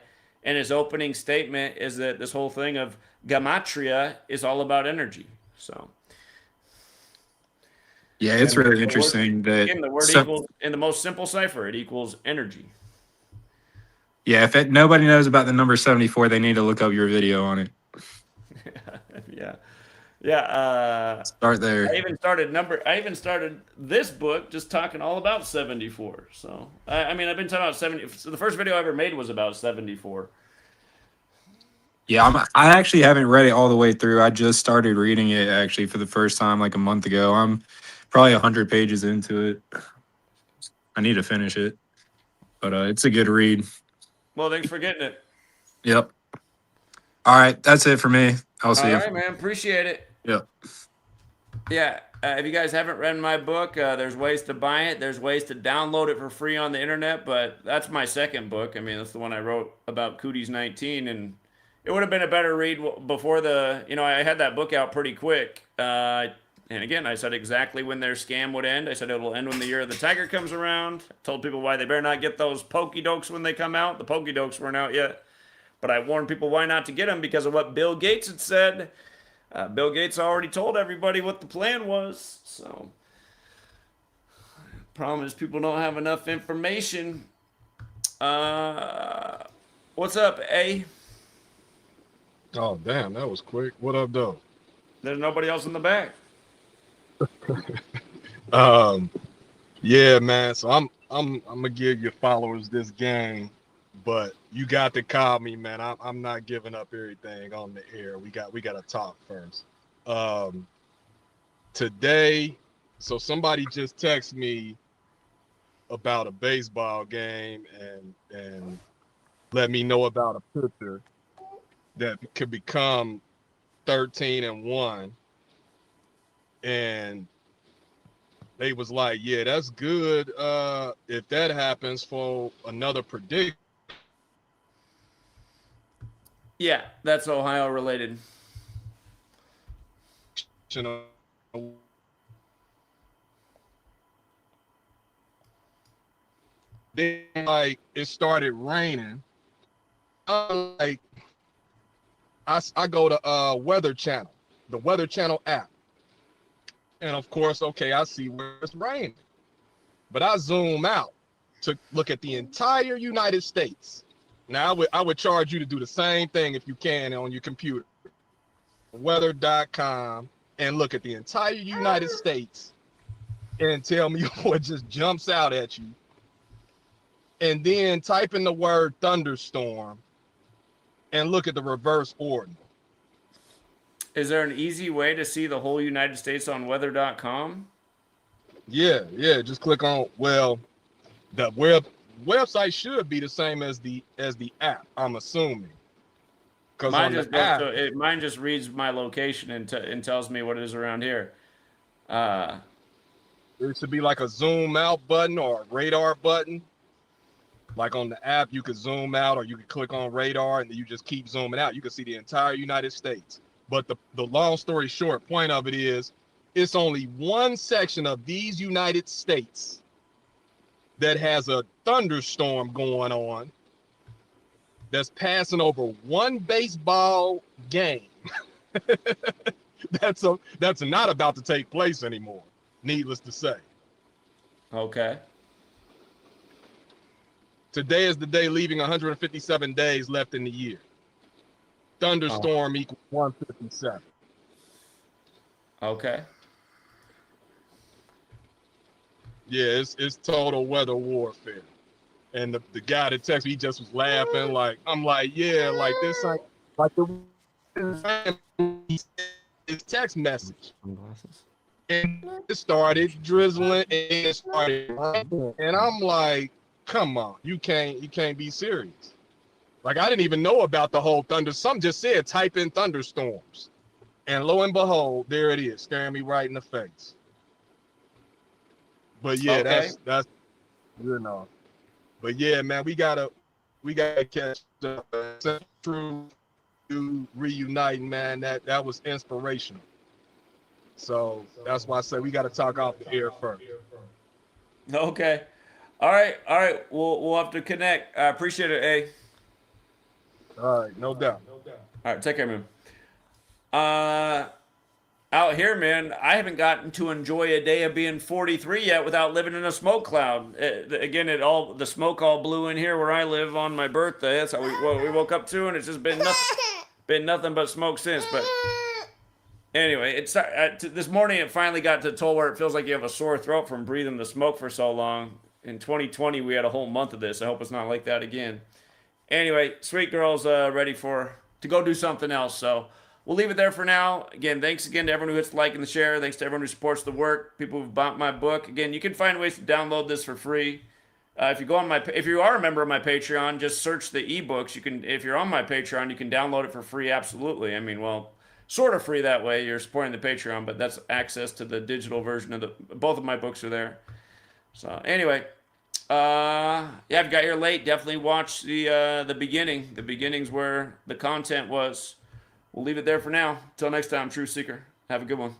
and his opening statement is that this whole thing of gematria is all about energy. So Yeah, it's really interesting that again, the word equals in the most simple cipher, it equals energy. Yeah, if nobody knows about the number 74, they need to look up your video on it. Yeah. Start there. I even started this book just talking all about 74. So I mean, I've been talking about 70. So the first video I ever made was about 74. Yeah, I actually haven't read it all the way through. I just started reading it actually for the first time like a month ago. I'm probably 100 pages into it. I need to finish it, but it's a good read. Well, thanks for getting it. Yep. All right, that's it for me. I'll see you. All right, man. Appreciate it. Yep. Yeah. If you guys haven't read my book, there's ways to buy it. There's ways to download it for free on the internet. But that's my second book. I mean, that's the one I wrote about Cooties 19, and it would have been a better read before I had that book out pretty quick. And again, I said exactly when their scam would end. I said it'll end when the year of the tiger comes around. I told people why they better not get those pokey-dokes when they come out. The pokey-dokes weren't out yet. But I warned people why not to get them because of what Bill Gates had said. Bill Gates already told everybody what the plan was. So, problem is people don't have enough information. What's up, A? Oh damn, that was quick. What up, though? There's nobody else in the back. Yeah, man. So I'm gonna give your followers this game, but you got to call me, man. I'm not giving up everything on the air. We got to talk first. Today, so somebody just texted me about a baseball game and let me know about a pitcher that could become 13-1 and they was like, yeah, that's good. If that happens for another prediction. Yeah, that's Ohio related. Then like it started raining. Like I go to Weather Channel, the Weather Channel app, and of course, okay, I see where it's raining, but I zoom out to look at the entire United States. Now I would charge you to do the same thing if you can on your computer, weather.com, and look at the entire United States and tell me what just jumps out at you. And then type in the word thunderstorm and look at the reverse order. Is there an easy way to see the whole United States on weather.com? Yeah, just click on, well, the website should be the same as the app, I'm assuming. Because mine just reads my location and tells me what it is around here. There should be like a zoom out button or a radar button. Like on the app, you could zoom out, or you could click on radar and then you just keep zooming out. You can see the entire United States. But the long story short, point of it is, it's only one section of these United States that has a thunderstorm going on that's passing over one baseball game. That's not about to take place anymore, needless to say. Okay. Today is the day leaving 157 days left in the year. Thunderstorm equals 157. Okay. Yeah, it's total weather warfare. And the guy that texted me, he just was laughing. Like, I'm like, yeah, like this, like his text message. And it started drizzling and it started raining. And I'm like, come on, you can't be serious. Like, I didn't even know about the whole thunder. Some just said type in thunderstorms. And lo and behold, there it is, staring me right in the face. But yeah, okay. that's you know. But yeah, man, we gotta catch up. True reuniting, man. That was inspirational. So that's why I say we gotta talk off the air first. Okay. All right. We'll have to connect. I appreciate it, A. All right, no doubt. All right, take care, man. Out here, man, I haven't gotten to enjoy a day of being 43 yet without living in a smoke cloud. The smoke all blew in here where I live on my birthday. That's how we woke up to, and it's just been nothing but smoke since. But anyway, this morning it finally got to the toll where it feels like you have a sore throat from breathing the smoke for so long. In 2020, we had a whole month of this. I hope it's not like that again. Anyway, sweet girl's ready to go do something else. So we'll leave it there for now. Again, thanks again to everyone who hits the like and the share. Thanks to everyone who supports the work. People who've bought my book. Again, you can find ways to download this for free. If you are a member of my Patreon, just search the ebooks. If you're on my Patreon, you can download it for free. Absolutely. I mean, well, sort of free that way. You're supporting the Patreon, but that's access to the digital version of both of my books are there. So anyway. If you got here late, definitely watch the beginning. The beginning's where the content was. We'll leave it there for now. Till next time, Truth Seeker. Have a good one.